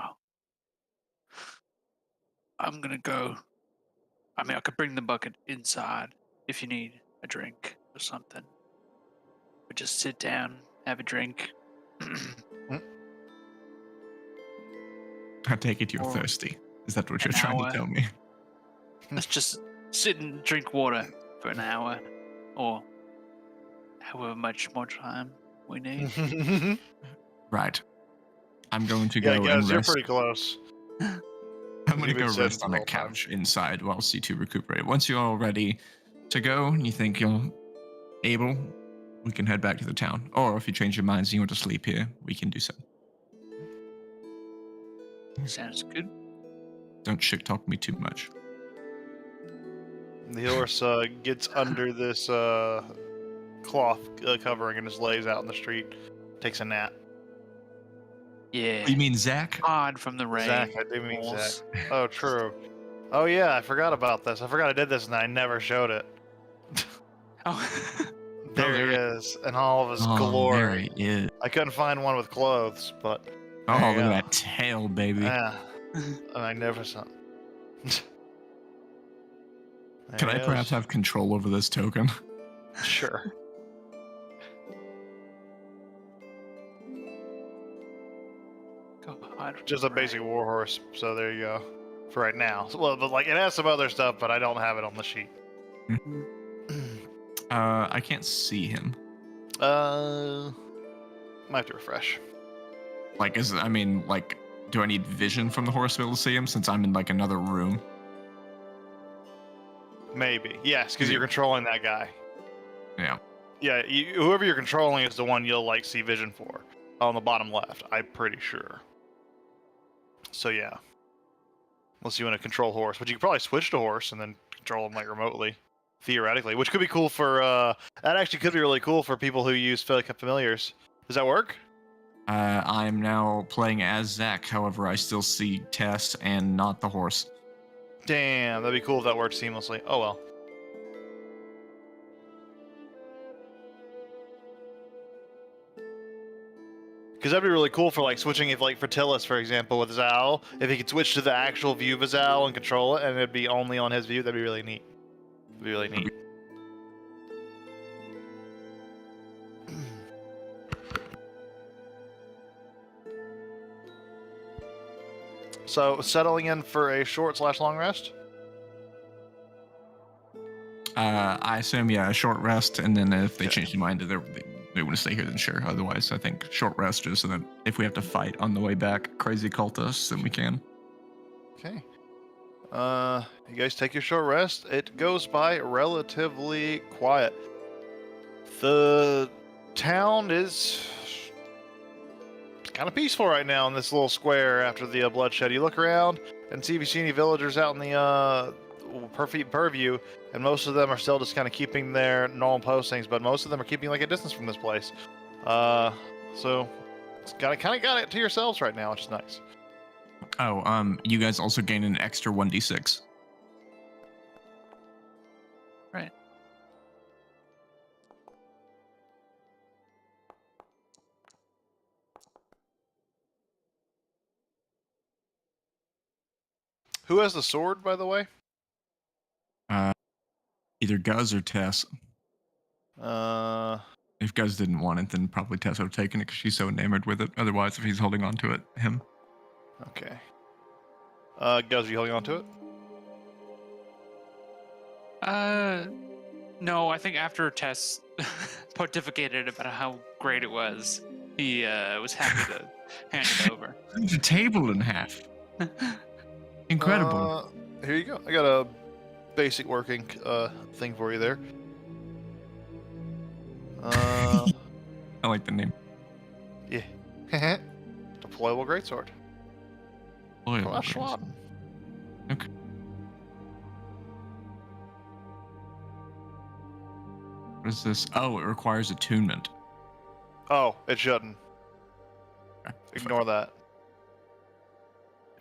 I'm gonna go. I mean, I could bring the bucket inside if you need a drink or something. But just sit down, have a drink. I take it you're Or thirsty. Is that what you're an trying hour. to tell me? Let's just sit and drink water for an hour or however much more time we need. Right. I'm going to Yeah, go guys, and you're rest. pretty close. I'm going to You've go been sitting rest on the a whole time. couch inside while C2 recuperate. Once you're all ready to go and you think you're able, we can head back to the town. Or if you change your minds and you want to sleep here, we can do so. Sounds good. Don't shit talk me too much. The horse gets under this cloth covering and just lays out in the street, takes a nap. Yeah. You mean Zach? Hide from the rain. Zach, I do mean horse. Zach. Oh, true. Oh yeah, I forgot about this. I forgot I did this and I never showed it. Oh. There he there is, in all of his There glory. he is. I couldn't find one with clothes, but Oh, there look you at go. that tail, baby. Yeah, magnificent. Can There I he perhaps is. have control over this token? Sure. Go hide from Just the a basic rain. warhorse, so there you go. For right now. Well, but like it has some other stuff, but I don't have it on the sheet. I can't see him. Might have to refresh. Like, do I need vision from the horse to be able to see him since I'm in like another room? Maybe. Yes, because you're controlling that guy. Yeah. Yeah, whoever you're controlling is the one you'll like see vision for on the bottom left. I'm pretty sure. So yeah, unless you want to control horse, but you could probably switch to horse and then control him like remotely, theoretically, which could be cool for. That actually could be really cool for people who use familiars. Does that work? I'm now playing as Zach. However, I still see Tess and not the horse. Damn, that'd be cool if that worked seamlessly. Oh well. Because that'd be really cool for like switching if like for Tillis, for example, with Zal, if he could switch to the actual view of Zal and control it, and it'd be only on his view, that'd be really neat. It'd be really neat. So settling in for a short/long rest. I assume, yeah, a short rest, and then if they Okay. change their mind, they want to stay here, then sure. Otherwise, I think short rest is so that if we have to fight on the way back crazy cultists, then we can. Okay. You guys take your short rest. It goes by relatively quiet. The town is kind of peaceful right now in this little square after the bloodshed. You look around and see if you see any villagers out in the purview, and most of them are still just kind of keeping their normal postings, but most of them are keeping like a distance from this place. So it's kind of got it to yourselves right now, which is nice. Oh, you guys also gain an extra 1d6. Right. Who has the sword, by the way? Either Guz or Tess. Uh, If Guz didn't want it, then probably Tess would have taken it because she's so enamored with it. Otherwise, if he's holding on to it, him. okay. Guz, are you holding on to it? No, I think after Tess pontificated about how great it was, he was happy to hand it over. The table in half. Incredible. Here you go. I got a basic working thing for you there. I like the name. Yeah. Deployable greatsword. Loyal. Flash sword. Okay. What is this? Oh, it requires attunement. Oh, it shouldn't. Okay, Ignore that.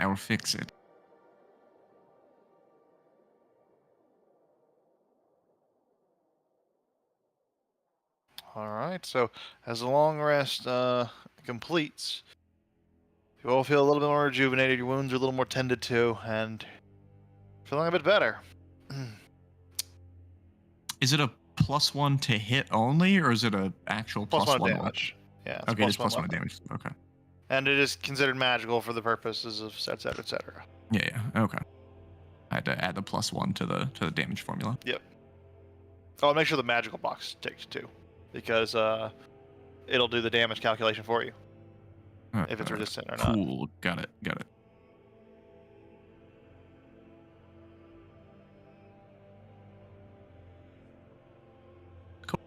I will fix it. Alright, so as the long rest completes, you all feel a little bit more rejuvenated, your wounds are a little more tended to, and feeling a bit better. Is it a +1 to hit only, or is it a actual Plus +1 one damage. Yeah, it's Okay, it's +1 weapon. damage. Okay. And it is considered magical for the purposes of etc. etc. Yeah. Okay. I had to add the +1 to the damage formula. Oh, make sure the magical box ticked too, because it'll do the damage calculation for you if it's resistant or not. Cool. Got it. Cool.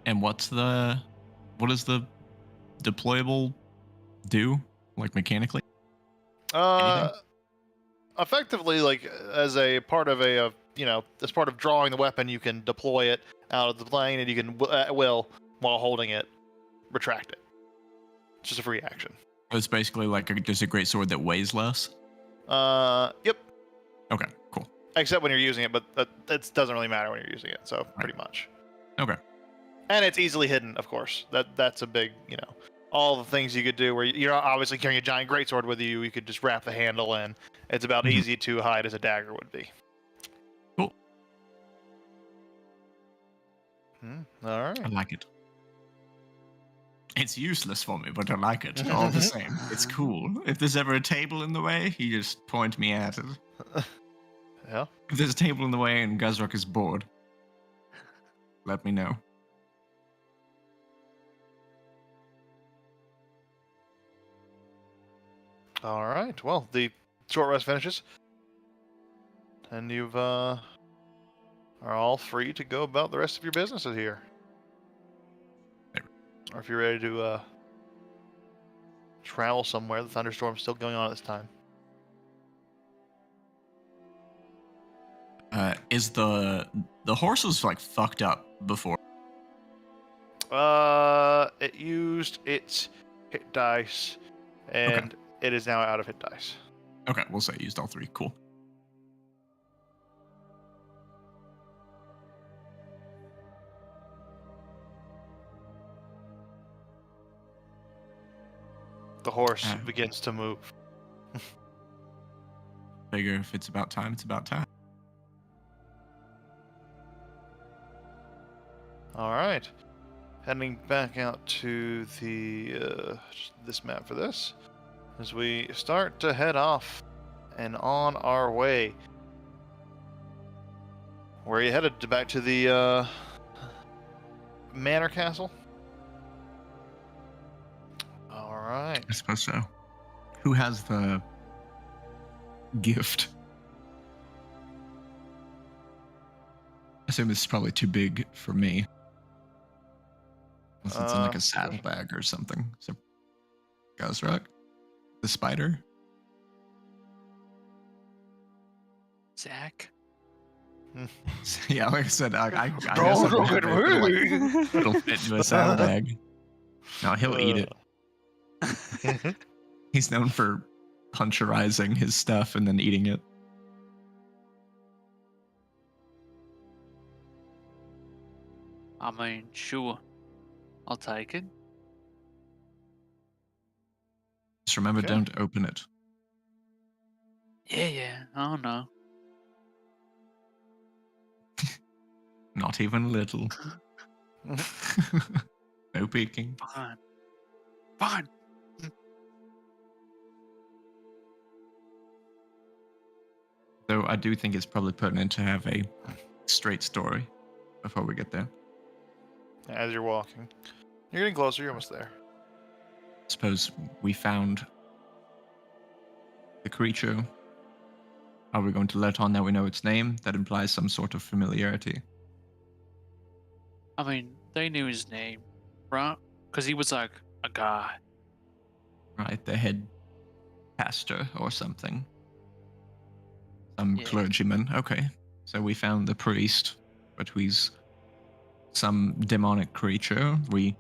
And what does the deployable do, like mechanically? Anything? Effectively, like as a part of as part of drawing the weapon, you can deploy it out of the plane, and you can at will, while holding it, retract it. It's just a free action. It's basically like just a great sword that weighs less. Yep. Okay. Cool. Except when you're using it, but that doesn't really matter when you're using it. So pretty much. Okay. And it's easily hidden, of course. That's a big, all the things you could do where you're not obviously carrying a giant greatsword with you. You could just wrap the handle in. It's about easy to hide as a dagger would be. Cool. All right. I like it. It's useless for me, but I like it all the same. It's cool. If there's ever a table in the way, you just point me at it. Yeah. If there's a table in the way and Guzrock is bored, let me know. All right. Well, the short rest finishes, and you've are all free to go about the rest of your businesses here. Or if you're ready to travel somewhere, the thunderstorm's still going on at this time. Is the horse was like fucked up before? It used its hit dice, and it is now out of hit dice. Okay, we'll say it used all 3. Cool. The horse begins to move. Figure if it's about time, it's about time. All right. Heading back out to the this map for this, as we start to head off and on our way. Where are you headed? Back to the Manor Castle? All right. I suppose so. Who has the gift? I assume this is probably too big for me. Unless it's in like a Gosh. saddlebag or something. So, Gazrak, the spider. Zach. Yeah, like I said, I guess Don't I'll look have at it, but, like, me. it'll fit into a saddlebag. No, he'll eat it. He's known for puncherizing his stuff and then eating it. I mean, sure. I'll take it. Just remember, Okay. don't open it. Yeah. I don't know. Not even a little. No peeking. Fine. Though I do think it's probably pertinent to have a straight story before we get there. As you're walking, you're getting closer. You're almost there. Suppose we found the creature. Are we going to let on that we know its name? That implies some sort of familiarity. I mean, they knew his name, right? Because he was like a guy. Right, the head pastor or something. Some Yeah. clergyman. Okay. So we found the priest, but he's some demonic creature. We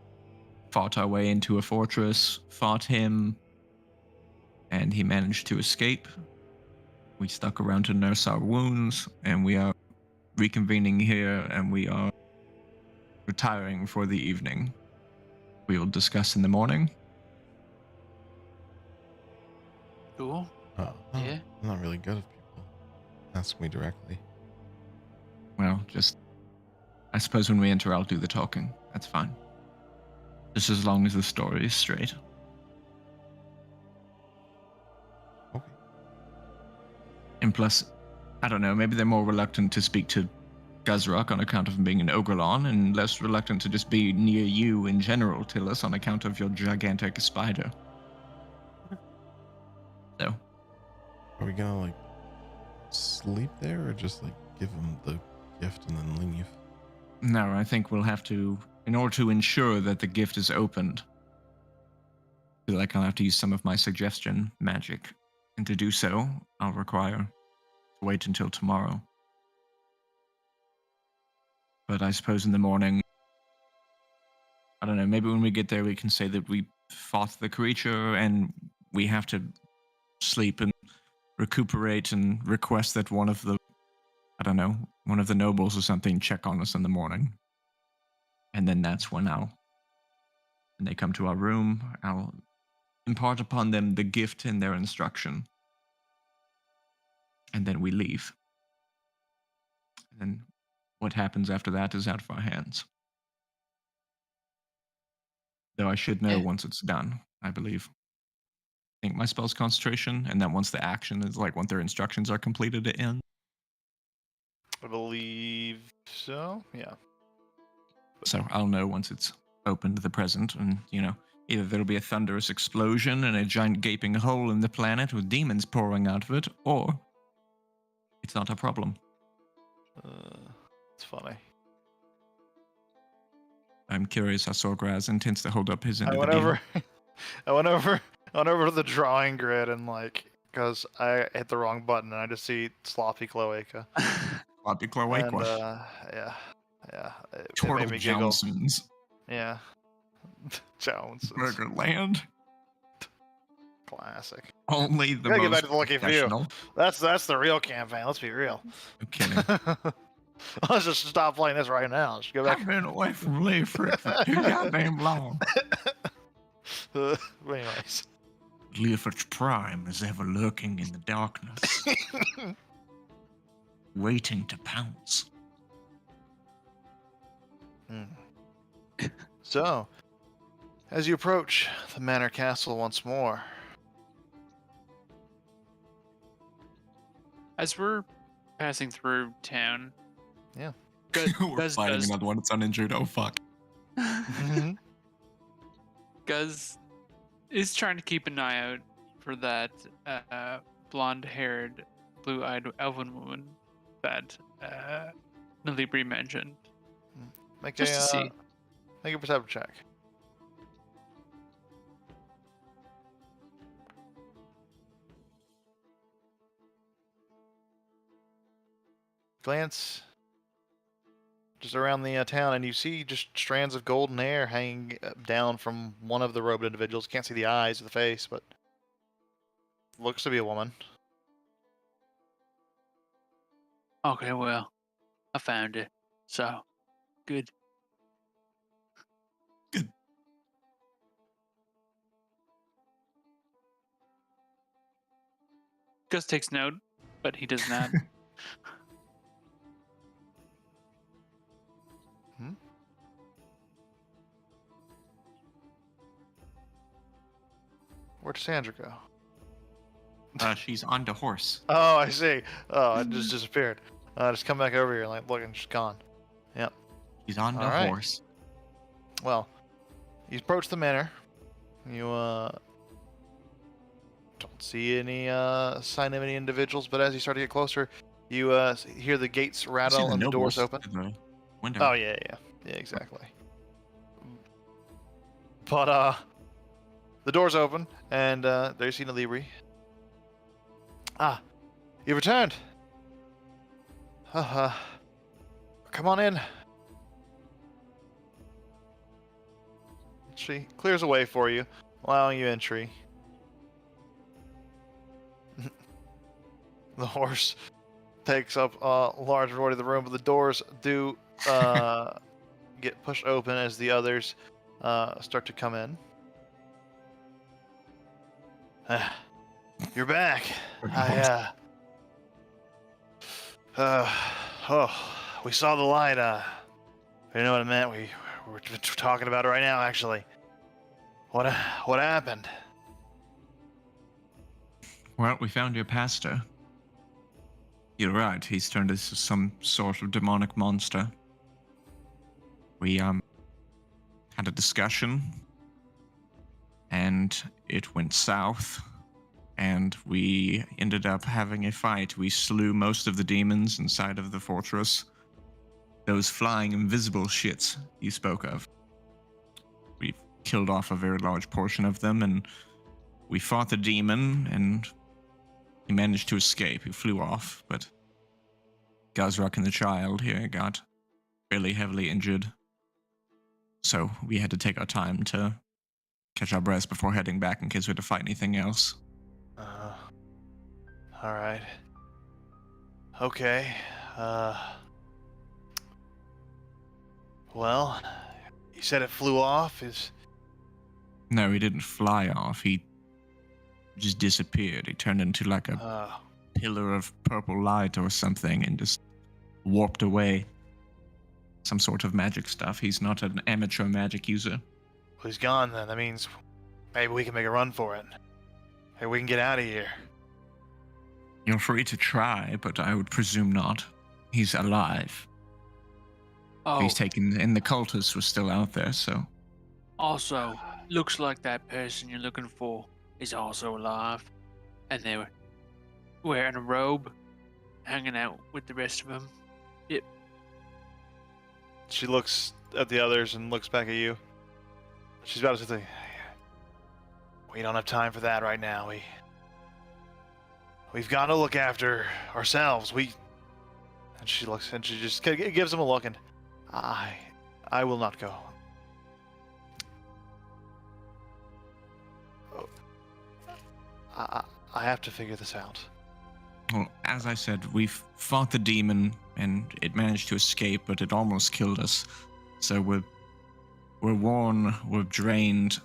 fought our way into a fortress, fought him, and he managed to escape. We stuck around to nurse our wounds, and we are reconvening here, and we are retiring for the evening. We will discuss in the morning. Cool. Yeah. I'm not really good if people ask me directly. Well, just, I suppose when we enter, I'll do the talking. That's fine. Just as long as the story is straight. Okay. And plus, I don't know, maybe they're more reluctant to speak to Gazrak on account of him being an Ogrelon, and less reluctant to just be near you in general, Tillis, on account of your gigantic spider. So, Are we gonna like sleep there or just like give him the gift and then leave? no, I think we'll have to, in order to ensure that the gift is opened, I feel like I'll have to use some of my suggestion magic. And to do so, I'll require to wait until tomorrow. But I suppose in the morning, I don't know, maybe when we get there we can say that we fought the creature and we have to sleep and recuperate and request that one of the, I don't know, one of the nobles or something check on us in the morning. And then that's when when they come to our room, I'll impart upon them the gift and their instruction. And then we leave. And then what happens after that is out of our hands. Though I should know Yeah. once it's done, I believe. I think my spell's concentration, and then once the action is like once their instructions are completed, it ends. I believe so. Yeah. So I'll know once it's opened the present, and either there'll be a thunderous explosion and a giant gaping hole in the planet with demons pouring out of it, or it's not a problem. It's funny. I'm curious how Sorgraz intends to hold up his end I of the went deal. over. I went over to the drawing grid and because I hit the wrong button and I just see sloppy cloaca. Sloppy And cloaca. yeah, it Turtle made me giggle. Johnson's. Yeah. Jones. Burgerland. Classic. Only the Gotta get most back to the Lucky Few. professional. That's the real campaign. Let's be real. No kidding. Let's just stop playing this right now. Just go back. I've been away from Leofric for too goddamn long. Anyways. Leofric's prime is ever lurking in the darkness, waiting to pounce. So, as you approach the manor castle once more, As we're passing through town, Yeah. We're Guz fighting does- another one that's uninjured. Oh fuck. Guz is trying to keep an eye out for that blonde-haired, blue-eyed elven woman that Nalibri mentioned. make Just to see. make a perception check. glance just around the town, and you see just strands of golden hair hanging down from one of the robed individuals. Can't see the eyes or the face, but looks to be a woman. Okay, well, I found it. So, good. Gus takes note, but he does not. Where'd Sandra go? She's on the horse. Oh, I see. Oh, it just disappeared. Just come back over here, like, look, and she's gone. Yep. She's on the All right. horse. Well, you approach the manor. You don't see any sign of any individuals, but as you start to get closer, you hear the gates rattle and the doors open. Window. Oh yeah, exactly. But the doors open, and there you see Nalibri. Ah, you returned. Come on in. She clears a way for you, allowing you entry. The horse takes up a large majority of the room, but the doors do get pushed open as the others start to come in. You're back. We saw the light. You know what it meant. We're talking about it right now, actually. What happened? Well, we found your pastor. You're right. He's turned into some sort of demonic monster. We had a discussion, and it went south, and we ended up having a fight. We slew most of the demons inside of the fortress. Those flying invisible shits you spoke of. We killed off a very large portion of them, and we fought the demon, and he managed to escape. He flew off, but Gazrak and the child here got fairly heavily injured. So we had to take our time to catch our breaths before heading back in case we had to fight anything else. Alright. Okay. Well, you said it flew off? No, he didn't fly off. He just disappeared. He turned into like a pillar of purple light or something and just warped away. Some sort of magic stuff. He's not an amateur magic user. Well, he's gone then. That means maybe we can make a run for it. Hey, we can get out of here. You're free to try, but I would presume not. He's alive. Oh, He's taken, and the cultists were still out there, so. also, looks like that person you're looking for is also alive. And they were wearing a robe, hanging out with the rest of them. Yep. She looks at the others and looks back at you. She's about to say, we don't have time for that right now. We've got to look after ourselves. And she looks, and she just gives him a look, and I will not go. I have to figure this out. Well, as I said, we've fought the demon, and it managed to escape, but it almost killed us. So we're worn, we're drained,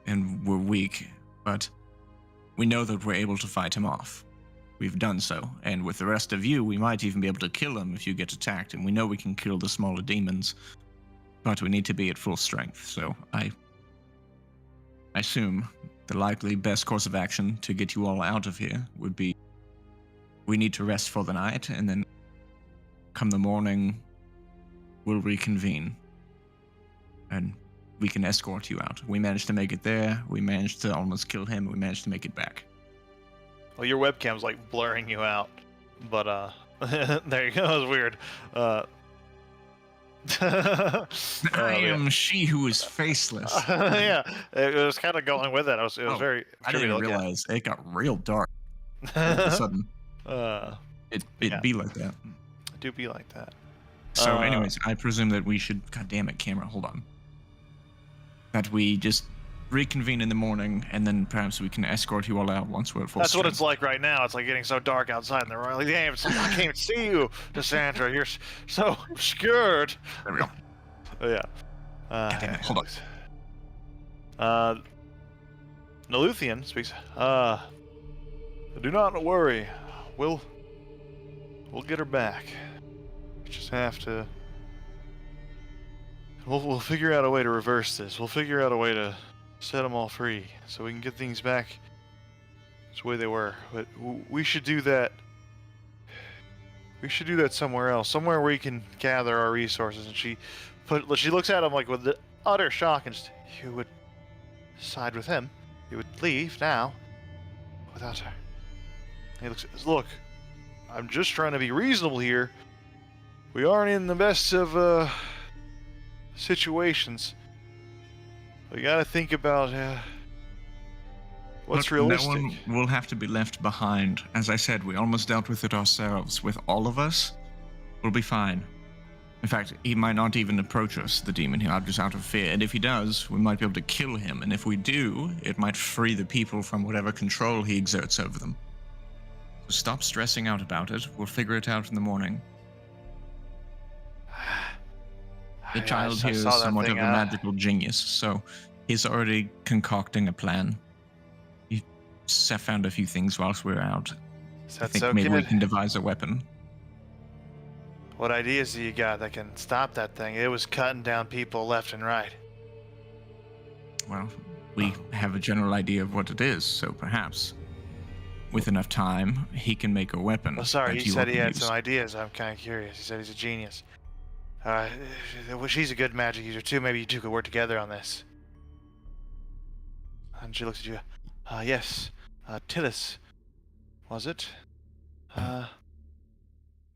and we're weak, but we know that we're able to fight him off. We've done so, and with the rest of you, we might even be able to kill him if you get attacked, and we know we can kill the smaller demons, but we need to be at full strength, so I assume the likely best course of action to get you all out of here would be we need to rest for the night, and then come the morning, we'll reconvene, and we can escort you out. We managed to make it there, we managed to almost kill him, we managed to make it back. Well, your webcam's like blurring you out, but there you go. It was weird. I am she who is faceless. Yeah, it was kind of going with it. It was very. I didn't trivial even to look at. realize it got real dark all of a sudden. It'd Yeah. be like that. It do be like that. So, Uh, anyways, I presume that we should. God damn it, camera. Hold on. That we just reconvene in the morning, and then perhaps we can escort you all out once we're at full That's what it's strength. like right now. It's like getting so dark outside in the Riley game. It's like, I can't even see you, Cassandra. You're so obscured. There we go. Oh, yeah. damn it, hold on. Naluthian speaks. Do not worry. We'll get her back. We just have to. We'll figure out a way to reverse this. We'll figure out a way to set them all free so we can get things back the way they were. But we should do that. We should do that somewhere else, somewhere where we can gather our resources. And she looks at him like with the utter shock, and just, you would side with him. You would leave now without her. He looks. Look, I'm just trying to be reasonable here. We aren't in the best of situations. We gotta think about what's Look, realistic. No one will have to be left behind. As I said, we almost dealt with it ourselves. With all of us, we'll be fine. In fact, he might not even approach us, the demon here, just out of fear. And if he does, we might be able to kill him. And if we do, it might free the people from whatever control he exerts over them. So stop stressing out about it. We'll figure it out in the morning. The child here is somewhat of a magical genius, so he's already concocting a plan. He found a few things whilst we were out. I think maybe we can devise a weapon. What ideas do you got that can stop that thing? It was cutting down people left and right. Well, we have a general idea of what it is, so perhaps with enough time, he can make a weapon. Oh, sorry, that he you said all he can had use. some ideas. I'm kind of curious. He said he's a genius. Well, she's a good magic user too. Maybe you two could work together on this. And she looks at you. Yes. Tillis. Was it?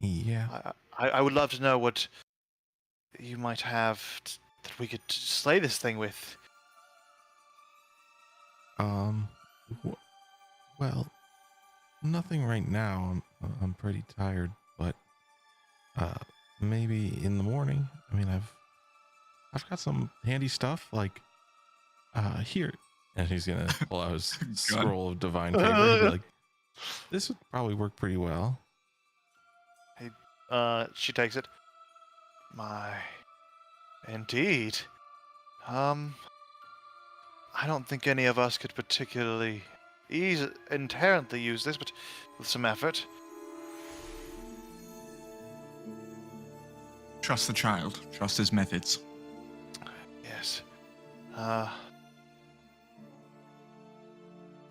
Yeah. I would love to know what you might have that we could slay this thing with. Well, nothing right now. I'm pretty tired, but maybe in the morning. I mean, I've got some handy stuff like here, and he's gonna pull out his scroll of divine favor. And be like, this would probably work pretty well. She takes it. Indeed. I don't think any of us could particularly inherently use this, but with some effort. Trust the child. Trust his methods. Yes.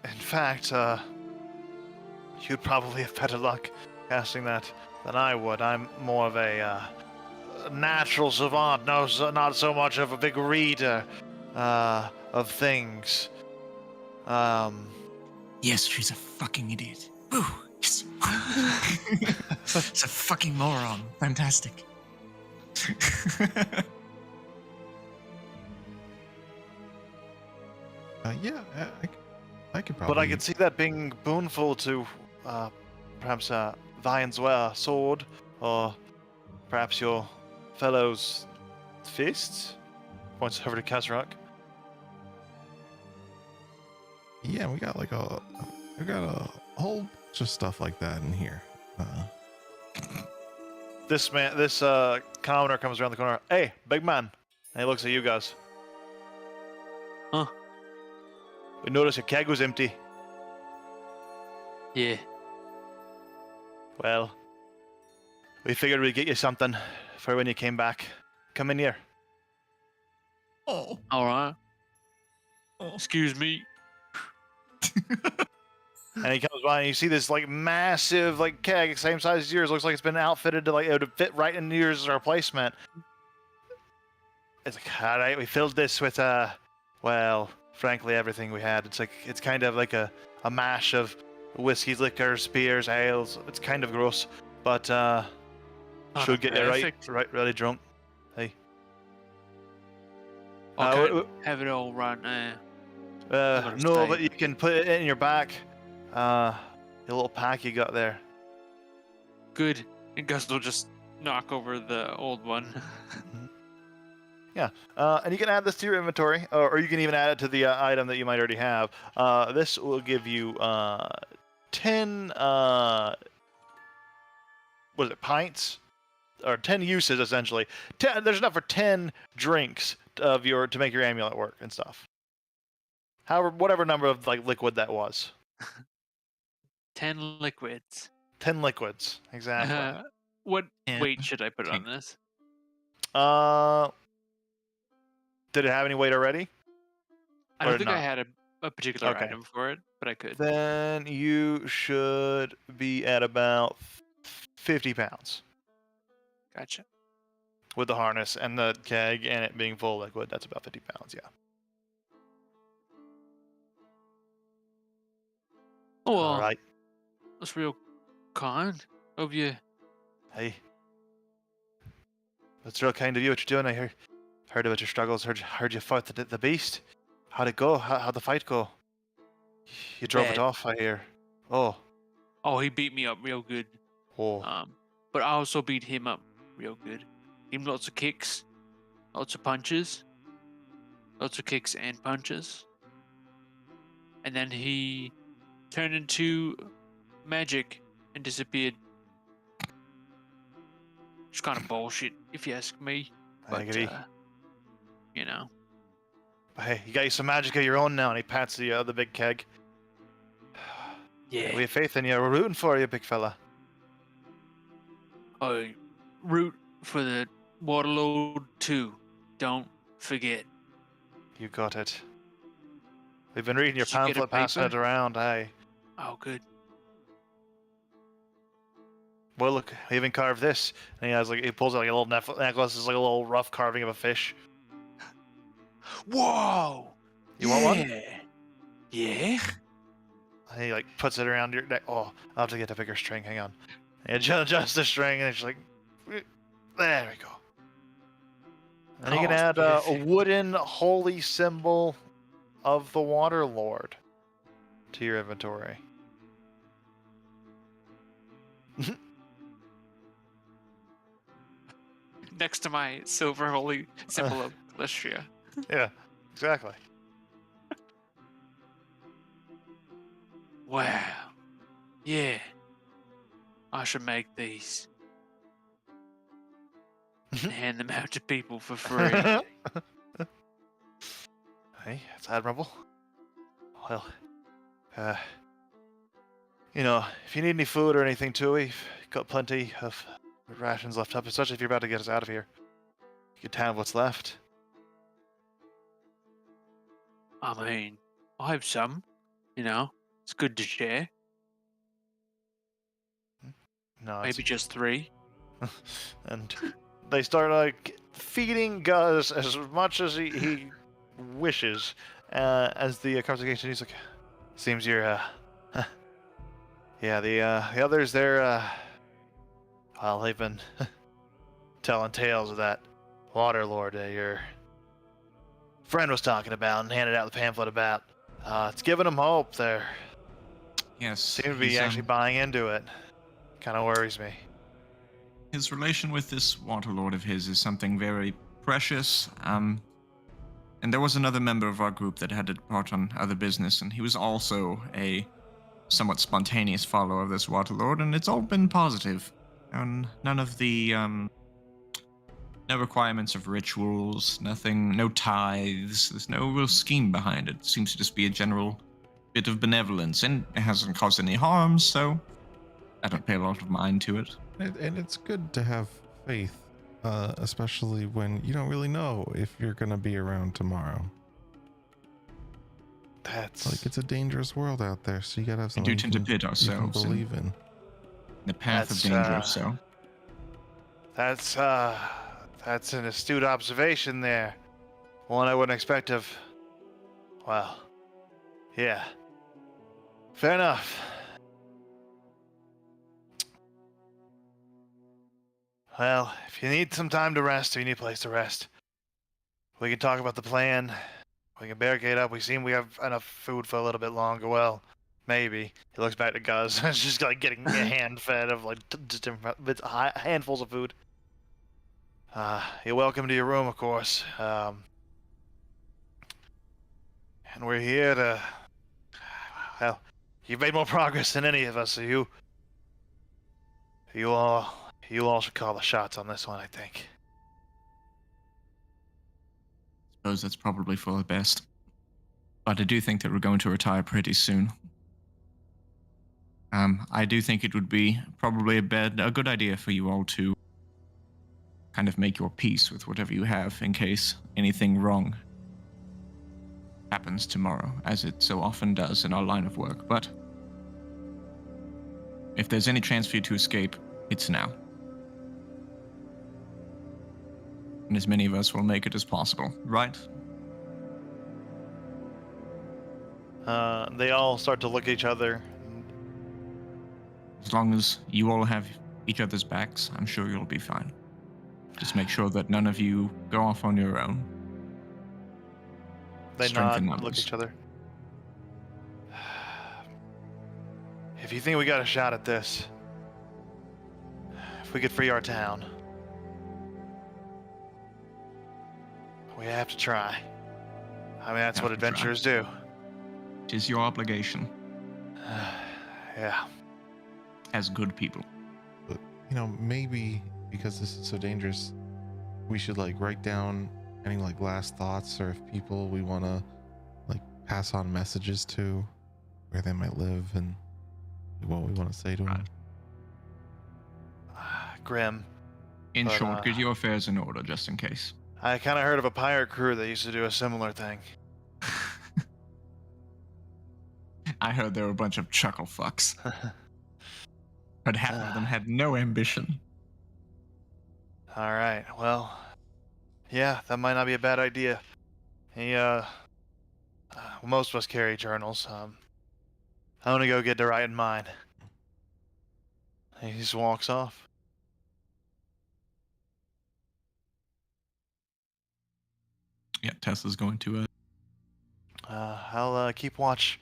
In fact, you'd probably have better luck casting that than I would. I'm more of a natural savant, not so much of a big reader of things. Yes, she's a fucking idiot. Woo! Yes. It's a fucking moron. Fantastic. Yeah, I could probably. But I could see that being boonful to perhaps Vian's sword, or perhaps your fellow's fists. Points over to Kazrak. Yeah, we got a whole bunch of stuff like that in here. This commoner comes around the corner. Hey, big man. And he looks at you guys. Huh? We noticed your keg was empty. Yeah. Well, we figured we'd get you something for when you came back. Come in here. Oh. All right. Excuse me. And he comes by and you see this like massive like keg, same size as yours. Looks like it's been outfitted to like it would fit right into yours as a replacement. It's like, all right, we filled this with well, frankly, everything we had. It's kind of like a mash of whiskeys, liquors, beers, ales. It's kind of gross, but should get you perfect. right, really drunk. Hey. I Uh, can't have it all right now. No, stay. but you can put it in your back. Your little pack you got there. good. And Gus will just knock over the old one. And you can add this to your inventory, or you can even add it to the item that you might already have. This will give you 10, what is it, pints? Or 10 uses, essentially. There's enough for 10 drinks to make your amulet work and stuff. However, whatever number of liquid that was. 10 liquids. 10 liquids, exactly. What And weight should I put on okay. this? Did it have any weight already? I don't Or think I not? had a particular Okay. item for it, but I could. Then you should be at about 50 pounds Gotcha. with the harness and the keg and it being full of liquid. That's about 50 pounds, yeah. Oh, well, All right. that's real kind of you. Hey. That's real kind of you what you're doing. I heard about your struggles. Heard you fought the beast. How'd it go? How'd the fight go? You drove it Bad. off, I hear. Oh. Oh, he beat me up real good. Oh. But I also beat him up real good. Gave him lots of kicks, lots of punches, lots of kicks and punches. And then he turned into magic and disappeared. It's kind of bullshit, if you ask me. I But, agree. you know. Hey, you got some magic of your own now, and he pats the big keg. Yeah. We have faith in you. We're rooting for you, big fella. I root for the Waterlord too. Don't forget. You got it. We've been reading your Did you get a pamphlet, passing it paper? around. Aye. Oh, good. Well, look, I even carved this. And he pulls out a little necklace. It's like a little rough carving of a fish. Whoa! You want one? Yeah. And he puts it around your neck. Oh, I'll have to get a bigger string. Hang on. And he adjusts the string, and it's like, there we go. And you Oh, can it's add a perfect. wooden holy symbol of the Water Lord to your inventory. Next to my silver holy symbol of Calistria. Yeah, exactly. Wow. Yeah. I should make these. And hand them out to people for free. Hey, that's admirable. Well, if you need any food or anything too, we've got plenty of rations left up, especially if you're about to get us out of here. You can have what's left. I mean, I have some. It's good to share. No, Maybe just 3. and they start feeding Gus as much as he wishes. As the conversation, he's like, "Seems you're yeah, the others they're well, they've been telling tales of that Water Lord your friend was talking about and handed out the pamphlet about. It's giving them hope. They Yes. seem to be he's, actually buying into it. Kind of worries me. His relation with this Waterlord of his is something very precious. And there was another member of our group that had to depart on other business, and he was also a somewhat spontaneous follower of this Waterlord, and it's all been positive. And none of the no requirements of rituals, nothing, no tithes. There's no real scheme behind it. It seems to just be a general bit of benevolence, and it hasn't caused any harm, so I don't pay a lot of mind to it. And it's good to have faith, especially when you don't really know if you're going to be around tomorrow. That's It's a dangerous world out there, so you got to have We something do tend to pit you can ourselves in believe in. the path That's, of danger, so. That's an astute observation there. One I wouldn't expect of. Well, yeah. Fair enough. Well, if you need some time to rest or you need a place to rest, we can talk about the plan. We can barricade up. We seem we have enough food for a little bit longer. Well, Maybe. He looks back to Guz. It's just like getting a hand fed of like just different bits, handfuls of food. You're welcome to your room, of course. And we're here to. Well, you've made more progress than any of us, so you all should call the shots on this one, I think. Suppose that's probably for the best. But I do think that we're going to retire pretty soon. I do think it would be probably a good idea for you all to kind of make your peace with whatever you have in case anything wrong happens tomorrow, as it so often does in our line of work. But if there's any chance for you to escape, it's now. And as many of us will make it as possible, right? They all start to look at each other. As long as you all have each other's backs, I'm sure you'll be fine. Just make sure that none of you go off on your own. They Strength nod in and look numbers. at each other. If you think we got a shot at this, if we could free our town, we have to try. I mean, that's what Have to try. adventurers do. It is your obligation Yeah. as good people. But, maybe because this is so dangerous, we should like write down any like last thoughts, or if people we want to like pass on messages to, where they might live and what we want to say to them. Grim. In But, short, get your affairs in order just in case. I kind of heard of a pirate crew that used to do a similar thing. I heard there were a bunch of chuckle fucks, but half of them had no ambition. All right. Well, yeah, that might not be a bad idea. Most of us carry journals. I'm gonna go get to writing mine. He just walks off. Yeah, Tesla's going to I'll keep watch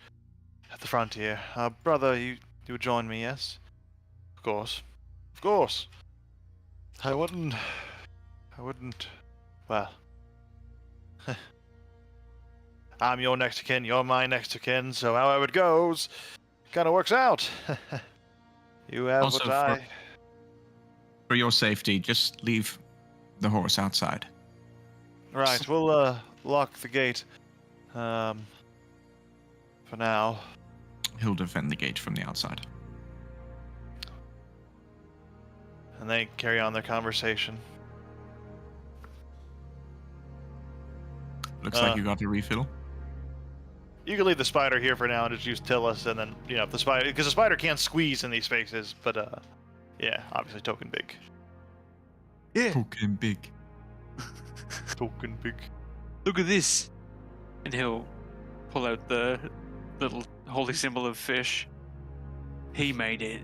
at the frontier. Brother, you would join me, yes? Of course. Of course. I wouldn't. Well. I'm your next of kin, you're my next of kin, so however it goes, kind of works out. You have Also, what for your safety, just leave the horse outside. Right, we'll lock the gate. For now. He'll defend the gate from the outside. And they carry on their conversation. Looks like you got a refill. You can leave the spider here for now and just use Tillis, and then, if the spider... Because the spider can't squeeze in these spaces, but, yeah, obviously Token Big. Yeah. Fucking big. Token Big. Look at this. And he'll pull out the little holy symbol of fish. He made it.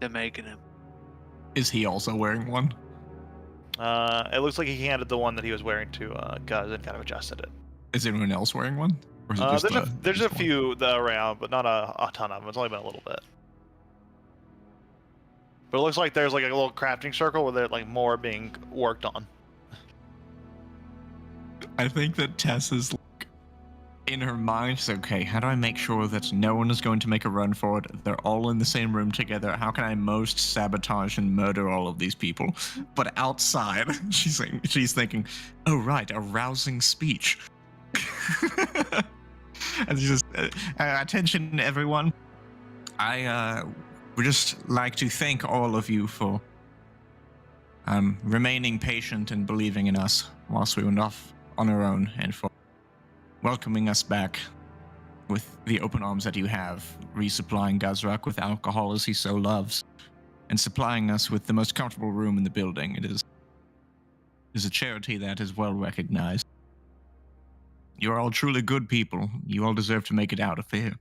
They're making him. Is he also wearing one? It looks like he handed the one that he was wearing to Guz and kind of adjusted it. Is anyone else wearing one? Or is it just There's a just one? few around, but not a ton of them. It's only been a little bit. But it looks like there's like a little crafting circle where there's like more being worked on. I think that Tess is like, in her mind, she's okay, how do I make sure that no one is going to make a run for it? They're all in the same room together. How can I most sabotage and murder all of these people? But outside, she's thinking, oh right, a rousing speech. And she just, attention everyone. I would just like to thank all of you for remaining patient and believing in us whilst we went off on our own, and for welcoming us back with the open arms that you have, resupplying Gazrak with alcohol as he so loves, and supplying us with the most comfortable room in the building. It is a charity that is well recognized. You're all truly good people. You all deserve to make it out of here.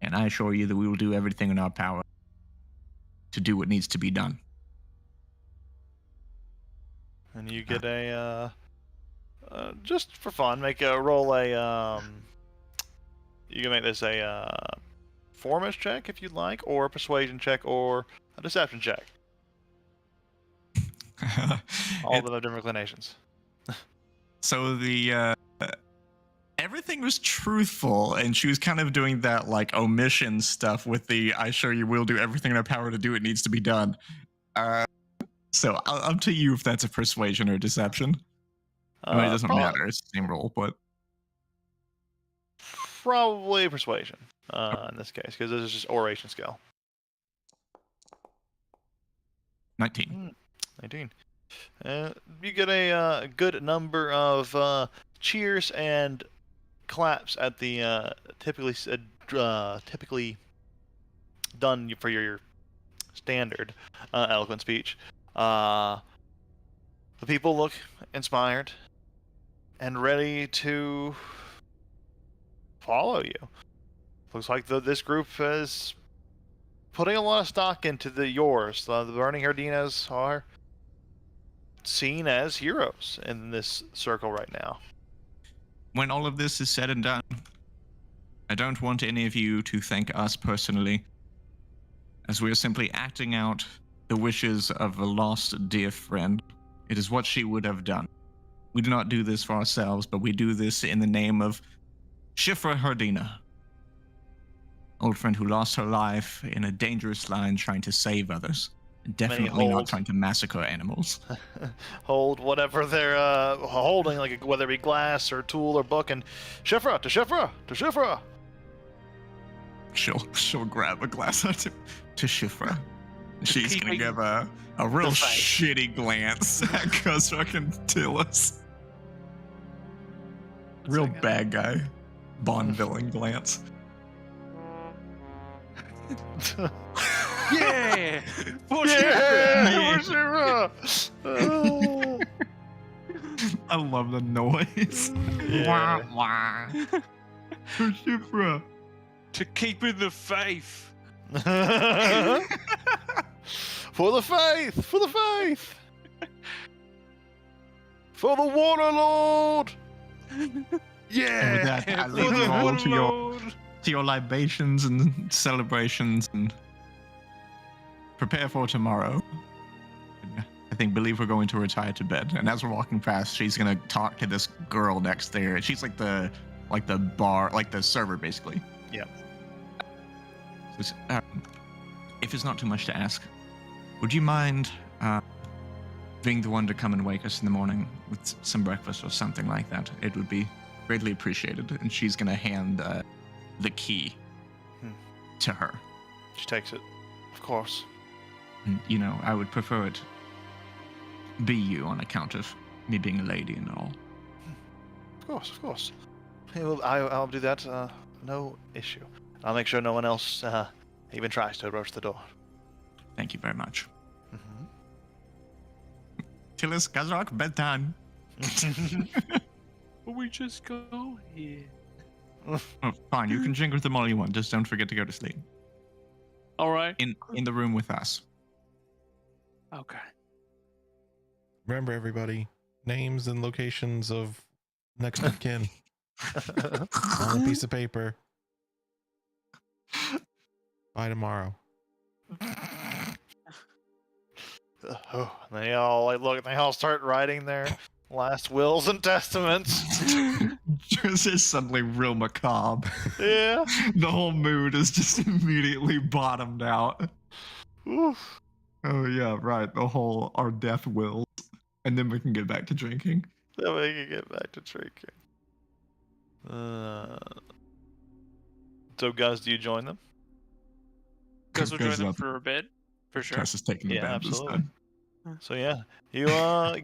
And I assure you that we will do everything in our power to do what needs to be done. And you get just for fun, roll a You can make this a formus check if you'd like, or a persuasion check, or a deception check. All of them have different inclinations. So the everything was truthful, and she was kind of doing that like omission stuff with the "I sure you will do everything in our power to do it needs to be done." So up to you if that's a persuasion or deception. I mean, it doesn't matter; it's the same roll, but Probably persuasion in this case, because this is just oration skill. 19. 19. You get a good number of cheers and claps at the typically done for your standard eloquent speech. The people look inspired and ready to follow you. Looks like this group is putting a lot of stock into yours. The Burning Hardinas are seen as heroes in this circle right now. When all of this is said and done, I don't want any of you to thank us personally, as we are simply acting out the wishes of a lost dear friend. It is what she would have done. We do not do this for ourselves, but we do this in the name of Shifra Hardina, old friend who lost her life in a dangerous line trying to save others. Definitely not trying to massacre animals. Hold whatever they're holding, like whether it be glass or tool or book, and Shifra to Shifra to Shifra. She'll grab a glass to Shifra. She's gonna keeping give a real the fight. shitty glance at Kozrak and Tillis. Real Second. bad guy, Bond villain glance. Yeah! For Yeah, Shifra! for Shifra. I love the noise. Yeah. Wah, wah. For Shifra. To keep in the faith. For the faith! For the faith! For the Waterlord! And with that, I leave you all to your libations and celebrations and prepare for tomorrow. Believe we're going to retire to bed. And as we're walking past, she's gonna talk to this girl next there. She's like the bar, like the server, basically. Yep. So, if it's not too much to ask, would you mind being the one to come and wake us in the morning with some breakfast or something like that? It would be greatly appreciated. And she's gonna hand the key to her. She takes it. Of course. And, I would prefer it be you on account of me being a lady and all. Of course, of course. I'll do that, no issue. I'll make sure no one else even tries to approach the door. Thank you very much. Mm-hmm. Tillis, Kozrak, bedtime. We just go here. Oh, fine, you can drink with them all you want. Just don't forget to go to sleep. All right. In the room with us. Okay. Remember, everybody, names and locations of next of kin on a piece of paper. By tomorrow. Oh, they all look. They all start writing their last wills and testaments. This is suddenly real macabre. Yeah. The whole mood is just immediately bottomed out. Oof. Oh yeah, right. Our death wills. And then we can get back to drinking. Then we can get back to drinking. So, guys, do you join them? Guess we'll join Goes them up. for a bit. For sure. Tess is taking the Yeah, bed this absolutely. time. So yeah, you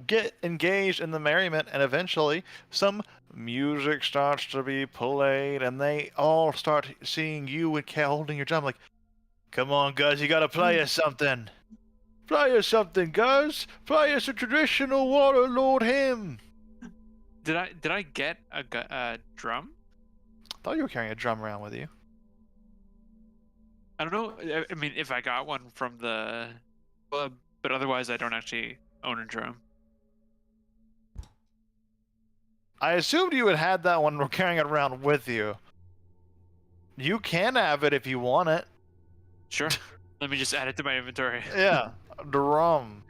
get engaged in the merriment, and eventually some music starts to be played, and they all start seeing you and Cal holding your drum, like, "Come on, guys, you gotta play us something. Play us something, guys. Play us a traditional Waterlord hymn." Did I get a drum? I thought you were carrying a drum around with you. I don't know. I mean, if I got one from the club, but otherwise I don't actually own a drum. I assumed you had that one. We're carrying it around with you. You can have it if you want it. Sure. Let me just add it to my inventory. Yeah, drum.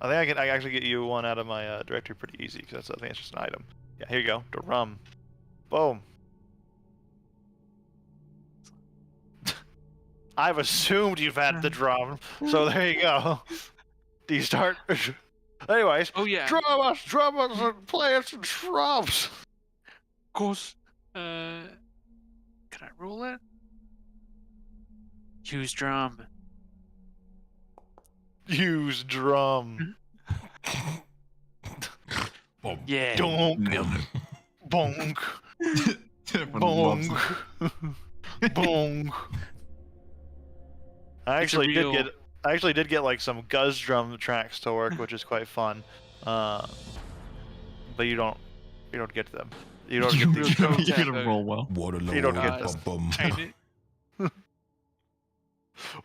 I think I can actually get you one out of my directory pretty easy because I think it's just an item. Yeah, here you go. Drum. Boom. I've assumed you've had the drum, so there you go. Do you start? Anyways, Oh yeah. drum us, and play us some drums. Of course. Can I roll it? Use drum. Use drum. Boom. Yeah. Donk, Nailed it. bonk, Everyone loves bonk, it. bonk. I It's a actually did get like some Guzz drum tracks to work, which is quite fun. But you don't get them. You don't get Real these. toe You're tap, gonna roll well. Waterloo. You don't get this. Boom. Ain't it?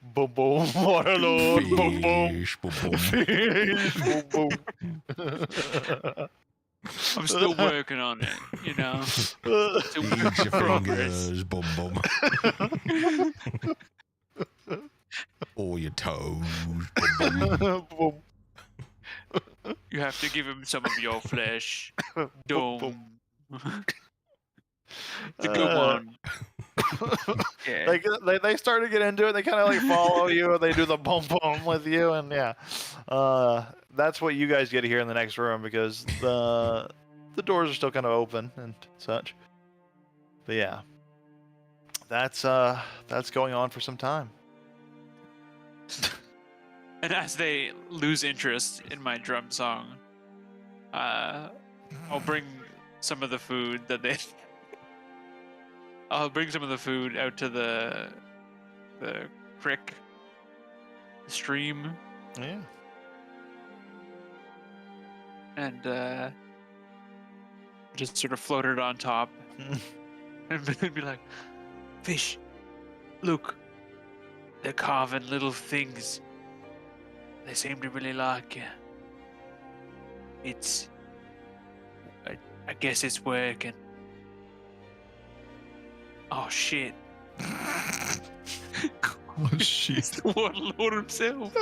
Boom boom, Waterloo, boom boom, Fish, boom, boom. fish, boom boom. I'm still working on it, you know. Still Eat your work in progress. fingers, boom, boom. Or your toes, boom, boom. Boom. You have to give him some of your flesh. Boom, Dome. boom. It's a good one. Yeah. They start to get into it. They kind of like follow you. They do the boom boom with you, and yeah, that's what you guys get to hear in the next room because the doors are still kind of open and such. But yeah, that's going on for some time. And as they lose interest in my drum song, I'll bring some of the food that they. I'll bring some of the food out to the creek, the stream, Yeah. and just sort of float it on top, and be like, "Fish, look, they're carving little things. They seem to really like you. I guess it's working." Oh shit! Oh shit. It's the Warlord himself.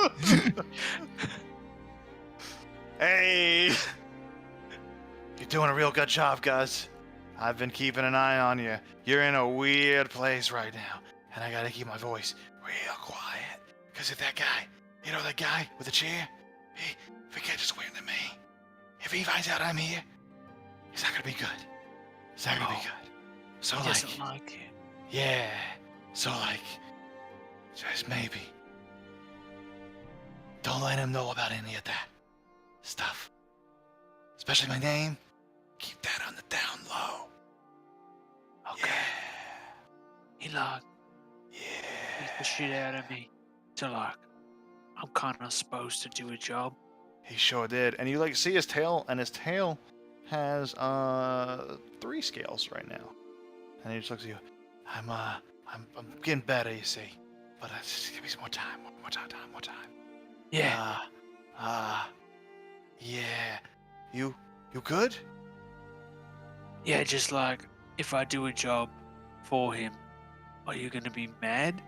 Hey, you're doing a real good job, Gus. I've been keeping an eye on you. You're in a weird place right now, and I gotta keep my voice real quiet. Cause if that guy, you know that guy with the chair, if he catches wind of me, if he finds out I'm here, it's not gonna be good. It's not gonna be good. So He like, doesn't like it. yeah. So like, just maybe. Don't let him know about any of that stuff. Especially my name. Keep that on the down low. Okay. He like beat Yeah. the shit out of me. So like, I'm kind of supposed to do a job. He sure did. And you like see his tail, and his tail has 3 scales right now. And he just looks at you. I'm getting better, you see. But just give me some more time. More time. Yeah. Yeah. You good? Yeah, just like if I do a job for him, are you gonna be mad?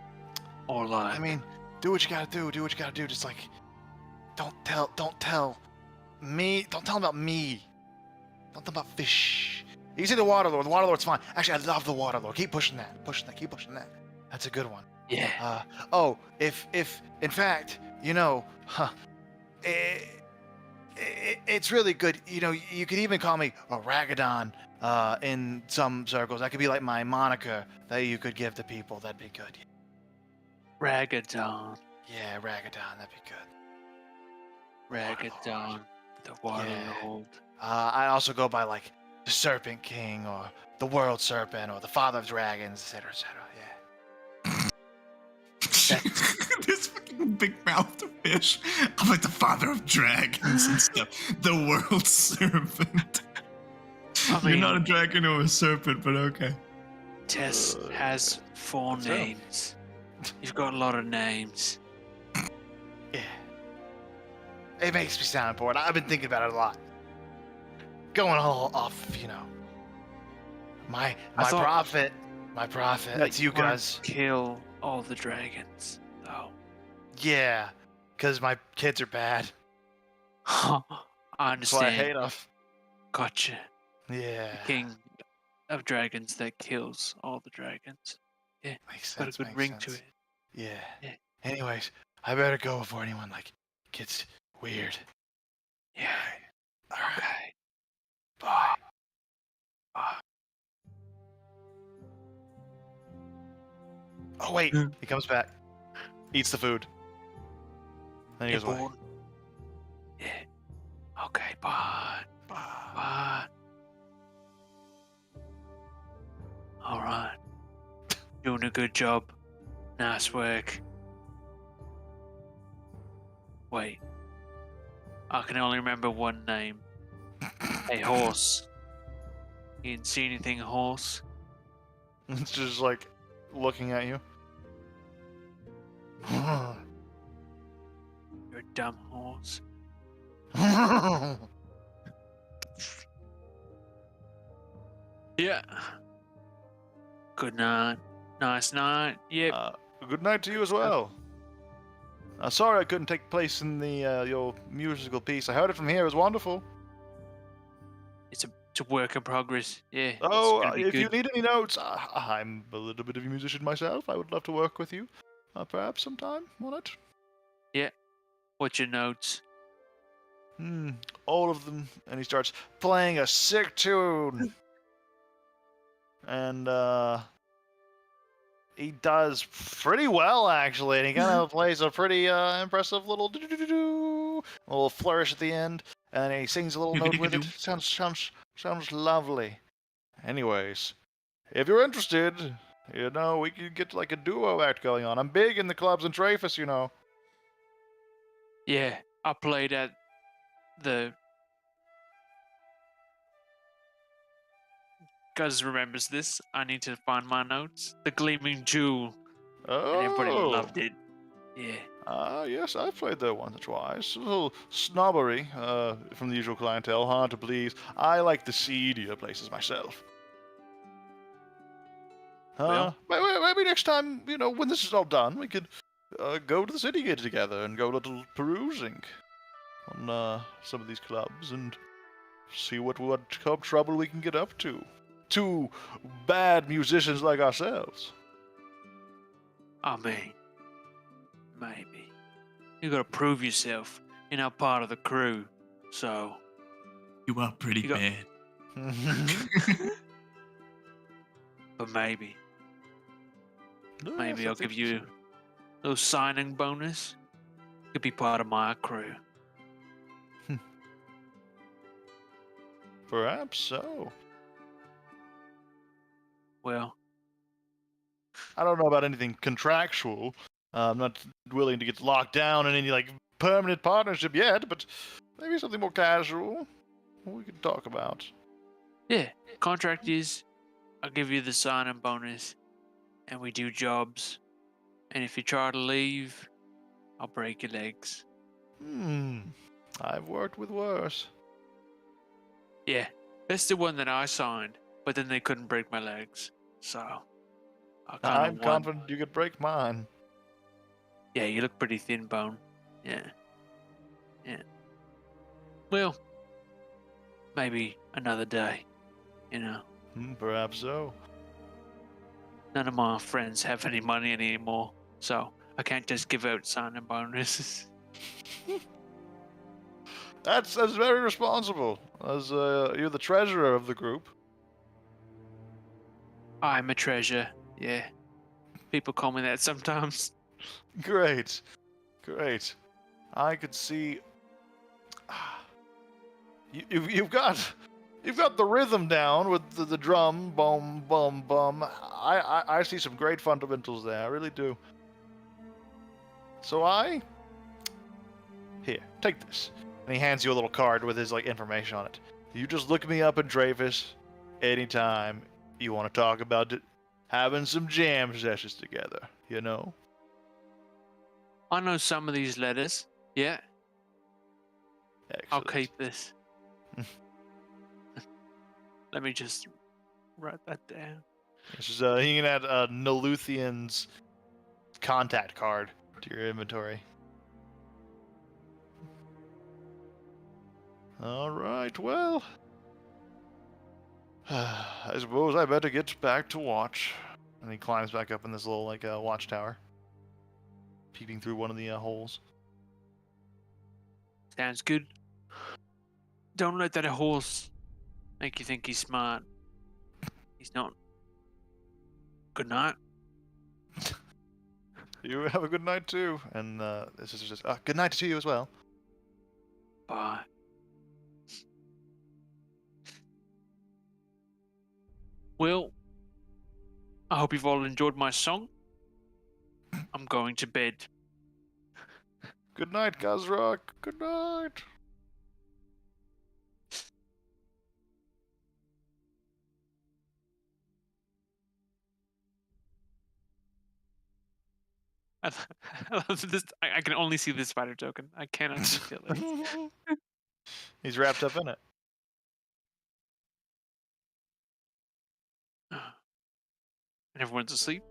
Or like, I mean, do what you gotta do. Do what you gotta do. Just like, don't tell me. Don't tell him about me. Don't tell him about fish. You can say the Waterlord. The Waterlord's fine. Actually, I love the Waterlord. Keep pushing that. Keep pushing that. That's a good one. yeah, If in fact, you know, it's really good. You know, you could even call me a Ragadon in some circles. That could be like my moniker that you could give to people. That'd be good. Ragadon, Yeah, Ragadon. That'd be good. Ragadon, the Waterlord. I also go by like the Serpent King or the World Serpent or the Father of Dragons, etc., etc. Yeah. This fucking big mouthed fish. I'm like the father of dragons and stuff. The world serpent. I You're mean- not a dragon or a serpent, but okay. Tess has 4 so? names. You've got a lot of names. Yeah. It makes me sound important. I've been thinking about it a lot. Going all off, you know. My I thought- prophet My prophet. That That's you you wanna guys. Kill all the dragons, though. Yeah, because my kids are bad. I That's why I understand. hate them. Gotcha. Yeah. King of dragons that kills all the dragons. Makes Got a sense. good Makes ring sense. to it. Yeah. Yeah. Anyways, I better go before anyone gets weird. Yeah. All right. Okay. Bye. Bye. Oh wait, he comes back, eats the food, then he goes away. Important. Yeah. Okay. Bye. Bye. Bye. All right. Doing a good job. Nice work. Wait. I can only remember one name. A horse. You didn't see anything, horse? It's just like looking at you. You're a dumb horse. Yeah. Good night. Nice night. Yep. Good night to you as well. Sorry I couldn't take place in the your musical piece. I heard it from here. It was wonderful. It's a work in progress. Yeah. it's Oh, gonna be if you good. need any notes, I'm a little bit of a musician myself. I would love to work with you, perhaps sometime on it. What's your notes? All of them. And he starts playing a sick tune. And he does pretty well actually, and he kind of plays a pretty impressive little little flourish at the end, and he sings a little note with it. Sounds lovely. Anyways, if you're interested, we could get like a duo act going on. I'm big in the clubs in Dreyfus, Yeah. I played at the. Guz remembers this. I need to find my notes. The Gleaming Jewel. And everybody Oh. loved it. Yeah. Yes, I've played there once or twice. A little snobbery from the usual clientele, hard to please. I like the seedier places myself. Well- Maybe next time, when this is all done, we could go to the city gate together and go a little perusing on some of these clubs and see what trouble we can get up to. Two bad musicians like ourselves. I mean, maybe. You gotta prove yourself. You're not part of the crew. So, You are pretty You got- bad. but maybe. No, Maybe I'll that's give you interesting. a little signing bonus. You could be part of my crew. Perhaps so. Well, I don't know about anything contractual. I'm not willing to get locked down in any permanent partnership yet, but maybe something more casual we could talk about. yeah. Contract is, I'll give you the signing bonus, and we do jobs. And if you try to leave, I'll break your legs. I've worked with worse. Yeah, that's the one that I signed, but then they couldn't break my legs. So, I kind I'm of won. confident you could break mine. Yeah, you look pretty thin bone. Yeah. Yeah. Well, maybe another day. Perhaps so. None of my friends have any money anymore, so I can't just give out signing bonuses. That's very responsible, as you're the treasurer of the group. I'm a treasure. Yeah. People call me that sometimes. Great. I could see. You've got the rhythm down with the drum, bum bum bum. I see some great fundamentals there. I really do. So here, take this, and he hands you a little card with his information on it. You just look me up in Dreyfus anytime you want to talk about it, having some jam sessions together. I know some of these letters. Yeah, I'll Excellent. keep this. Let me just write that down. It's just, you can add Naluthian's contact card to your inventory. All right, well, I suppose I better get back to watch. And he climbs back up in this little like watchtower, peeping through one of the holes. Sounds good. Don't let that horse make you think he's smart. He's not. Good night. You have a good night too, and this is just good night to you as well. Bye. Well, I hope you've all enjoyed my song. I'm going to bed. Good night, Gazrak. Good night. I love this. I can only see this spider token. I cannot see it. He's wrapped up in it. And everyone's asleep.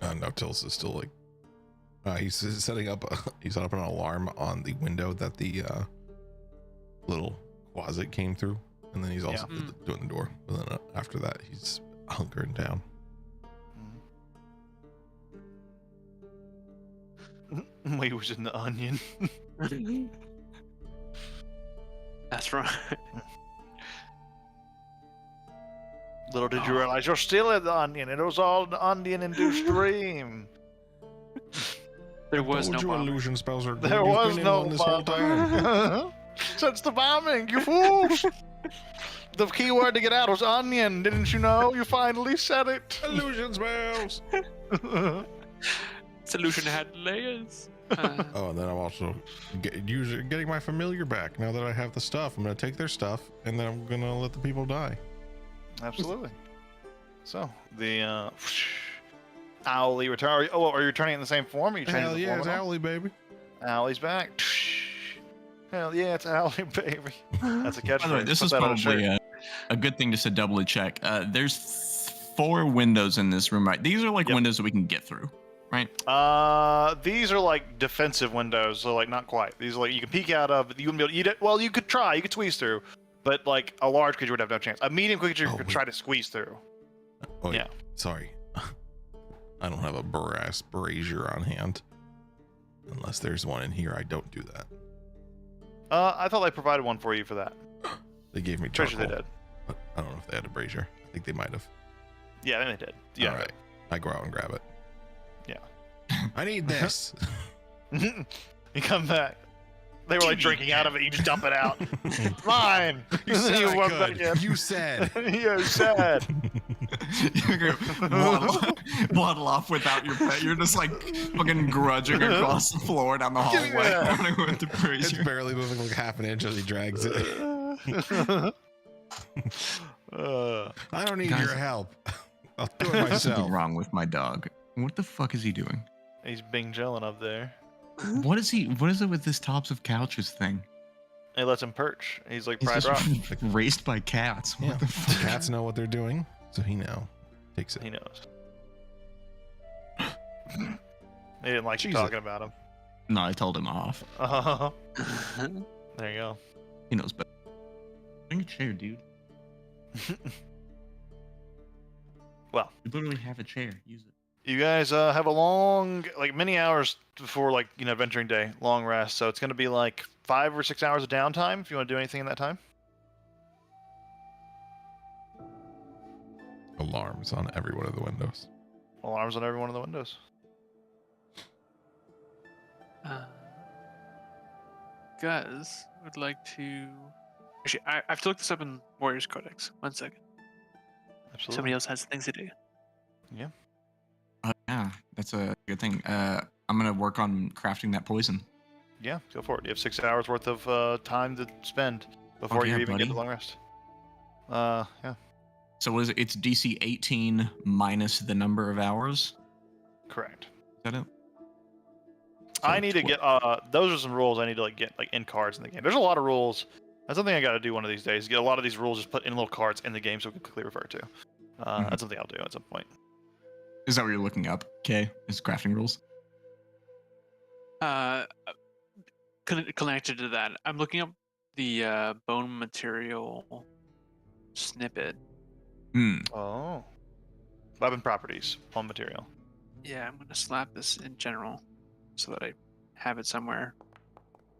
No, Tills is still like, he's setting up. He set up an alarm on the window that the little closet came through, and then he's also doing the door. But then after that, he's hunkering down. He was in the onion. That's right. Little did you realize you're still in the onion. It was all an onion-induced dream. There was no Told you bomb. illusion spells are good. There You've was been in no one this whole time. bombing. Since the bombing, you fools! The key word to get out was onion. Didn't you know? You finally said it. Illusion spells. Solution had layers. Oh, and then I'm also getting my familiar back. Now that I have the stuff, I'm gonna take their stuff, and then I'm gonna let the people die. Absolutely. So the Owly return. Oh, are you returning it in the same form? Or are you changing Hell the yeah, form it's at all? Owly, baby. Owly's back. Hell yeah, it's Owly, baby. That's a catchphrase. By the way, this Put is that on a probably shirt. a good thing just to doubly check. There's 4 windows in this room, right? These are like Yep. windows that we can get through, right? These are like defensive windows, so like not quite. These are like you can peek out of. You wouldn't be able to eat it. Well, you could try. You could squeeze through, but like a large creature would have no chance. A medium creature Oh, could wait. try to squeeze through. Oh Yeah. Sorry. I don't have a brass brazier on hand. Unless there's one in here, I don't do that. I thought they provided one for you for that. They gave me Treasure charcoal. they did. But I don't know if they had a brazier. I think they might have. Yeah, I think they did. Yeah. All right. I go out and grab it. Yeah. I need this. You come back. They were like drinking out of it. You just dump it out. Mine. You said You I walk could. back in. You said. You're sad. You're gonna waddle off without your pet. You're just like fucking grudging across the floor down the Give me hallway. that. running with the It's brazier. barely moving like half an inch as he drags it. I don't need Guys- your help. I'll do it There's myself. something wrong with my dog. What the fuck is he doing? He's Bing chilling up there. What is he? What is it with this tops of couches thing? It lets him perch. He's like He's Pride Rock. just raised by cats. What Yeah. the fuck? Cats know what they're doing, so he now takes it. He knows. They didn't like you Jesus. talking about him. No, I told him off. There you go. He knows better. Bring a chair, dude. Well. You literally have a chair. Use it. You guys have a long, like many hours before, like, you know, adventuring day, long rest. So it's going to be like 5 or 6 hours of downtime if you want to do anything in that time. Alarms on every one of the windows. Alarms on every one of the windows. Guys, would like to. Actually, I have to look this up in Warriors Codex. 1 second. Absolutely. Somebody else has things to do. Yeah, that's a good thing. I'm gonna work on crafting that poison. Yeah, go for it. You have 6 hours worth of time to spend before you yeah, even get buddy. the long rest. Yeah. So what is it? It's DC 18 minus the number of hours. Correct. Is that it? I So need to get those are some rules I need to like get like in cards in the game. There's a lot of rules. That's something I got to do one of these days. Get a lot of these rules just put in little cards in the game so we can quickly refer to. Mhm. That's something I'll do at some point. Is that what you're looking up? Okay, is crafting rules. Connected to that, I'm looking up the bone material snippet. Hmm. Oh. Weapon properties, bone material. Yeah, I'm gonna slap this in general so that I have it somewhere.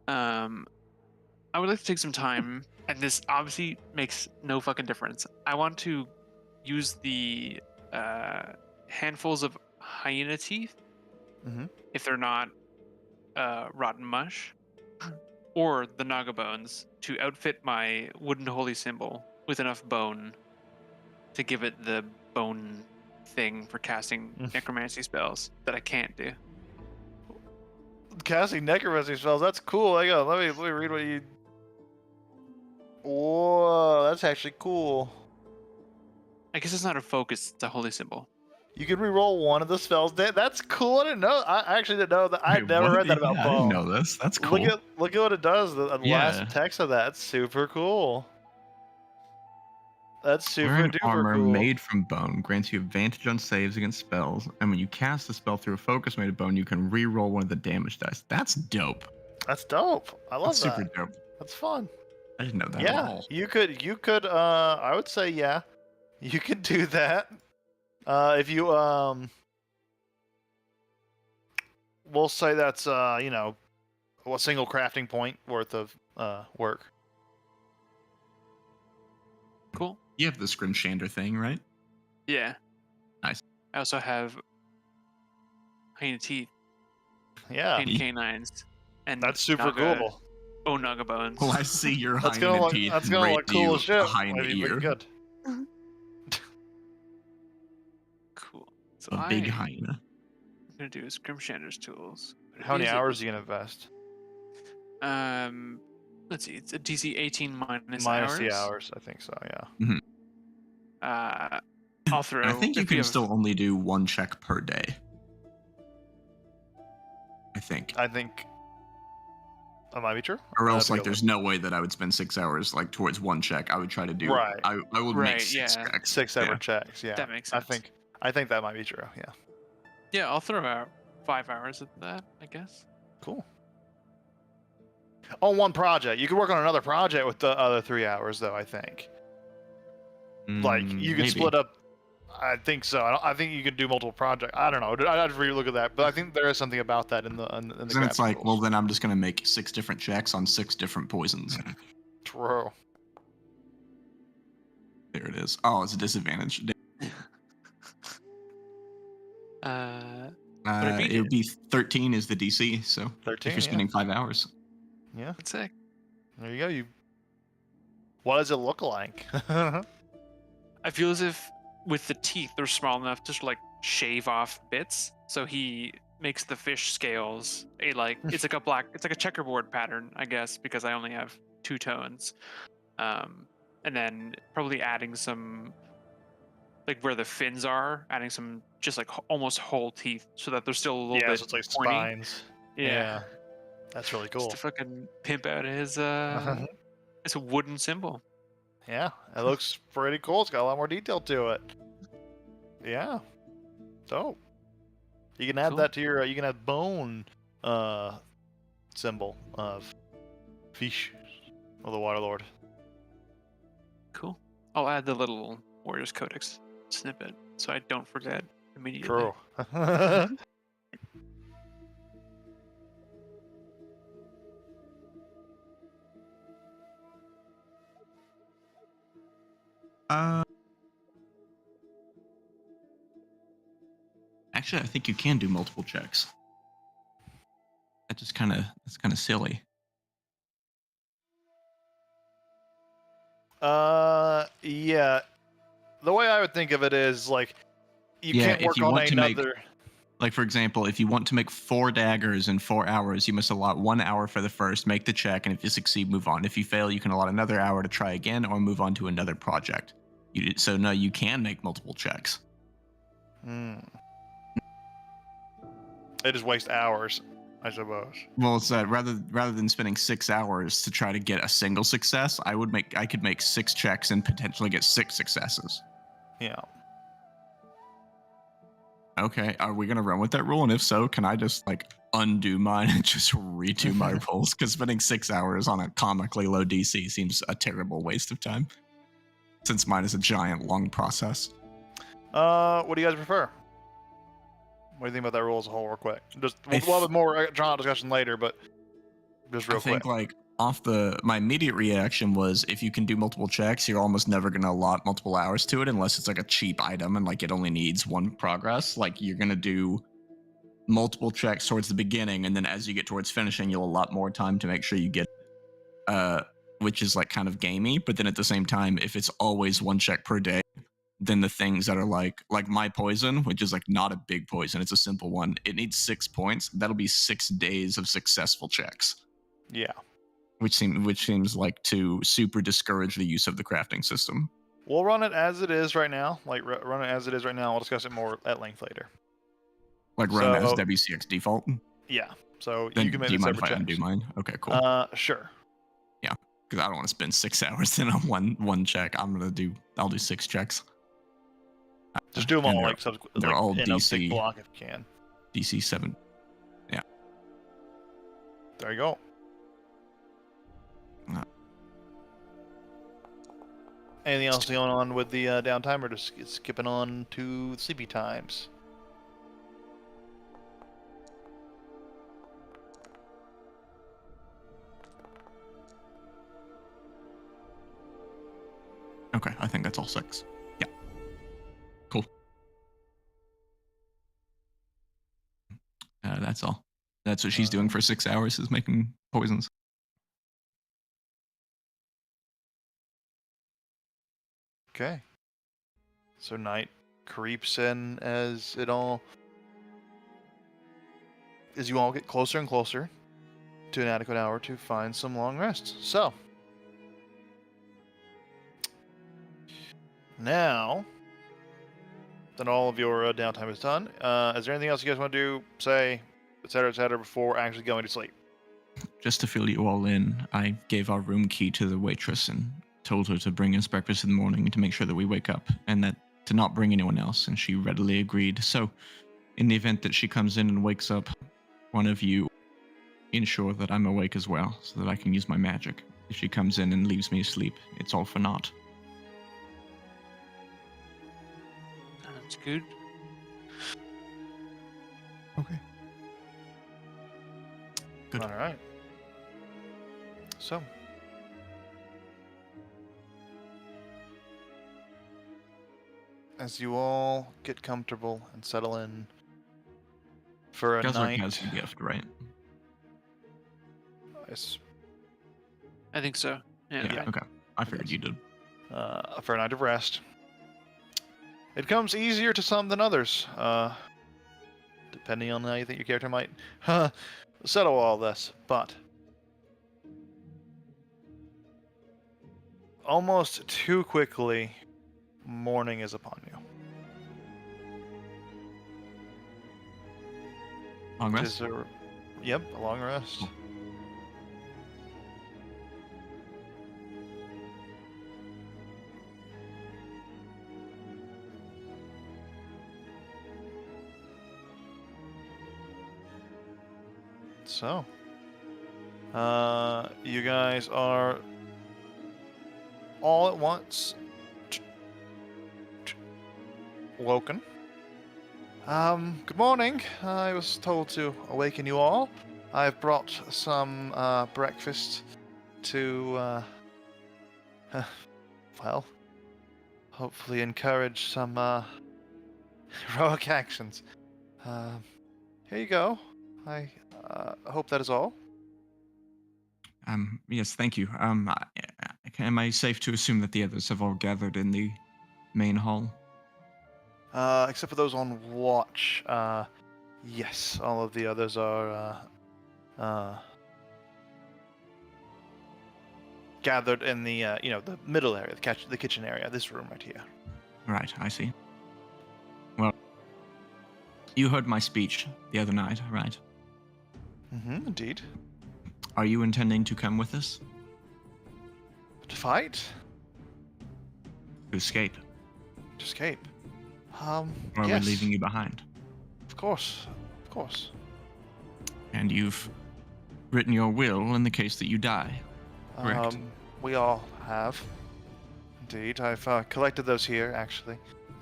I would like to take some time, and this obviously makes no fucking difference. I want to use the handfuls of hyena teeth, Mhm. if they're not rotten mush, or the naga bones to outfit my wooden holy symbol with enough bone to give it the bone thing for casting necromancy spells that I can't do. Casting necromancy spells, that's cool. Hang on, let me read what you... Whoa, that's actually cool. I guess it's not a focus, it's a holy symbol. You can reroll one of the spells. That's cool. I didn't know. I actually didn't know that. I'd Wait, never what? read that about Yeah, I didn't bone. know this. That's cool. Look at what it does. The last Yeah. text of that. It's super cool. That's super Wearing duper armor cool. made from bone grants you advantage on saves against spells, and when you cast a spell through a focus made of bone, you can re-roll one of the damage dice. That's dope. That's dope. I love That's that. super dope. That's fun. I didn't know that at Yeah, all. you could. I would say yeah, you could do that. If you we'll say that's a single crafting point worth of work. Cool. You have the Scrimshander thing, right? Yeah. Nice. I also have hyena teeth, Yeah, hyena canines, and that's super naga, cool. Oh, naga bones. Well, I see your That's hyena gonna look. teeth. That's and gonna rate look cool you as shit. a hyena Maybe ear. good. Cool. So A big I'm hyena. gonna do is Grimshander's tools. How many Is it- hours are you gonna invest? Let's see. It's a DC 18 minus Minus hours. the hours, I think so. Yeah. I'll throw. I think you if we can have- still only do one check per day. I think. I think that might be true. Or I'll have else, to like, go there's no way that I would spend 6 hours, like, towards one check. I would try to do. Right. I would Right, make six yeah. look. checks. 6 Yeah. separate checks. Yeah. That makes I sense. think that might be true. Yeah. Yeah, I'll throw out 5 hours of that, I guess. Cool. On one project, you could work on another project with the other 3 hours, though. I think. Like you can Maybe. split up. I think so. I think you can do multiple projects. I don't know. I'd have to relook at that, but I think there is something about that in the. In the Then it's crafting like, well, rules. then I'm just gonna make 6 different checks on 6 different poisons. True. There it is. Oh, it's a disadvantage. I beat It would it. be 13 is the DC. So 13. if you're Yeah. spending 5 hours, Yeah. That's sick. There you go. You. What does it look like? I feel as if with the teeth, they're small enough to like shave off bits. So he makes the fish scales it's like a checkerboard pattern, I guess, because I only have 2 tones. And then probably adding some, like where the fins are, adding some just like almost whole teeth so that they're still a little yeah, bit so it's like pointy. spines. Yeah. That's really Just cool. to fucking pimp out his it's a wooden symbol. Yeah, it looks pretty cool. It's got a lot more detail to it. Yeah. Dope. You can add Cool. that to your. You can add bone symbol of fish of the Water Lord. Cool. I'll add the little Warriors Codex snippet so I don't forget immediately. True. actually, I think you can do multiple checks. That's kind of silly. Yeah. The way I would think of it is like you Yeah, can't if work you on want to make- another. Like, for example, if you want to make 4 daggers in 4 hours, you must allot 1 hour for the first, make the check, and if you succeed, move on. If you fail, you can allot another hour to try again or move on to another project. So, no, you can make multiple checks. It just wastes hours, I suppose. Well, it's that rather than spending 6 hours to try to get a single success, I could make 6 checks and potentially get 6 successes. Yeah. Okay, are we gonna run with that rule? And if so, can I just like undo mine and just redo my rolls? Because spending 6 hours on a comically low DC seems a terrible waste of time. Since mine is a giant long process. What do you guys prefer? What do you think about that rule as a whole, real quick? Just we'll have more drawn out discussion later, but just real I think quick. like my immediate reaction was if you can do multiple checks, you're almost never gonna allot multiple hours to it unless it's like a cheap item and like it only needs one progress. Like you're gonna do multiple checks towards the beginning, and then as you get towards finishing, you'll allot more time to make sure you get which is like kind of gamey. But then at the same time, if it's always one check per day, then the things that are like my poison, which is like not a big poison, it's a simple one. It needs 6 points. That'll be 6 days of successful checks. Yeah. Which seems like to super discourage the use of the crafting system. We'll run it as it is right now. Like run it as it is right now. We'll discuss it more at length later. Like run it as So- WCX default. Yeah. So Then you can make do you the mind separate if I undo checks. mine? Okay, cool. Sure. Because I don't want to spend 6 hours in on one check. I'll do 6 checks. Just do them And all they're- like subsequent. they're like, all in a DC. big block if you can. DC 7. There you go. Anything else going on with the downtime, or just skipping on to sleepy times? Okay, I think that's all 6. Yeah. Cool. That's all. That's what she's doing for 6 hours, is making poisons. Okay. So night creeps in as you all get closer and closer to an adequate hour to find some long rest. So now that all of your downtime is done, is there anything else you guys want to do, say, etc., before actually going to sleep? Just to fill you all in, I gave our room key to the waitress and told her to bring us breakfast in the morning to make sure that we wake up, and that to not bring anyone else, and she readily agreed. So, in the event that she comes in and wakes up, one of you ensure that I'm awake as well, so that I can use my magic. If she comes in and leaves me asleep, it's all for naught. Sounds good. Okay. Good. All right. So as you all get comfortable and settle in for a Guzzler night, has the gift, right? Yes, I think so. Yeah. Yeah, okay. I figured Yes. you did. for a night of rest, it comes easier to some than others, depending on how you think your character might settle all this. But almost too quickly, morning is upon you. Long It rest? is yep, a long rest. Cool. So, you guys are all at once woken. Good morning. I was told to awaken you all. I've brought some breakfast to, well, hopefully encourage some heroic actions. Here you go. I hope that is all. Yes, thank you. Am I safe to assume that the others have all gathered in the main hall? Except for those on watch. Yes, all of the others are gathered in the the middle area, the kitchen area, this room right here. Right, I see. Well, you heard my speech the other night, right? Mm-hmm, indeed. Are you intending to come with us To fight? to escape, To escape? or are Yes. we leaving you behind? Of course. Of course. And you've written your will in the case that you die. Correct. We all have. Indeed. I've collected those here, actually.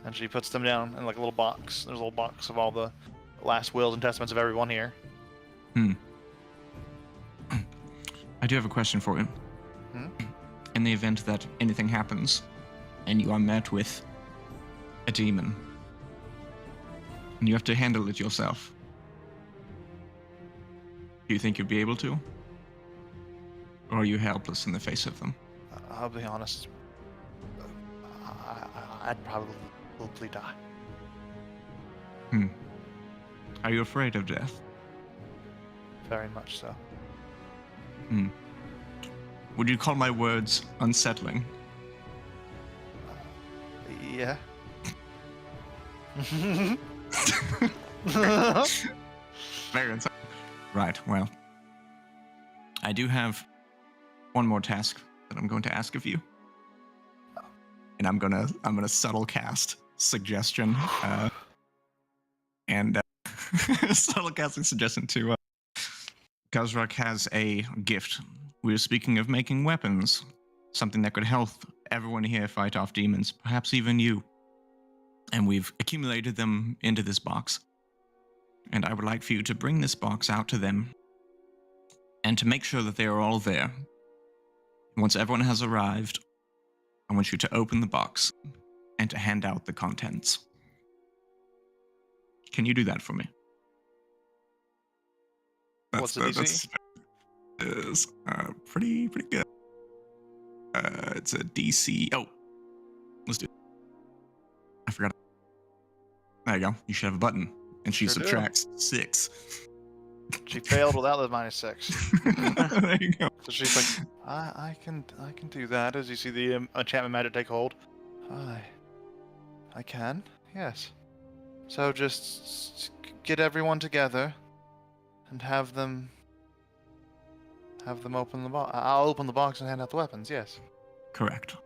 And she puts them down in like a little box. There's a little box of all the last wills and testaments of everyone here. I do have a question for you. Hmm? In the event that anything happens and you are met with a demon and you have to handle it yourself, do you think you'd be able to? Or are you helpless in the face of them? I'll be honest. I'd probably die. Are you afraid of death? Very much so. Would you call my words unsettling? Yeah. Very unsettling. Right, well. I do have one more task that I'm going to ask of you. And I'm gonna subtle cast suggestion. Subtle casting suggestion to Gazrak has a gift. We were speaking of making weapons. Something that could help everyone here fight off demons, perhaps even you. And we've accumulated them into this box. And I would like for you to bring this box out to them and to make sure that they are all there. Once everyone has arrived, I want you to open the box and to hand out the contents. Can you do that for me? What's the DC? Is pretty good. It's a DC. Oh, let's do it. I forgot. There you go. You should have a button, and she Sure do. subtracts 6. She failed without the -6. There you go. So she's like, I can do that. As you see the enchantment magic take hold. I can. Yes. So just get everyone together and have them open the box. I'll open the box and hand out the weapons. Yes. Correct.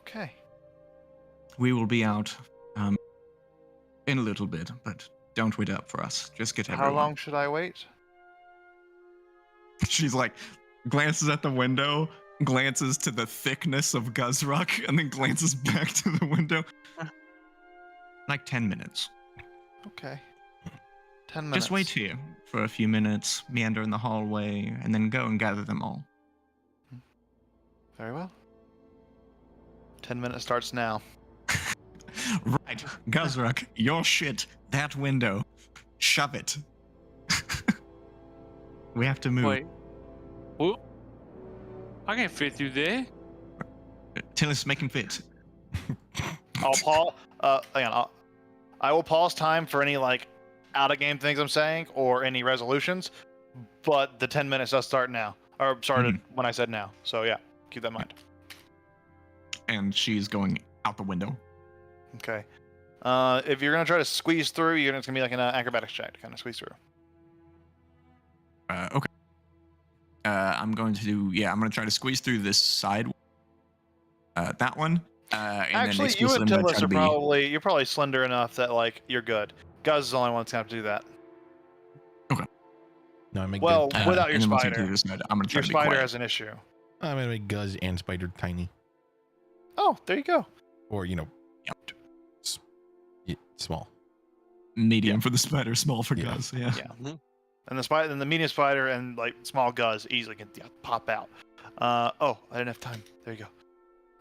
Okay. We will be out in a little bit, but don't wait up for us. Just get everyone. How long should I wait? She's like, glances at the window, glances to the thickness of Guzruk, and then glances back to the window. Like 10 minutes. Okay. 10 minutes. Just wait here for a few minutes, meander in the hallway, and then go and gather them all. Very well. 10 minutes starts now. Right, Guzruk, your shit, that window. Shove it. We have to move. Wait. What? I can't fit through there. Tillis, make him fit. I will pause time for any like out of game things I'm saying or any resolutions, but the 10 minutes does start now. Or started when I said now. So yeah, keep that in mind. And she's going out the window. Okay. If you're gonna try to squeeze through, it's gonna be like an acrobatics check to kind of squeeze through. Okay. I'm going to try to squeeze through this side. That one. And Actually, then you and Tillis Tillis you're probably slender enough that like you're good. Guz is the only one that's gonna have to do that. No, I make Well, Guz, without your and then once you spider. do this, I'm gonna try Your to be spider quiet. has an issue. I'm gonna make Guz and Spider tiny, Oh, there you go. or Yep. small. Medium for the spider, small for Yeah. Guz. Yeah. Yeah. And the spider, and the medium spider, and like small Guz easily can pop out. Oh, I didn't have time. There you go.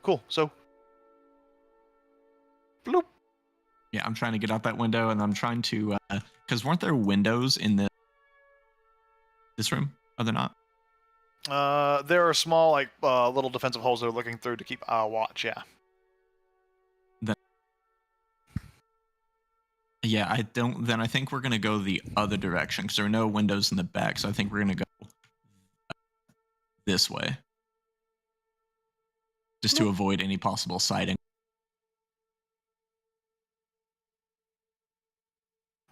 Cool. So, bloop. Yeah, I'm trying to get out that window, and I'm trying to, because weren't there windows in this room? Are there not? There are small like little defensive holes they're looking through to keep watch. Yeah. Yeah, I don't. Then I think we're gonna go the other direction because there are no windows in the back. So I think we're gonna go this way, just to avoid any possible sighting.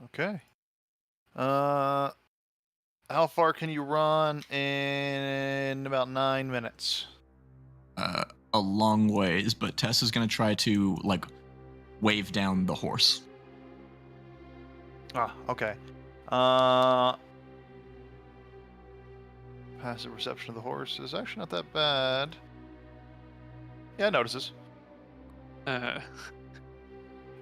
Okay. How far can you run in about 9 minutes? A long ways, but Tess is gonna try to like wave down the horse. Ah, okay. Passive perception of the horse is actually not that bad. Yeah, it notices. It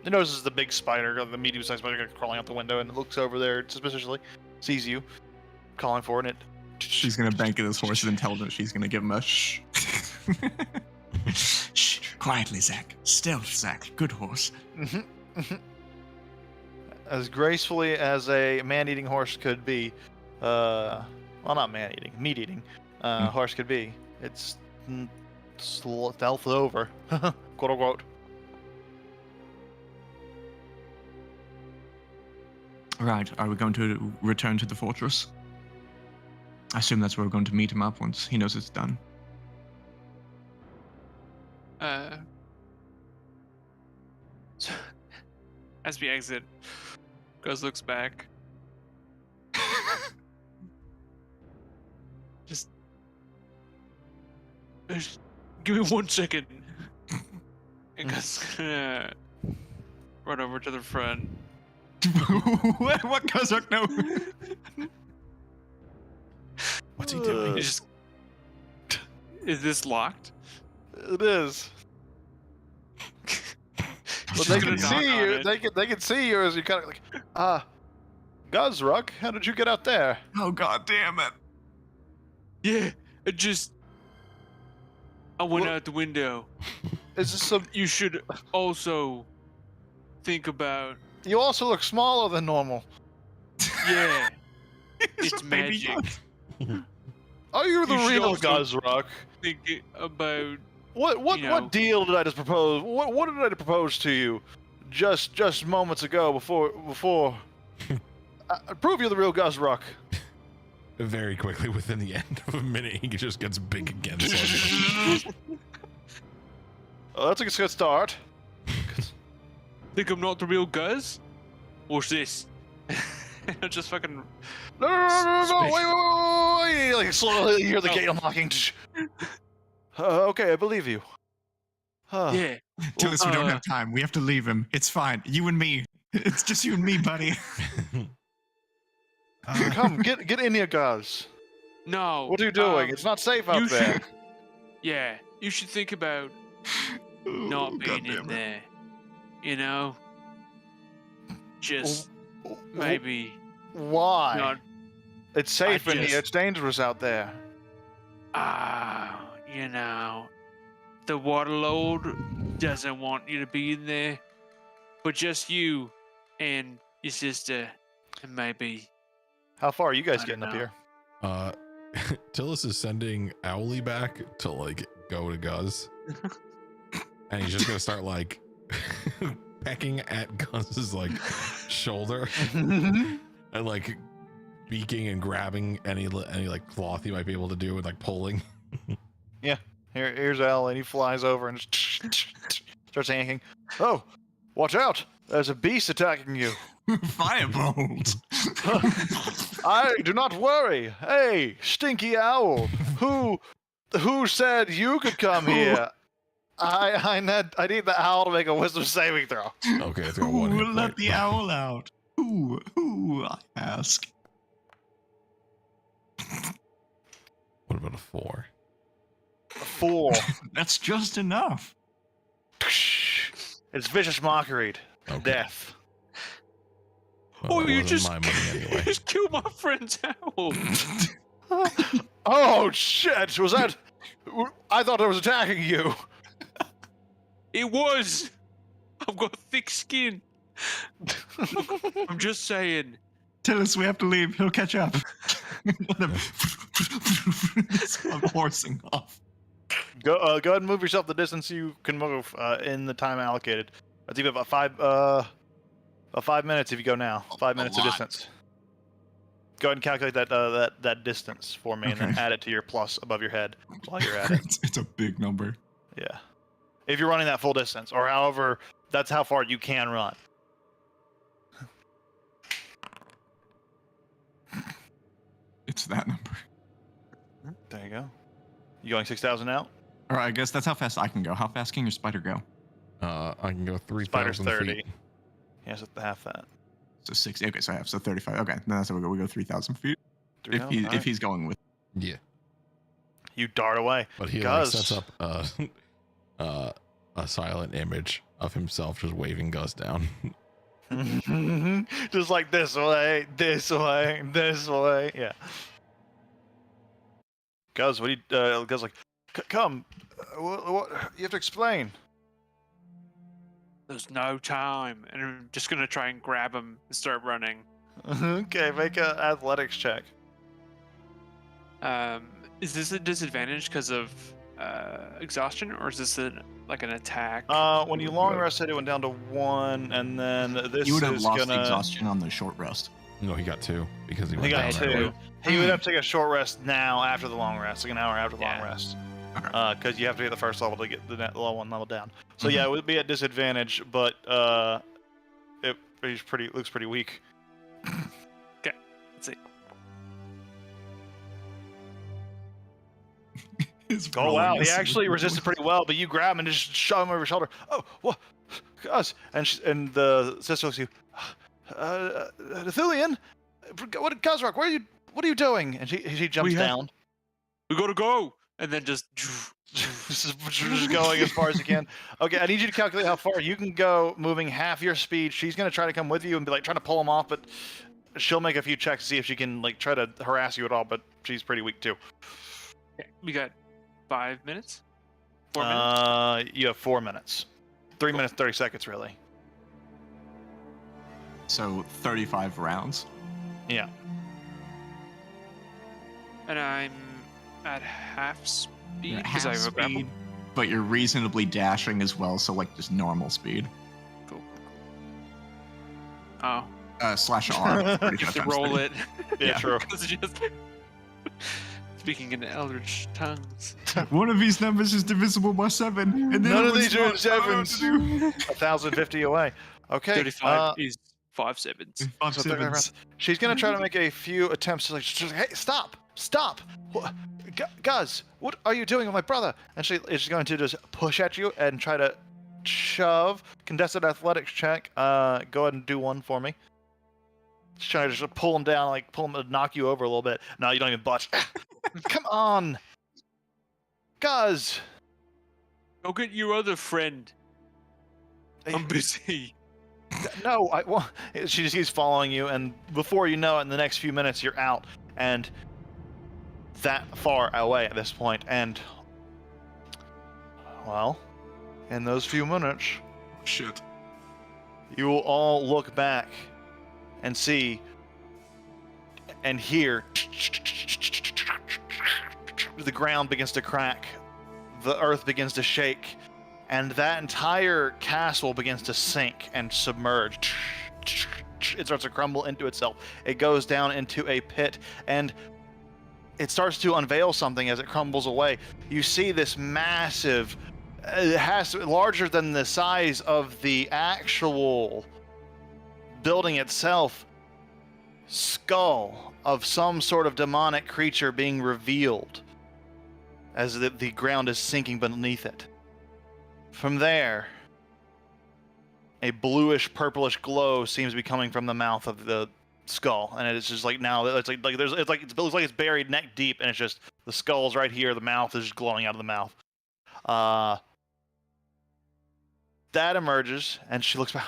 notices the big spider, the medium-sized spider crawling out the window, and it looks over there suspiciously, sees you, calling for it, and it... She's gonna bank at this horse's intelligence. She's gonna give him a shh. Shh. Quietly, Zach. Stealth, Zach. Good horse. As gracefully as a man-eating horse could be, well, not man-eating, meat-eating horse could be, it's stealth over, quote-unquote. Right. Are we going to return to the fortress? I assume that's where we're going to meet him up once he knows it's done. So, as we exit, Guz looks back. Just give me 1 second. And Guz gonna run over to the front. What Kazakh? No. What's he doing? He just is this locked? It is. Well, Just they gonna can knock see on you. it. They can see you as you kind of like, Guzruk, how did you get out there? Oh god damn it. Yeah, it just. I went Well- out the window. Is this some? You should also think about. You also look smaller than normal. Yeah, It's it's a baby magic. Yoda. Are you the You should real also- Guzruk? Think about. What you know. what deal did I just propose? What did I propose to you just moments ago before prove you're the real Guzruk? Very quickly, within the end of a minute, he just gets big again. suddenly. Oh, that's a good start. Think I'm not the real Guz? Watch this. Just fucking. No, wait. Like slowly you hear the Oh. gate unlocking. Okay, I believe you. Yeah. Tell us we don't Uh, have time. We have to leave him. It's fine. You and me. It's just you and me, buddy. Come, get in here, guys. No. What are you doing? It's not safe out you there. should- Yeah, you should think about not being in there. You know? Just maybe Why? not. It's safe in just- here. It's dangerous out there. You know, the Waterlord doesn't want you to be in there, but just you and your sister, and maybe. How far are you guys I getting don't up know. here? Tillis is sending Owly back to like go to Guz, and he's just gonna start like pecking at Guz's like shoulder and like beaking and grabbing any like cloth he might be able to do and like pulling. Here's Al, and he flies over and starts yanking. Oh, watch out! There's a beast attacking you. Firebolt. Do not worry. Hey, stinky owl, who said you could come here? I need the owl to make a wisdom saving throw. Okay, it's got one. Who hit will let point. the owl out? Who, I ask. What about a 4? 4. That's just enough. It's vicious mockery. Okay. Death. Well, Oh, that you wasn't just, my money you anyway. just killed my friend's owl. Oh shit! Was that? I thought I was attacking you. It was. I've got thick skin. I'm just saying. Tell us we have to leave. He'll catch up. Let him. I'm horsing off. Go ahead and move yourself the distance you can move in the time allocated. That's even about 5 minutes if you go now. 5 minutes of lot. distance. Go ahead and calculate that distance for me, and then Okay. add it to your plus above your head while you're at it. It's a big number. Yeah, if you're running that full distance, or however, that's how far you can run. It's that number. There you go. You going 6,000 out? Or I guess that's how fast I can go. How fast can your spider go? I can go Spider's 3,000 30. feet. Yes, it's half that. So 60. Okay, so I have 35. Okay, then that's how we go. We go 3,000 feet. If 3,000, alright. he's going with. Yeah, You dart away. but he like, Guz. sets up a silent image of himself just waving Gus down. Just like this way, this way, this way. Yeah. Guz, what do you? Guz like, come. What? You have to explain. There's no time, and I'm just gonna try and grab him and start running. Okay, make an athletics check. Is this a disadvantage because of exhaustion, or is this like an attack? When you long rested, it went down to 1, and then this You would have is lost gonna. exhaustion on the short rest. No, he got 2 because he He went got down early. 2. He would have to take a short rest now after the long rest, like an hour after the long Yeah. rest. Okay. Because you have to get the first level to get the low one level down. So Mhm. yeah, it would be at disadvantage, but looks pretty weak. Okay, let's see. Oh wow, he actually resisted pretty well, but you grab him and just shove him over your shoulder. Oh, what, guys? And the sister looks at you. Thulian, what, Guzrock? What are you doing? And she jumps down. We gotta go, and then just. just going as far as you can. Okay, I need you to calculate how far you can go, moving half your speed. She's gonna try to come with you and be like trying to pull him off, but she'll make a few checks to see if she can like try to harass you at all. But she's pretty weak too. Okay, we got 5 minutes. 4 minutes. You have 4 minutes. 3 minutes 30 seconds really. So 35 rounds. Yeah. And I'm at half speed You're at because I half have a grapple. speed, but you're reasonably dashing as well, so like just normal speed. Cool. Oh, Slash R. Pretty you have to much roll speed. it. Yeah, true. Because just speaking in eldritch tongues. One of these numbers is divisible by 7, and then None of it's these are in not- sevens. 1,050 away. Okay. 35 is 5 sevens. 5 So 35 sevens. She's gonna try to make a few attempts to like, she's like, hey, stop! Guz, what are you doing with my brother? And she is going to just push at you and try to shove. Contested athletics check. Go ahead and do one for me. She's trying to just pull him down, like pull him to knock you over a little bit. No, you don't even budge. Come on, Guz. Go get your other friend. I'm busy. No, well, she just keeps following you, and before you know it, in the next few minutes, you're out, and that far away at this point, and well, in those few minutes, Shit. you will all look back and see and hear the ground begins to crack, the earth begins to shake, and that entire castle begins to sink and submerge. It starts to crumble into itself. It goes down into a pit, and it starts to unveil something as it crumbles away. You see this massive, it has larger than the size of the actual building itself, skull of some sort of demonic creature being revealed as the ground is sinking beneath it. From there, a bluish purplish glow seems to be coming from the mouth of the skull, and it's just like now it's like there's it looks like it's buried neck deep, and it's just the skull's right here, the mouth is just glowing out of the mouth. That emerges, and she looks back,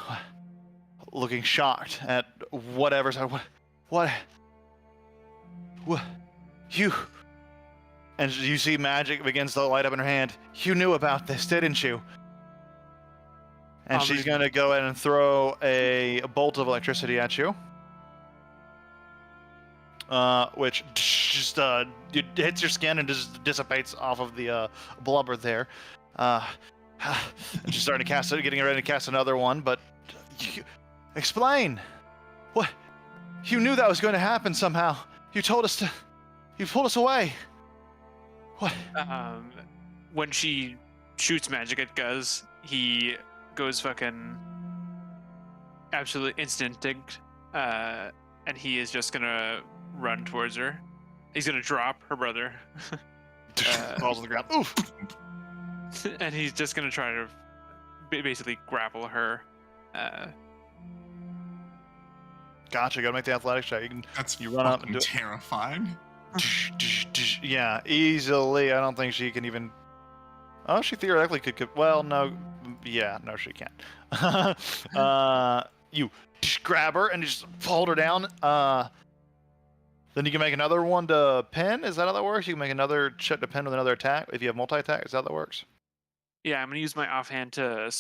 looking shocked at whatever's what you. And you see magic begins to light up in her hand. You knew about this, didn't you? And she's going to go ahead and throw a bolt of electricity at you. Which just it hits your skin and just dissipates off of the blubber there. She's starting to cast it, getting ready to cast another one, but explain. What? You knew that was going to happen somehow. You pulled us away. What? When she shoots magic at Guz, he goes fucking absolutely instinct, and he is just gonna run towards her. He's gonna drop her brother, Falls on the ground. Oof. and he's just gonna try to Gotcha. Gotta make the athletics check. That's You run up and fucking do it. terrifying. Yeah, easily. I don't think she can even. Oh, she theoretically could. Well, no. Yeah, no, she can't. You grab her and just hold her down. Then you can make another one to pin. Is that how that works? You can make another check to pin with another attack if you have multi-attack. Is that how that works? Yeah, I'm gonna use my offhand to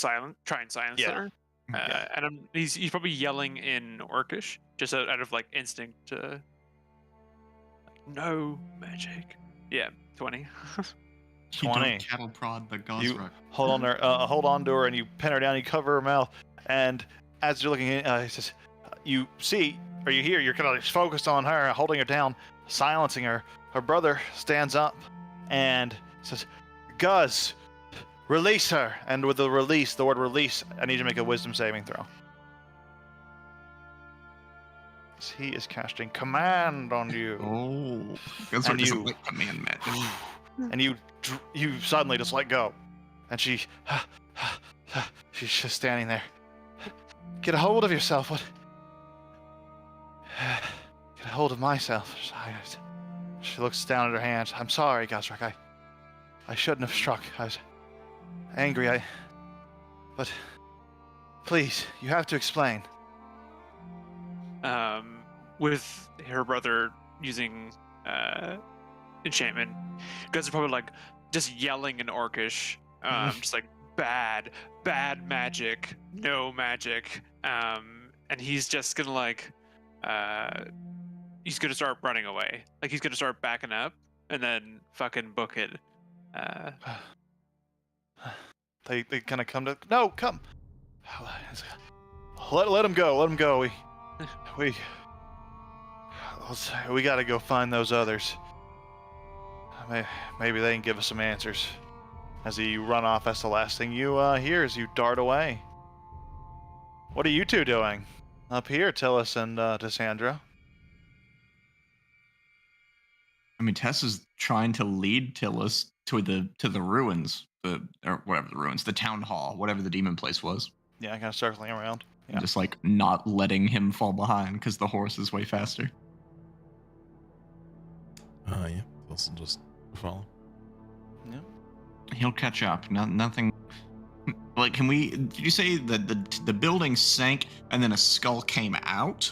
try and silence Yeah. her. Okay. And he's probably yelling in Orcish, just out of like instinct to. No magic. Yeah, 20. You 20. don't cattle prod the You Gosrock. hold on to her, and you pin her down. You cover her mouth, and as you're looking in, he says, "You see, or you hear? You're kind of focused on her, holding her down, silencing her." Her brother stands up and says, "Guz, release her." And with the word release, I need you to make a wisdom saving throw. He is casting command on you. Oh, Gosrock And doesn't you- like command magic. And you suddenly just let go, and she's just standing there. Get a hold of yourself. What? Get a hold of myself. She looks down at her hands. I'm sorry, Gosrock. I shouldn't have struck. I was angry. But please, you have to explain. With her brother using enchantment, guys are probably like just yelling in Orcish, just like bad magic, no magic, and he's just gonna like he's gonna start running away, like he's gonna start backing up and then fucking book it. They kind of come to no, come. Let him go. Let him go. We got to go find those others. Maybe they can give us some answers. As you run off, that's the last thing you hear as you dart away. What are you two doing up here, Tillis and Cassandra? I mean, Tess is trying to lead Tillis to the ruins, or whatever the ruins, the town hall, whatever the demon place was. Yeah, kind of circling around. And just like not letting him fall behind because the horse is way faster. Yeah. Also just follow. He'll catch up. Nothing. Like, can we? Did you say that the building sank and then a skull came out?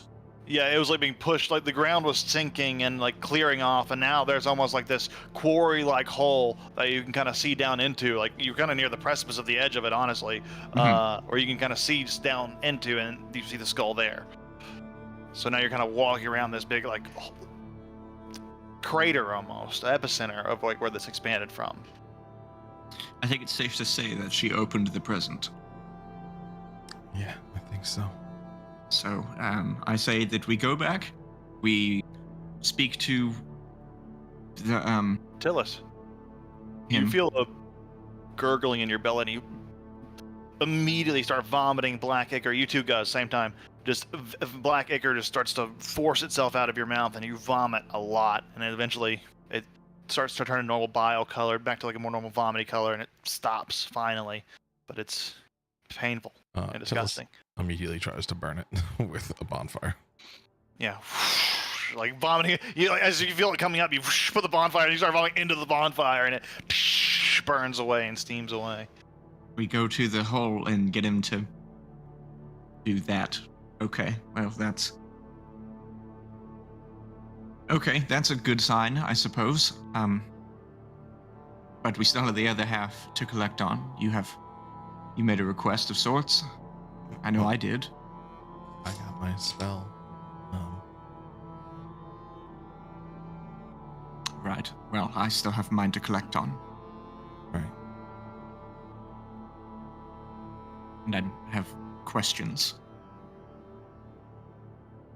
Yeah, it was like being pushed, like the ground was sinking and like clearing off, and now there's almost like this quarry-like hole that you can kind of see down into. Like you're kind of near the precipice of the edge of it, honestly, or you can kind of see just down into, and you see the skull there. So now you're kind of walking around this big like crater, almost epicenter of like where this expanded from. I think it's safe to say that she opened the present. Yeah, I think so. So I say that we go back, we speak to the Tillis, him. you feel a gurgling in your belly, and you immediately start vomiting black ichor. You two guys, same time. Just black ichor just starts to force itself out of your mouth, and you vomit a lot, and then eventually it starts to turn normal bile color back to like a more normal vomity color, and it stops finally, but it's painful and disgusting. Immediately tries to burn it with a bonfire. Yeah, like vomiting. You like, as you feel it coming up, you put the bonfire, and you start vomiting into the bonfire, and it burns away and steams away. We go to the hole and get him to do that. Okay, well, that's a good sign, I suppose. But we still have the other half to collect on. You made a request of sorts. I know I did. I got my spell. Right. Well, I still have mine to collect on. Right. And I have questions.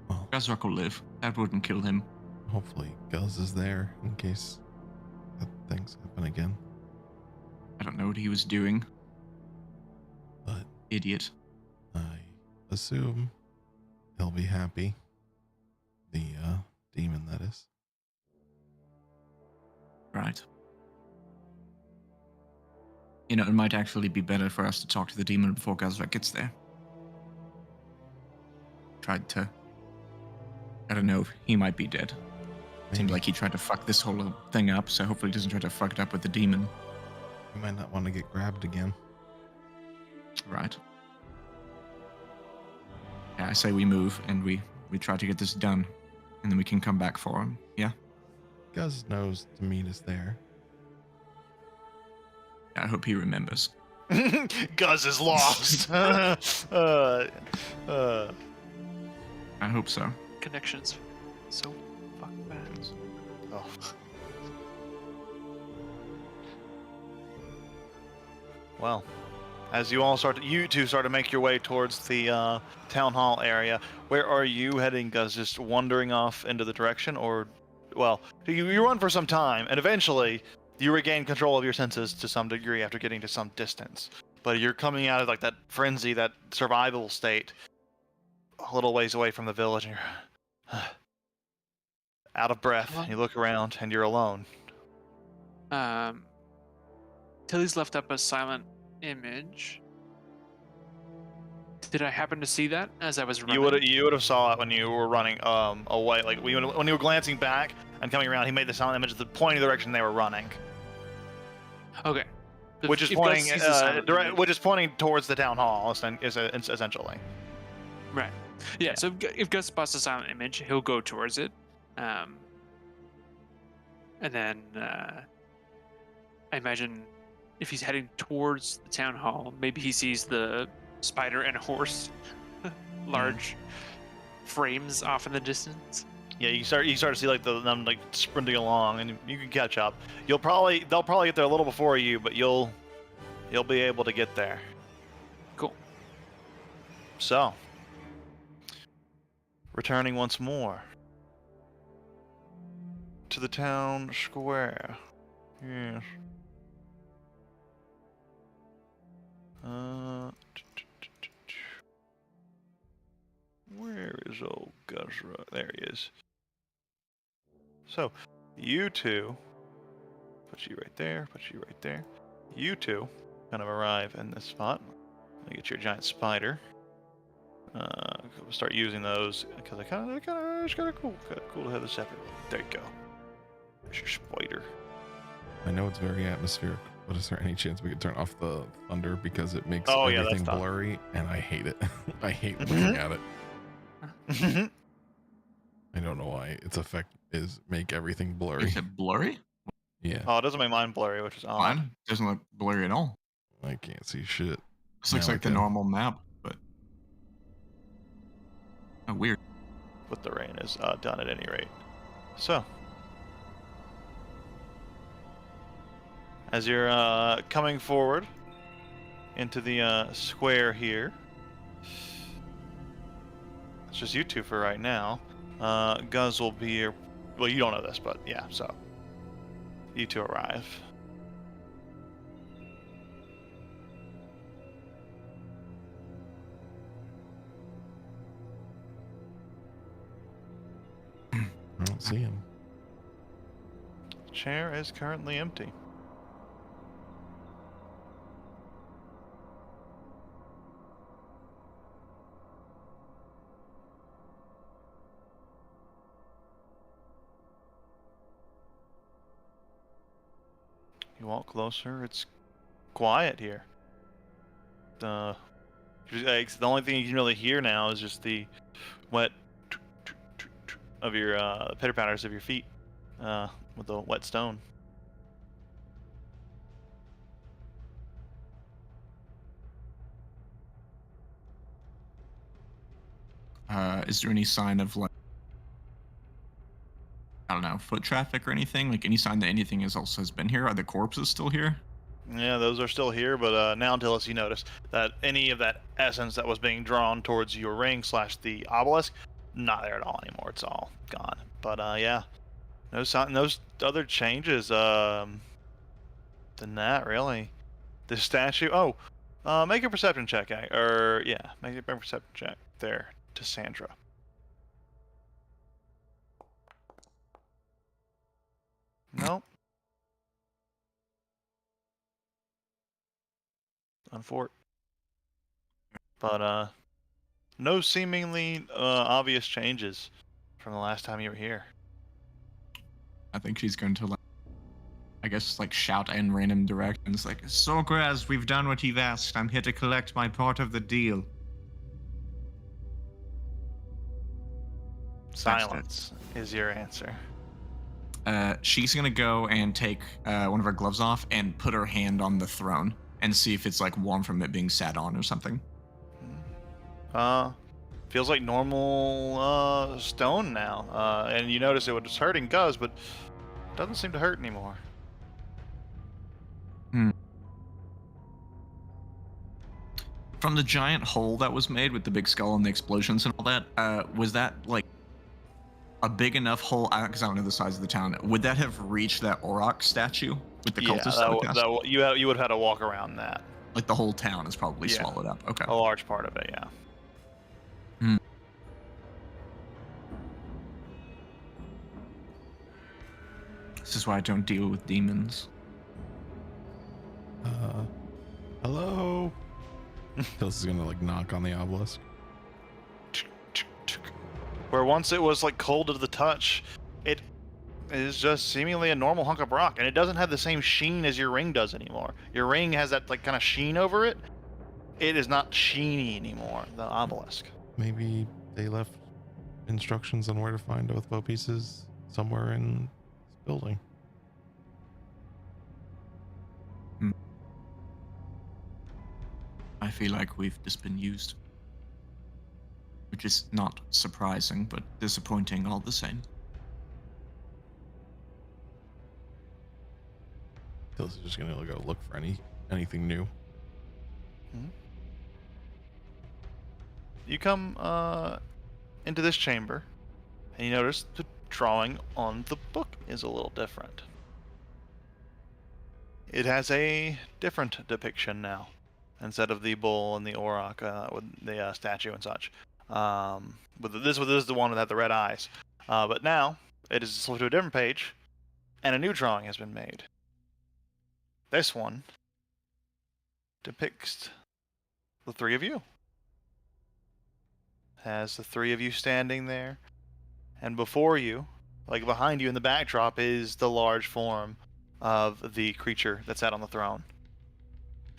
Well, Gazrock will live. That wouldn't kill him. hopefully Guz is there in case things happen again. I don't know what he was doing. But Idiot. I assume he'll be happy. The demon, that is. Right. You know, it might actually be better for us to talk to the demon before Gazrak gets there. Tried to I don't know. He might be dead. Seemed Maybe. like he tried to fuck this whole thing up, so hopefully he doesn't try to fuck it up with the demon. You might not want to get grabbed again. Right. Yeah, I say we move and we try to get this done, and then we can come back for him. Yeah. Guz knows to meet us there. I hope he remembers. Guz is lost. I hope so. Connections. So fucking bad. Oh. Well, as you two start to make your way towards the town hall area, where are you heading, Guz? Just wandering off into the direction, or, well, you run for some time, and eventually you regain control of your senses to some degree after getting to some distance. But you're coming out of like that frenzy, that survival state, a little ways away from the village, and you're out of breath. Well- You look around, and you're alone. Tilly's left up a silent image. Did I happen to see that as I was running? You would have saw it when you were running away. Like when you were glancing back and coming around, he made the silent image of the pointing direction they were running, Okay. If- which is if Gus pointing sees the silent image- which is pointing towards the town hall. Essentially. Right. Yeah. So if Gus spots a silent image, he'll go towards it, and then I imagine if he's heading towards the town hall, maybe he sees the spider and horse, large frames off in the distance. Yeah, you start to see like them like sprinting along, and you can catch up. They'll probably get there a little before you, but you'll be able to get there. Cool. So, returning once more to the town square. Yes. Where is old Guzra? There he is. So, you two, put you right there, put you right there. You two kind of arrive in this spot. Let me get your giant spider. We'll start using those because it's kind of cool. Cool to have this everywhere. There you go. There's your spider. I know it's very atmospheric, but is there any chance we could turn off the thunder because it makes Oh, yeah, that's everything tough. blurry, and I hate it. I hate looking at it. I don't know why its effect is make everything blurry. Is it blurry? Yeah, Oh, it doesn't make mine blurry, which is odd. Mine doesn't look blurry at all. I can't see shit. This looks Now I like the can. normal map, but oh, weird. But the rain is done at any rate. So, as you're coming forward into the square here, it's just you two for right now. Guz will be here. Well, you don't know this, but yeah, so you two arrive. I don't see him. Chair is currently empty. You walk closer, it's quiet here. The only thing you can really hear now is just the wet of your pitter patters of your feet with the wet stone. Is there any sign of like, I don't know, foot traffic or anything? Like any sign that anything else has been here? Are the corpses still here? Yeah, those are still here, but now until you notice that any of that essence that was being drawn towards your ring / the obelisk, not there at all anymore. It's all gone. But yeah, no sign, no other changes than that really. The statue. Oh, make a perception check, or yeah, make a perception check there to Sandra. Nope. Unfort. But no seemingly obvious changes from the last time you were here? I think she's going to, like, I guess, like, shout in random directions, like, Sorgraz, we've done what you've asked. I'm here to collect my part of the deal. Silence is your answer. She's gonna go and take one of her gloves off and put her hand on the throne and see if it's, like, warm from it being sat on or something. Feels like normal stone now. And you notice it was hurting Guz, but doesn't seem to hurt anymore. From the giant hole that was made with the big skull and the explosions and all that, was that, like, a big enough hole? Because I don't know the size of the town. Would that have reached that Auroch statue with the cultists? You would have had to walk around that. Like, the whole town is probably Yeah. swallowed up. Okay. A large part of it, yeah. This is why I don't deal with demons. Hello. Phyllis is gonna like knock on the obelisk. Where once it was like cold to the touch, it is just seemingly a normal hunk of rock, and it doesn't have the same sheen as your ring does anymore. Your ring has that like kind of sheen over it. It is not sheeny anymore. The obelisk. Maybe they left instructions on where to find Oathbow pieces somewhere in this building. I feel like we've just been used. Which is not surprising, but disappointing all the same. Phyllis is just gonna go look for anything new. You come into this chamber, and you notice the drawing on the book is a little different. It has a different depiction now, instead of the bull and the auroch with the statue and such. But this is the one that had the red eyes. But now it is flipped to a different page, and a new drawing has been made. This one depicts the three of you. Has the three of you standing there, and before you, like behind you in the backdrop, is the large form of the creature that sat on the throne,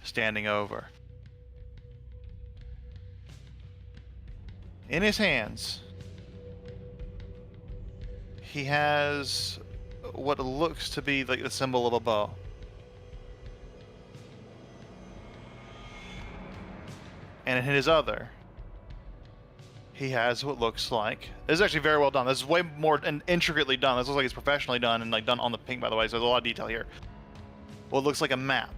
standing over. In his hands, he has what looks to be like the symbol of a bow. And in his other, he has what looks like... This is actually very well done. This is way more intricately done. This looks like it's professionally done and like done on the pink, by the way, so there's a lot of detail here. What looks like a map.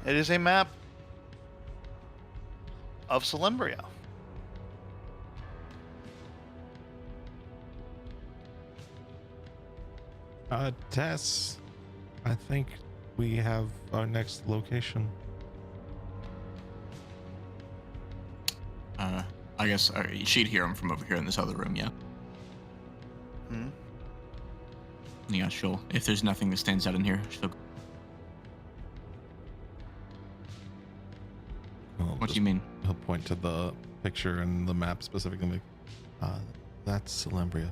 It is a map of Celembria. Tess, I think we have our next location. I guess she'd hear him from over here in this other room, yeah? Yeah, she'll... If there's nothing that stands out in here, she'll... What do you mean? He'll point to the picture and the map specifically. That's Celembria.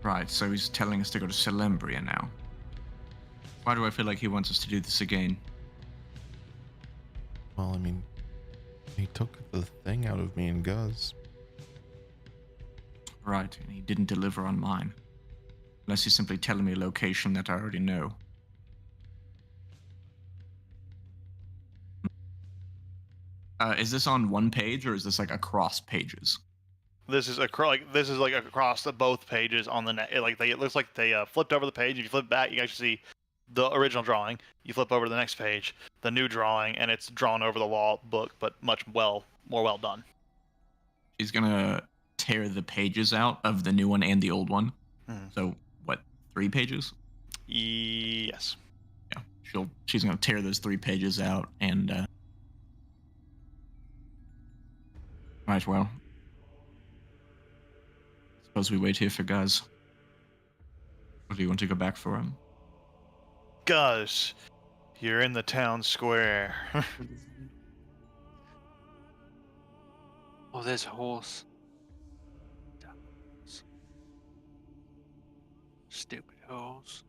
Right, so he's telling us to go to Celembria now. Why do I feel like he wants us to do this again? Well, I mean, he took the thing out of me and Guz. Right, and he didn't deliver on mine. Unless he's simply telling me a location that I already know. Is this on one page, or is this like across pages? This is like across the both pages on the net. It looks like they flipped over the page. If you flip back, you actually see the original drawing. You flip over to the next page, the new drawing, and it's drawn over the wall book, but more well done. He's gonna tear the pages out of the new one and the old one. So what, 3 pages? Yes. Yeah, she's gonna tear those 3 pages out and right, well, suppose we wait here for Guz. Or do you want to go back for him? Guz, You're in the town square. Oh, there's a horse. Stupid horse.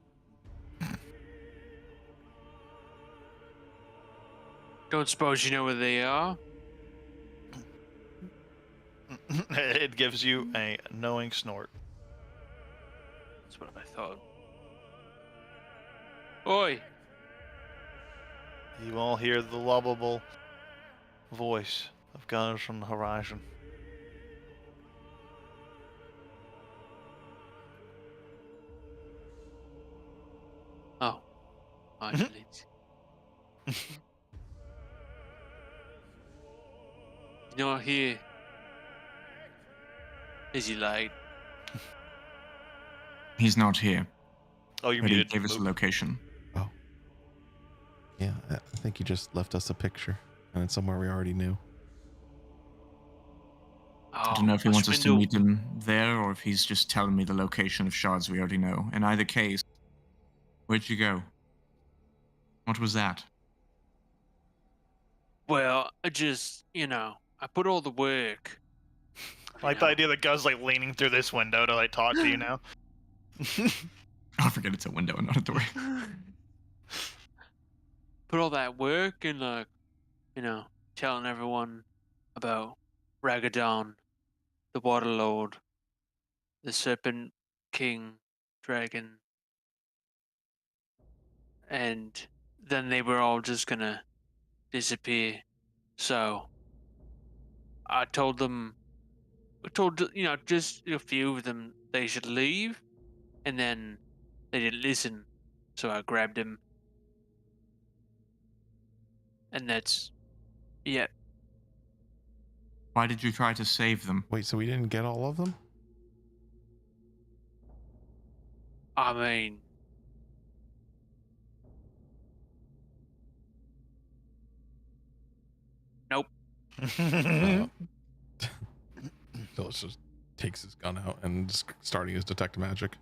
Don't suppose you know where they are? It gives you a knowing snort. That's what I thought. Oi! You all hear the lovable voice of guns from the horizon. Oh. I delete. You know here. Is he light? He's not here, Oh, you're but he muted. gave us a Move. location. Yeah, I think he just left us a picture, and it's somewhere we already knew. I don't know if he a wants us to spindle. meet him there or if he's just telling me the location of shards we already know. In either case, where'd you go? What was that? Well, I just, I put all the work. Like the idea that Gus like leaning through this window to like talk to you now. Oh, forget it's a window and not a door. Put all that work in, like, telling everyone about Ragadon, the Waterlord, the Serpent King Dragon. And then they were all just gonna disappear. So I told them, just a few of them they should leave, and then they didn't listen. So I grabbed him. And that's, yeah. Why did you try to save them? Wait, so we didn't get all of them? I mean, nope. Phyllis just takes his gun out and just starting his detect magic.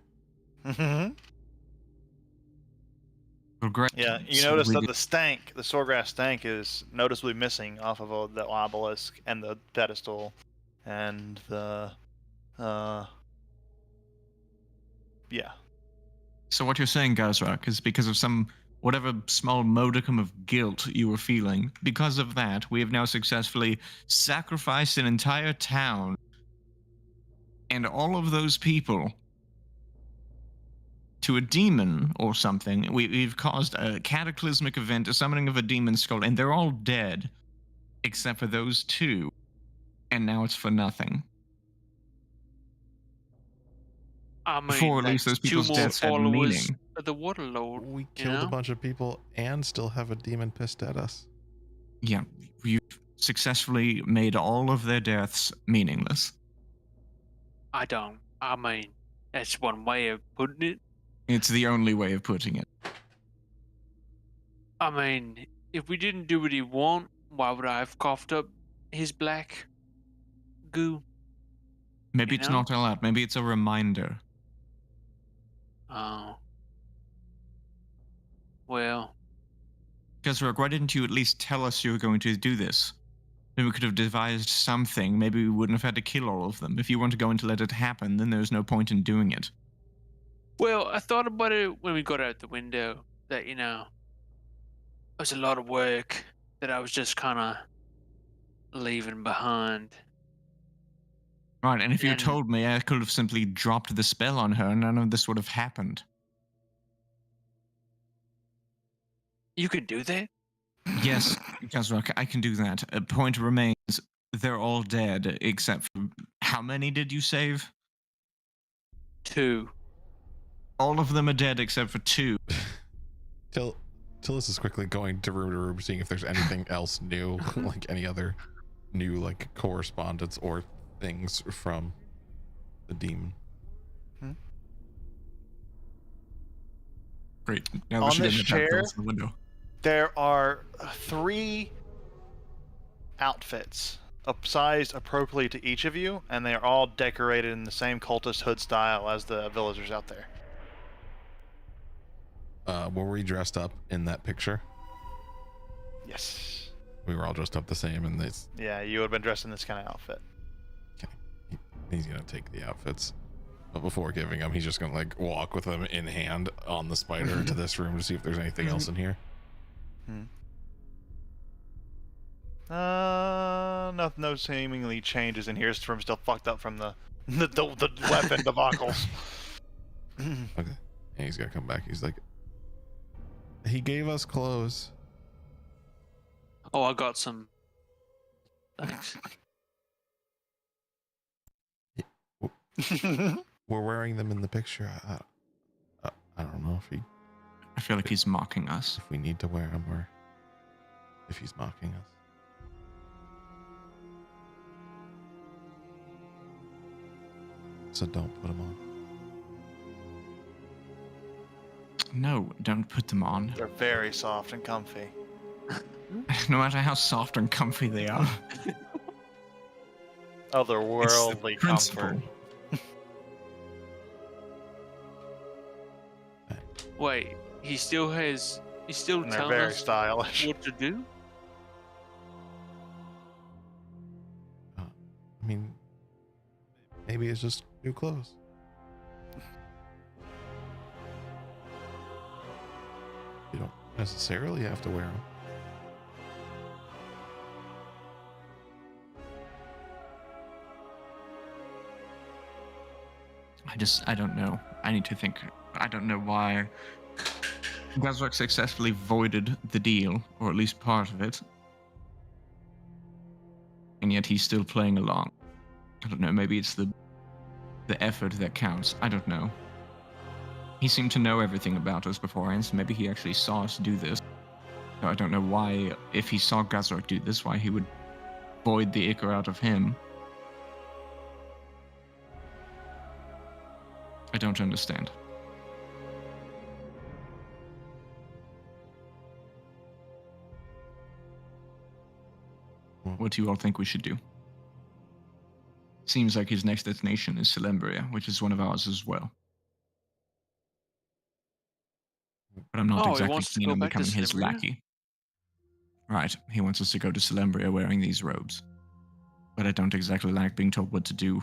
Well, great. Yeah, you So notice we that did- the stank, the Swordgrass stank, is noticeably missing off of the obelisk and the pedestal, and the, yeah. So what you're saying, Gazrak, is because of some whatever small modicum of guilt you were feeling, because of that, we have now successfully sacrificed an entire town and all of those people to a demon or something. We've caused a cataclysmic event, a summoning of a demon skull, and they're all dead, except for those two. And now it's for nothing. I mean, Before, at least that's those people's two more deaths had followers meaning. of the Waterlord. We You killed know? a bunch of people and still have a demon pissed at us. Yeah, you've successfully made all of their deaths meaningless. I mean, that's one way of putting it. It's the only way of putting it. I mean, if we didn't do what he want, why would I have coughed up his black goo? Maybe You it's know? not all out. Maybe it's a reminder. Oh. Well, Gazrak, why didn't you at least tell us you were going to do this? Then we could have devised something. Maybe we wouldn't have had to kill all of them. If you weren't going to let it happen, then there's no point in doing it. I thought about it when we got out the window that, it was a lot of work that I was just kind of leaving behind. Right, and if you And- told me, I could have simply dropped the spell on her and none of this would have happened. You could do that? Yes, Gazrak, I can do that. Point remains, they're all dead, except for... How many did you save? 2. All of them are dead except for 2. Tillis is quickly going to room, seeing if there's anything else new, like any other new like correspondence or things from the demon. Great. Now On we should this end the chair? tadpoles in the window. There are 3 outfits sized appropriately to each of you, and they are all decorated in the same cultist hood style as the villagers out there. Were we dressed up in that picture? Yes. We were all dressed up the same, and Yeah, you would have been dressed in this kind of outfit. he's gonna take the outfits. But before giving them, he's just gonna like walk with them in hand on the spider into this room to see if there's anything else in here. No seemingly changes in here. This room's still fucked up from the weapon debacles. Okay. And he's gonna come back. He's like, he gave us clothes. Oh, I got some. Thanks. We're wearing them in the picture. I don't know I feel like he's mocking us. if we need to wear them or if he's mocking us. So don't put them on. No, don't put them on. They're very soft and comfy. No matter how soft and comfy they are. Otherworldly principle. comfort. Wait, he still has. He's still And they're telling very us stylish. what to do. I mean, maybe it's just new clothes. You don't necessarily have to wear them. I don't know. I need to think. I don't know why Gazrak successfully voided the deal, or at least part of it. And yet he's still playing along. I don't know, maybe it's the effort that counts. I don't know. He seemed to know everything about us beforehand, so maybe he actually saw us do this. So I don't know why, if he saw Gazrak do this, why he would void the Ichor out of him. I don't understand. What do you all think we should do? Seems like his next destination is Celembria, which is one of ours as well. But I'm not Oh, he exactly wants to keen go on back to becoming his Celembria? lackey. Right, he wants us to go to Celembria wearing these robes. But I don't exactly like being told what to do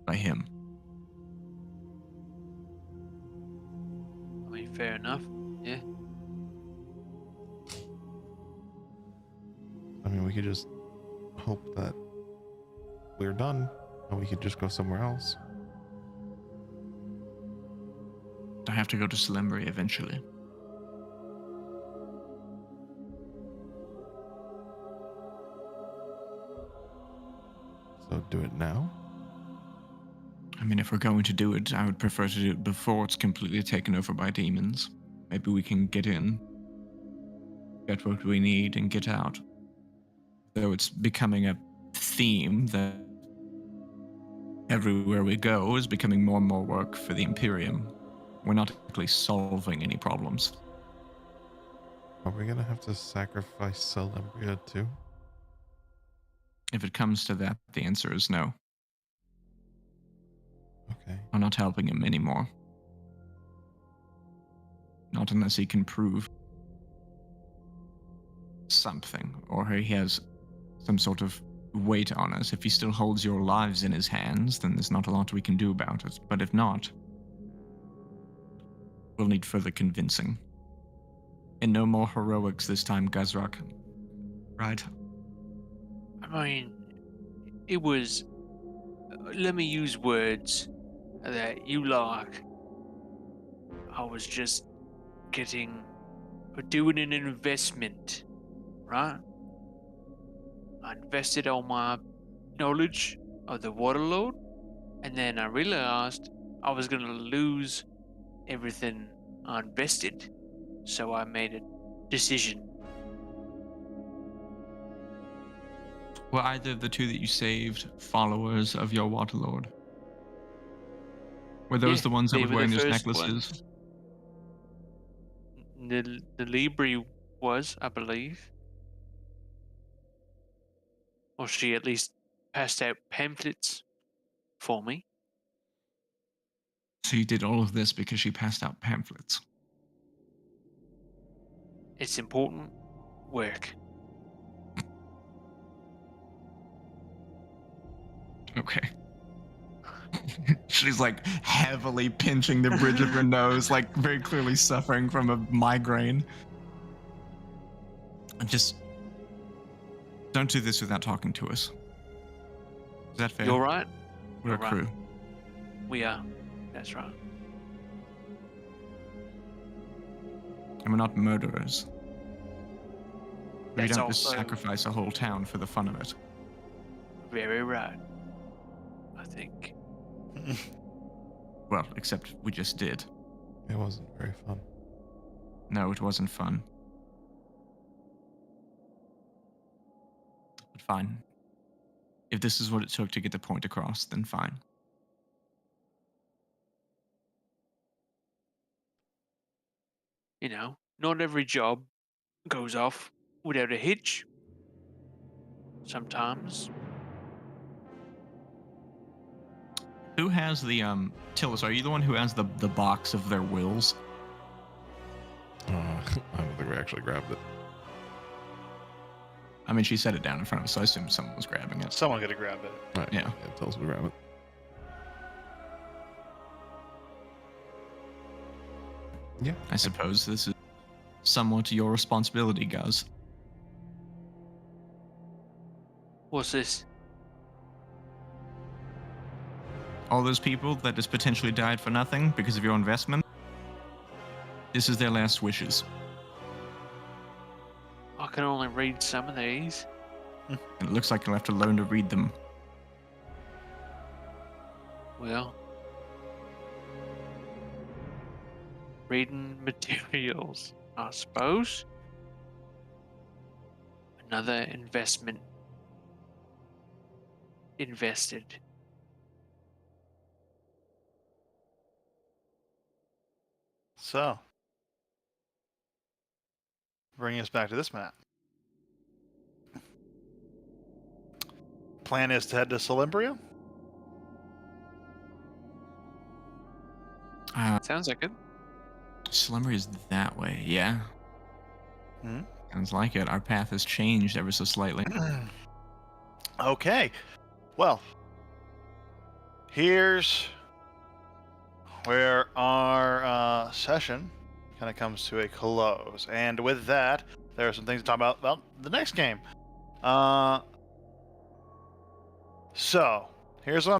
by him. I mean, fair enough. Yeah. I mean, we could just hope that we're done and we could just go somewhere else. I have to go to Celembria eventually. So do it now. I mean, if we're going to do it, I would prefer to do it before it's completely taken over by demons. Maybe we can get in, get what we need, and get out. Though it's becoming a theme that everywhere we go is becoming more and more work for the Imperium. We're not actually solving any problems. Are we gonna have to sacrifice Celembria too? If it comes to that, the answer is no. Okay. I'm not helping him anymore. Not unless he can prove something, or he has some sort of weight on us. If he still holds your lives in his hands, then there's not a lot we can do about it. But if not, we'll need further convincing. And no more heroics this time, Gazrak. Right? I mean, it was. Let me use words that you like. I was just doing an investment, right? I invested all my knowledge of the Waterlord, and then I realized I was gonna lose everything I invested, so I made a decision. Were either of the two that you saved followers of your Waterlord? Were those Yeah, the ones that they were were wearing the those first necklaces? The Libri was, I believe. Or she at least passed out pamphlets for me. So you did all of this because she passed out pamphlets. It's important work. Okay. She's like heavily pinching the bridge of her nose, like very clearly suffering from a migraine. And just don't do this without talking to us. Is that fair? You're right. We're a you're right. crew. We are. That's right. And we're not murderers. We That's don't just also sacrifice a whole town for the fun of it. very right. I think. Well, except we just did. It wasn't very fun. No, it wasn't fun. But fine. If this is what it took to get the point across, then fine. You know, not every job goes off without a hitch. Sometimes. Who has the Tillis, are you the one who has the box of their wills? I don't think we actually grabbed it. I mean, she set it down in front of us, so I assume someone was grabbing it. Someone got to grab it. Right. Yeah. Tell us we grab it. Yeah. I suppose this is somewhat your responsibility, Guz. What's this? All those people that just potentially died for nothing because of your investment, this is their last wishes. I can only read some of these. And it looks like you'll have to learn to read them. Well, reading materials, I suppose. Another investment invested. So, bringing us back to this map. Plan is to head to Salimbria. Sounds like it. Slimmer is that way, yeah. Hmm? Sounds like it. Our path has changed ever so slightly. Okay. Well, here's where our session kind of comes to a close. And with that, there are some things to talk about. Well, the next game. So, here's what